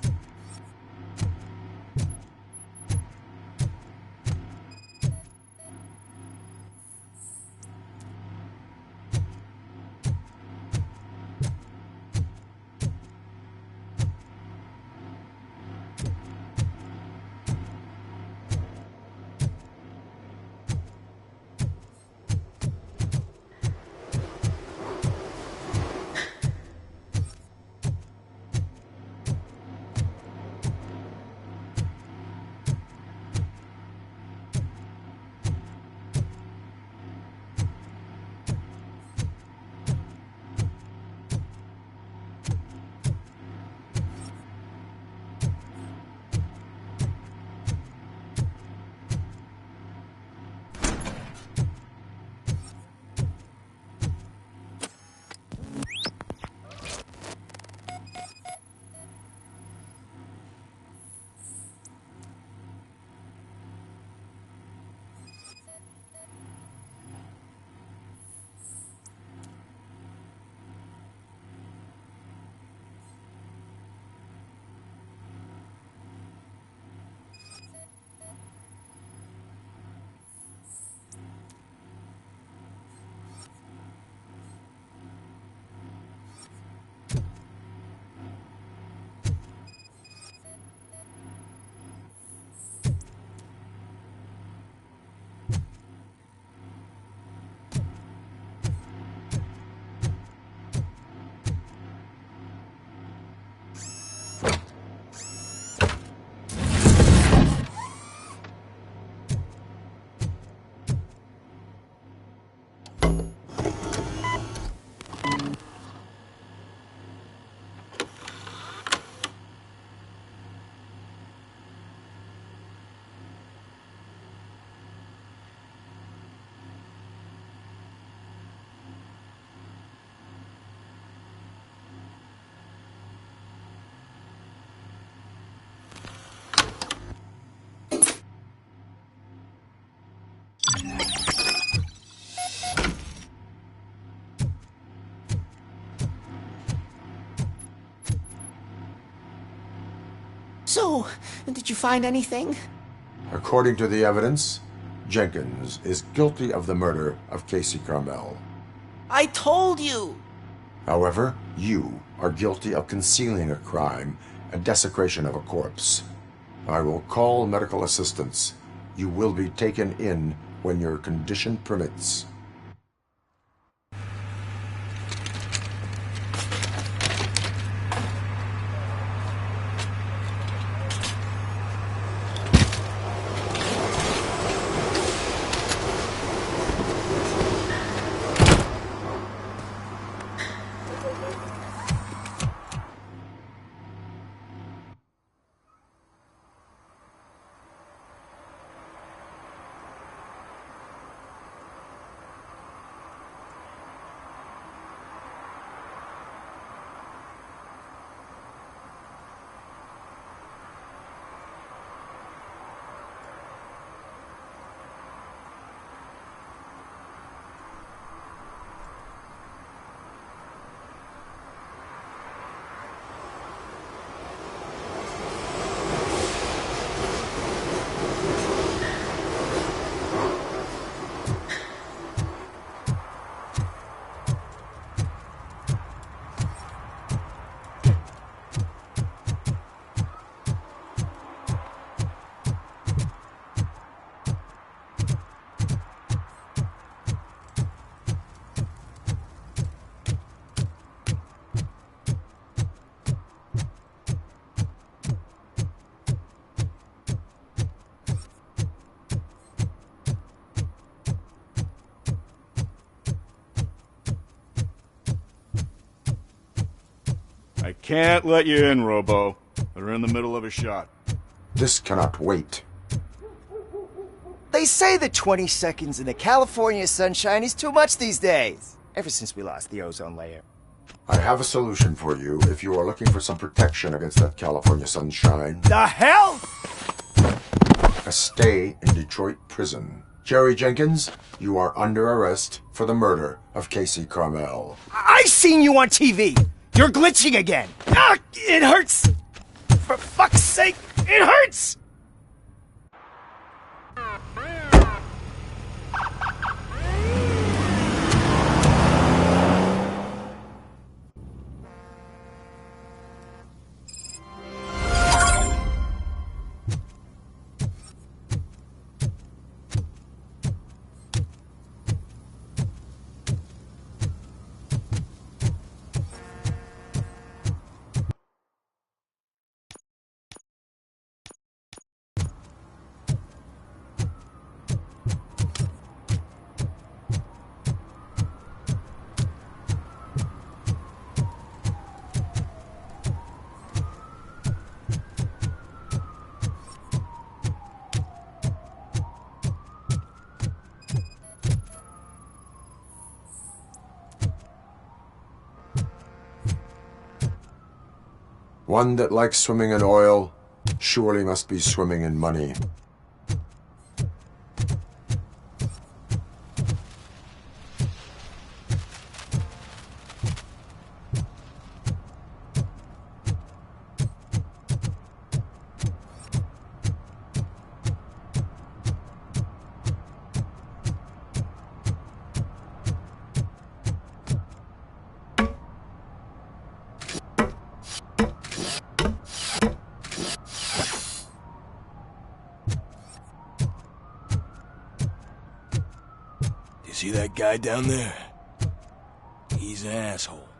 So, did you find anything? According to the evidence, Jenkins is guilty of the murder of Casey Carmel. I told you! However, you are guilty of concealing a crime and desecration of a corpse. I will call medical assistance. You will be taken in when your condition permits. I can't let you in, Robo. They're in the middle of a shot. This cannot wait. They say that 20 seconds in the California sunshine is too much these days. Ever since we lost the ozone layer. I have a solution for you if you are looking for some protection against that California sunshine. The hell? A stay in Detroit prison. Jerry Jenkins, you are under arrest for the murder of Casey Carmel. I seen you on TV. You're glitching again. Ah, it hurts. For fuck's sake, it hurts. One that likes swimming in oil surely must be swimming in money. See that guy down there? He's an asshole.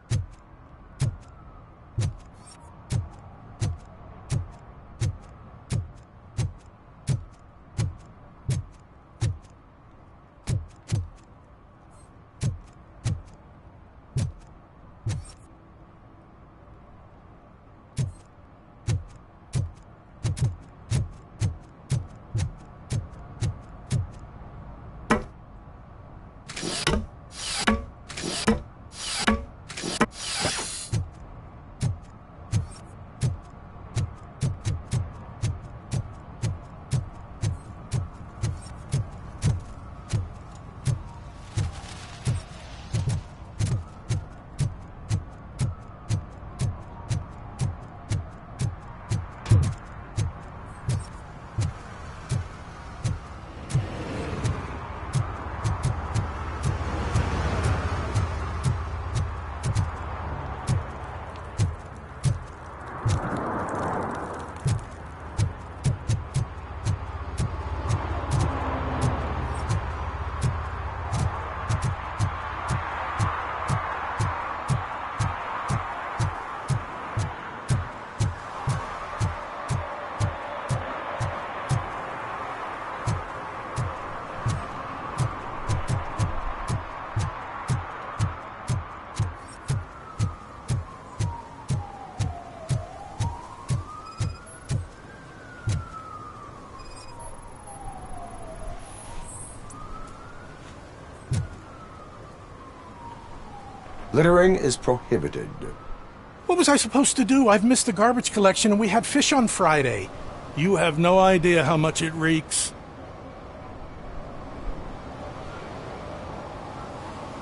Littering is prohibited. What was I supposed to do? I've missed the garbage collection and we had fish on Friday. You have no idea how much it reeks.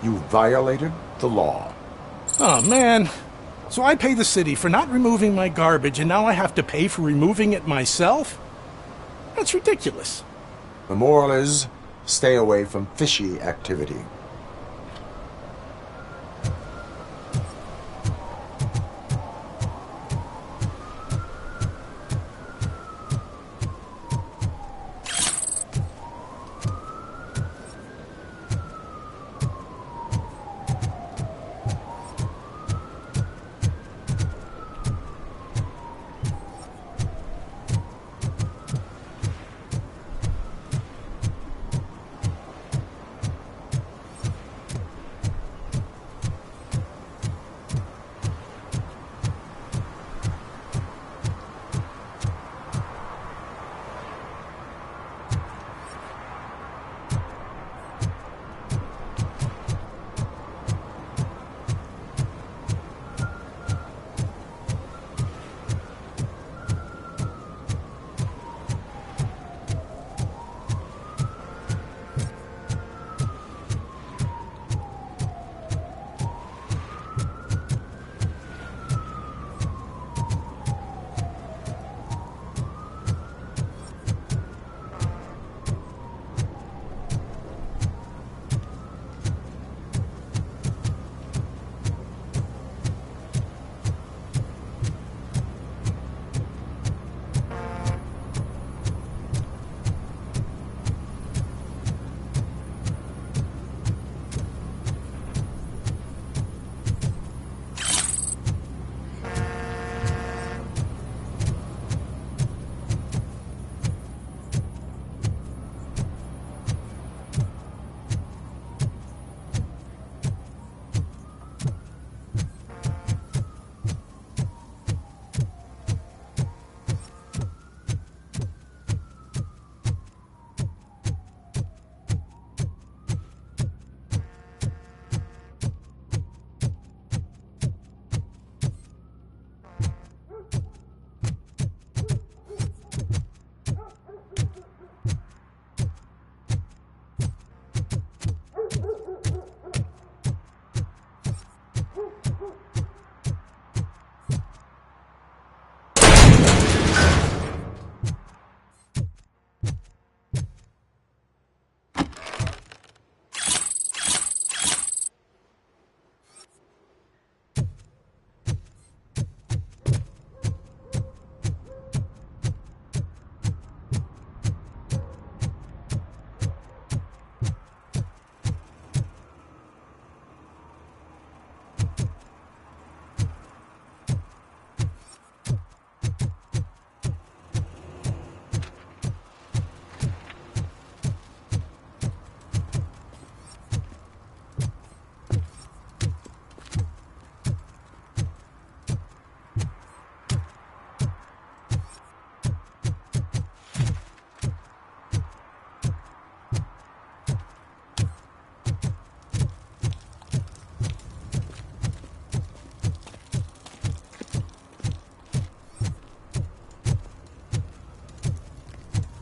You violated the law. Oh, man. So I pay the city for not removing my garbage, and now I have to pay for removing it myself? That's ridiculous. The moral is, stay away from fishy activity.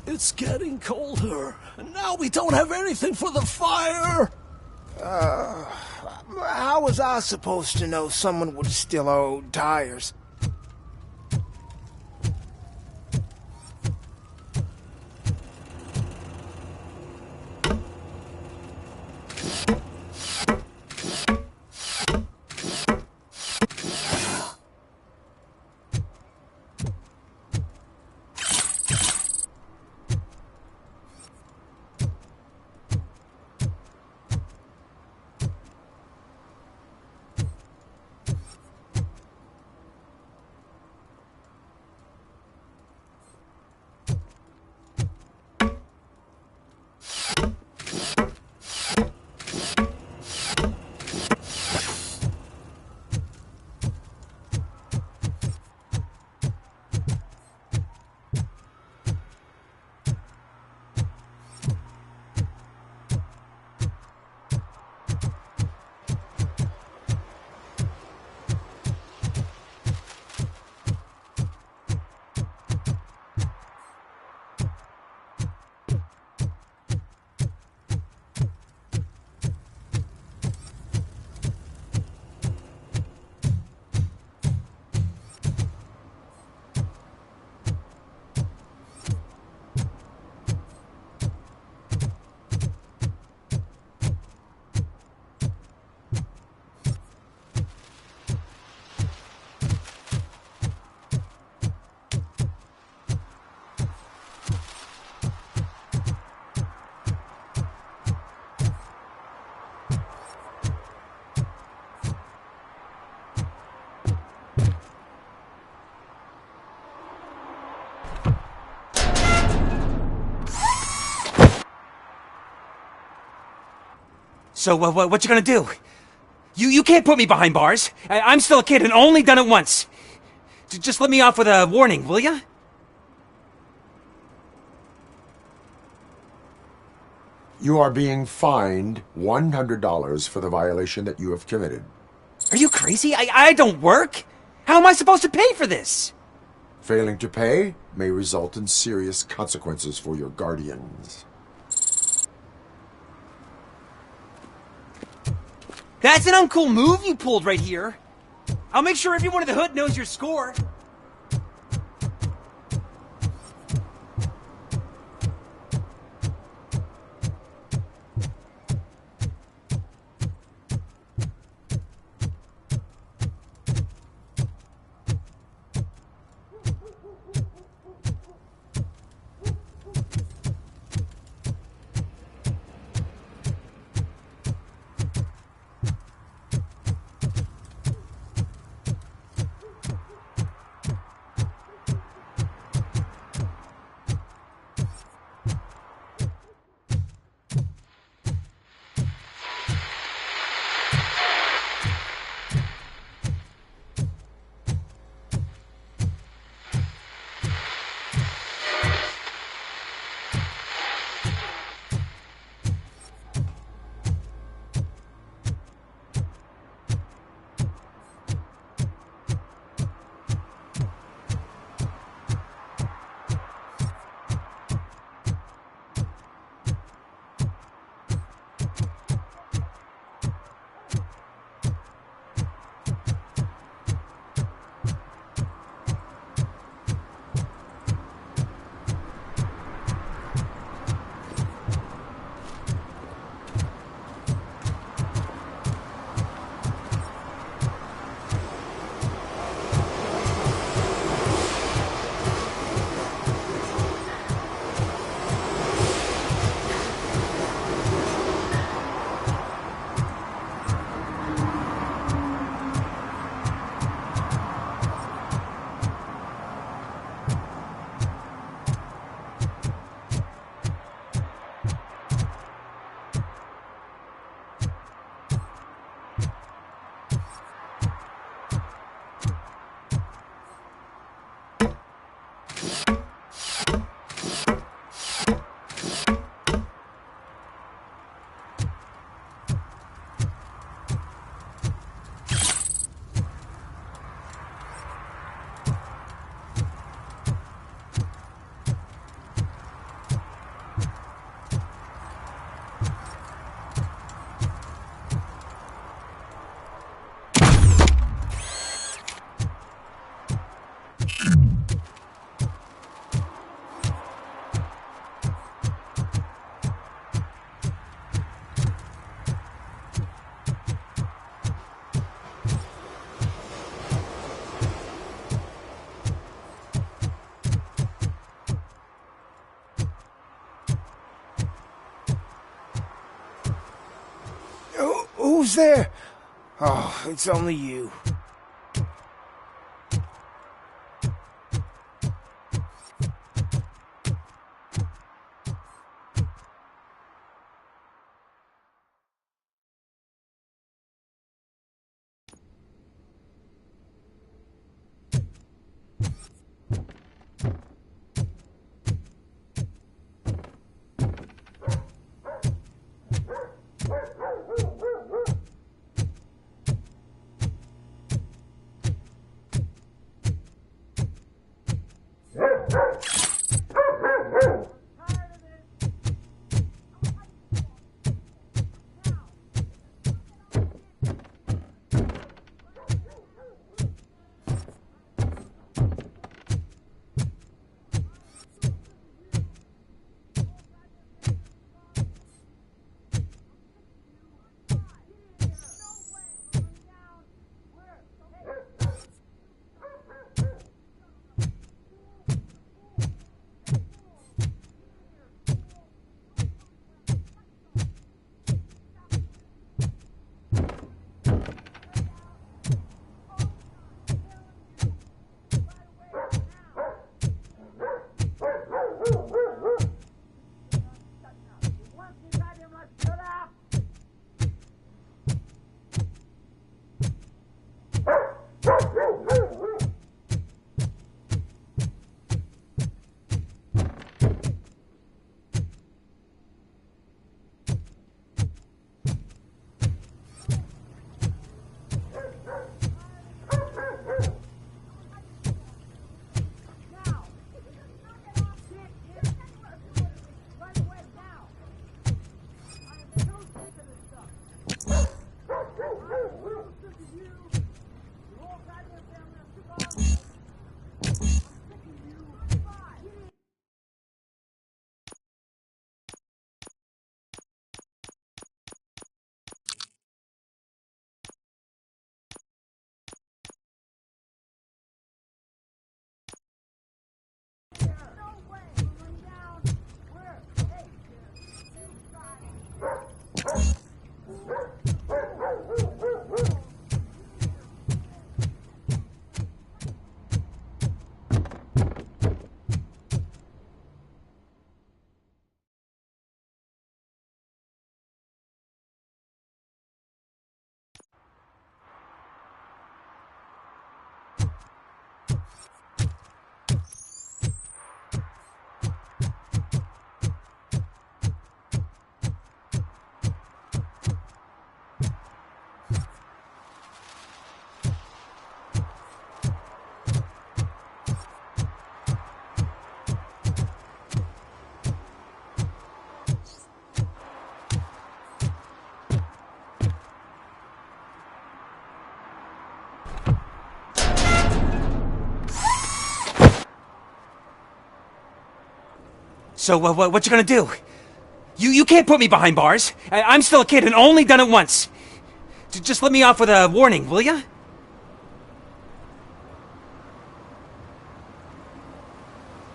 It's getting colder, and now we don't have anything for the fire! How was I supposed to know someone would steal our old tires? So, what you gonna do? You can't put me behind bars. I'm still a kid and only done it once. Just let me off with a warning, will ya? You are being fined $100 for the violation that you have committed. Are you crazy? I don't work. How am I supposed to pay for this? Failing to pay may result in serious consequences for your guardians. That's an uncool move you pulled right here. I'll make sure everyone in the hood knows your score. Who's there? Oh, it's only you. So, what you gonna do? You can't put me behind bars. I'm still a kid and only done it once. Just let me off with a warning, will ya?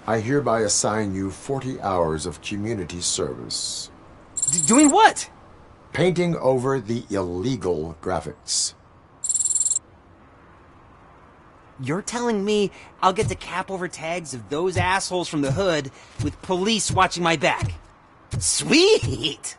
I hereby assign you 40 hours of community service. Doing what? Painting over the illegal graphics. You're telling me I'll get to cap over tags of those assholes from the hood with police watching my back? Sweet!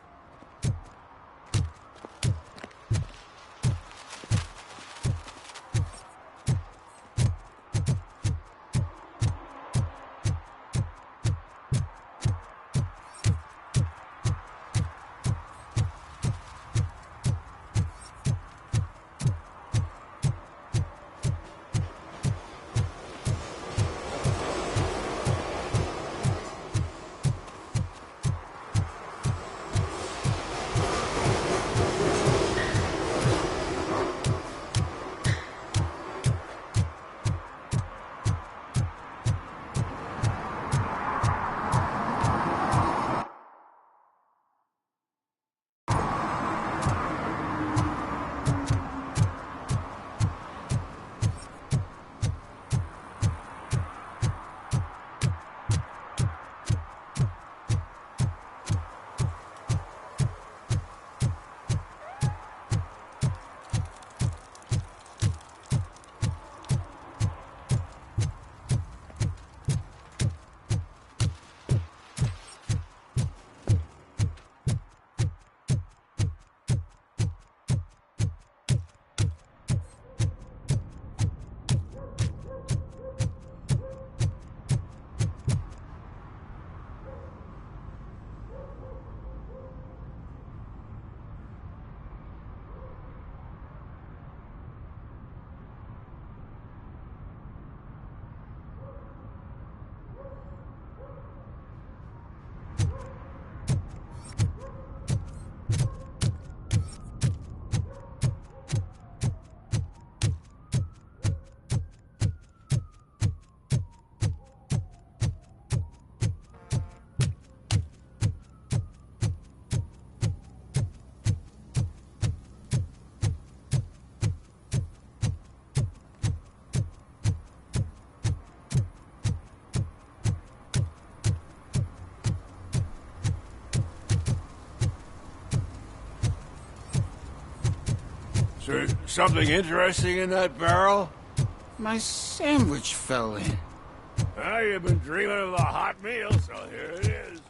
Is there something interesting in that barrel? My sandwich fell in. Well, you've been dreaming of a hot meal, so here it is.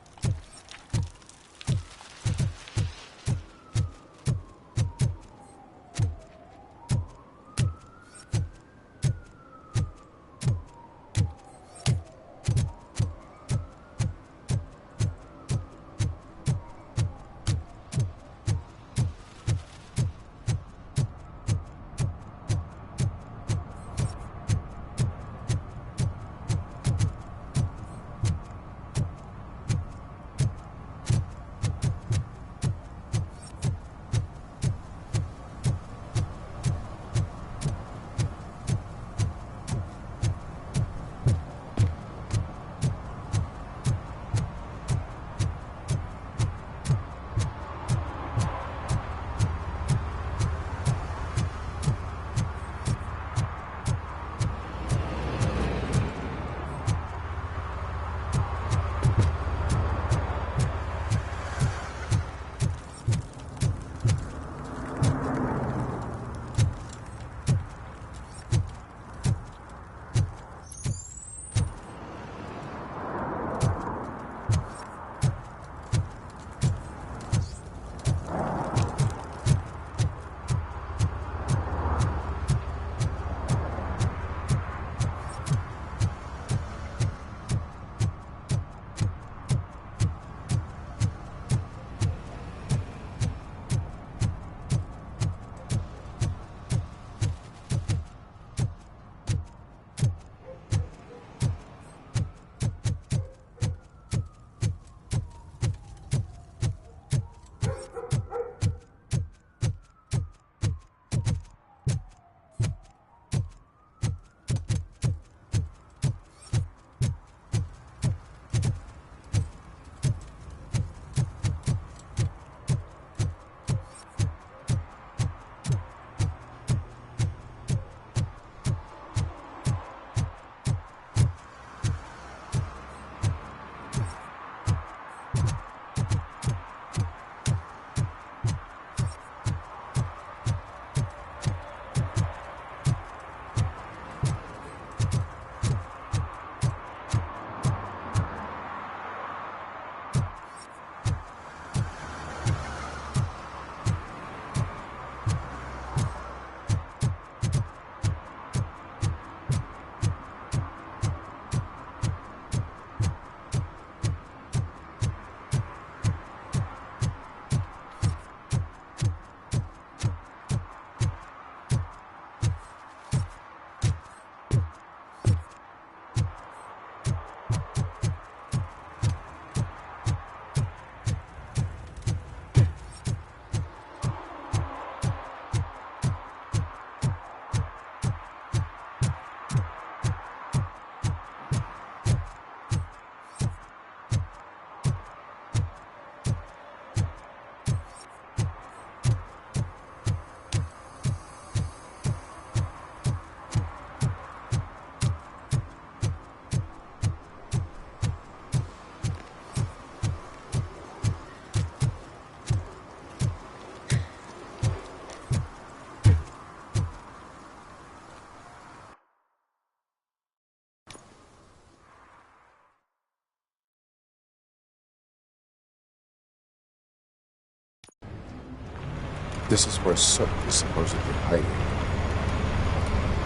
This is where Soot is supposedly hiding.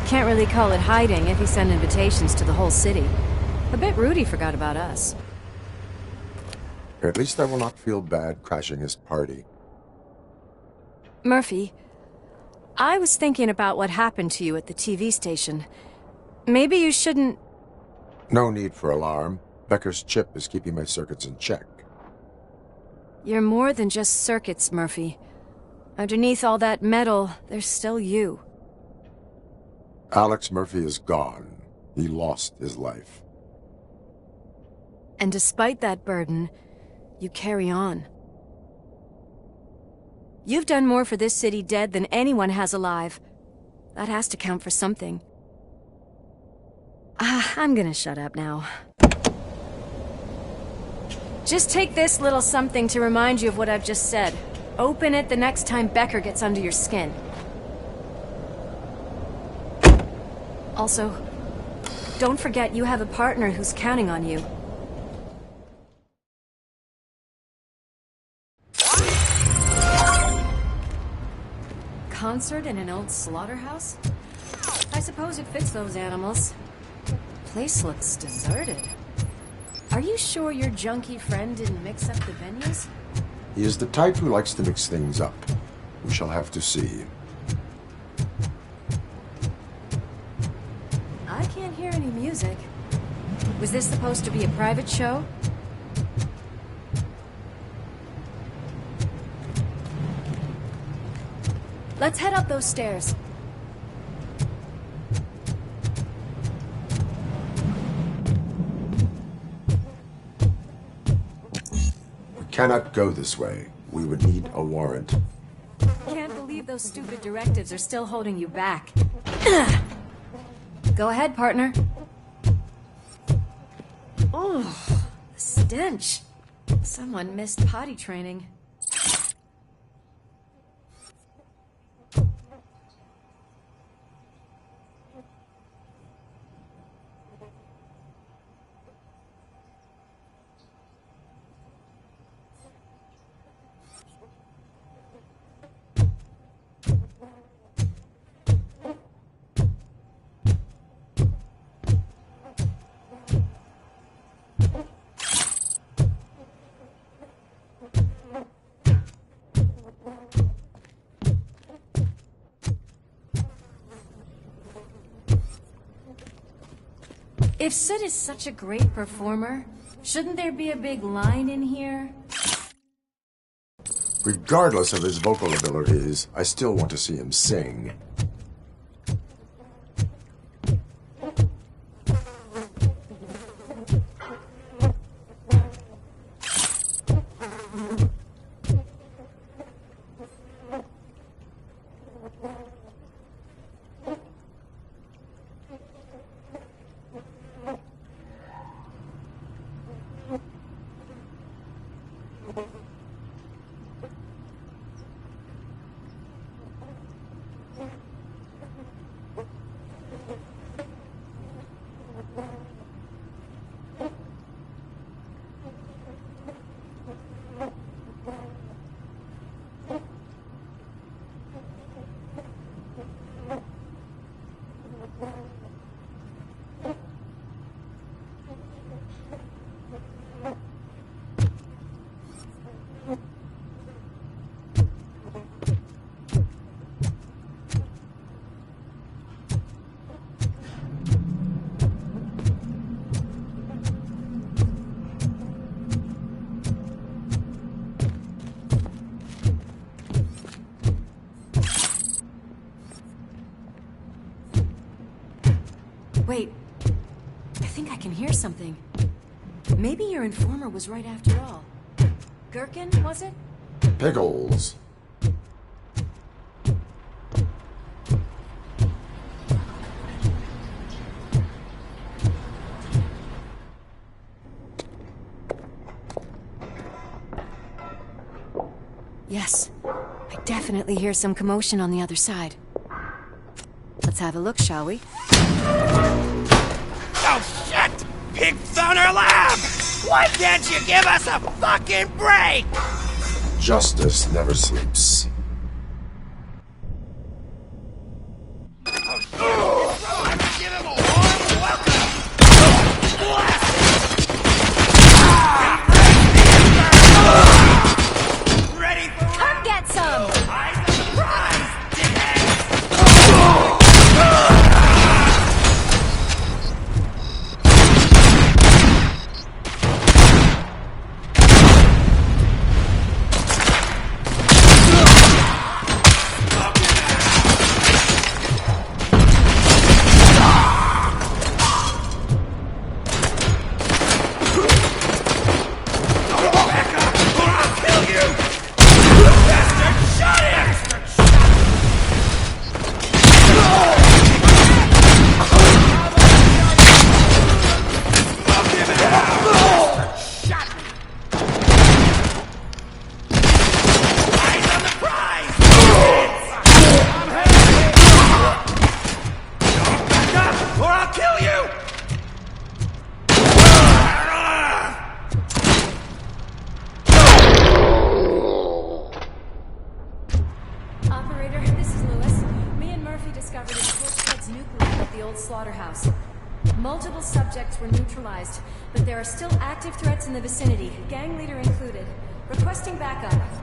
Can't really call it hiding if he sent invitations to the whole city. A bit rude he forgot about us. At least I will not feel bad crashing his party. Murphy, I was thinking about what happened to you at the TV station. Maybe you shouldn't... No need for alarm. Becker's chip is keeping my circuits in check. You're more than just circuits, Murphy. Underneath all that metal, there's still you. Alex Murphy is gone. He lost his life. And despite that burden, you carry on. You've done more for this city dead than anyone has alive. That has to count for something. I'm gonna shut up now. Just take this little something to remind you of what I've just said. Open it the next time Becker gets under your skin. Also, don't forget you have a partner who's counting on you. Concert in an old slaughterhouse? I suppose it fits those animals. Place looks deserted. Are you sure your junkie friend didn't mix up the venues? He is the type who likes to mix things up. We shall have to see. I can't hear any music. Was this supposed to be a private show? Let's head up those stairs. We cannot go this way. We would need a warrant. Can't believe those stupid directives are still holding you back. Go ahead, partner. Oh, the stench. Someone missed potty training. If Sid is such a great performer, shouldn't there be a big line in here? Regardless of his vocal abilities, I still want to see him sing. Wait, I think I can hear something. Maybe your informer was right after all. Gherkin, was it? Pickles. Yes, I definitely hear some commotion on the other side. Let's have a look, shall we? Oh, shit! Pig Thunder Lab! Why can't you give us a fucking break? Justice never sleeps. old slaughterhouse. Multiple subjects were neutralized, but there are still active threats in the vicinity, gang leader included. Requesting backup.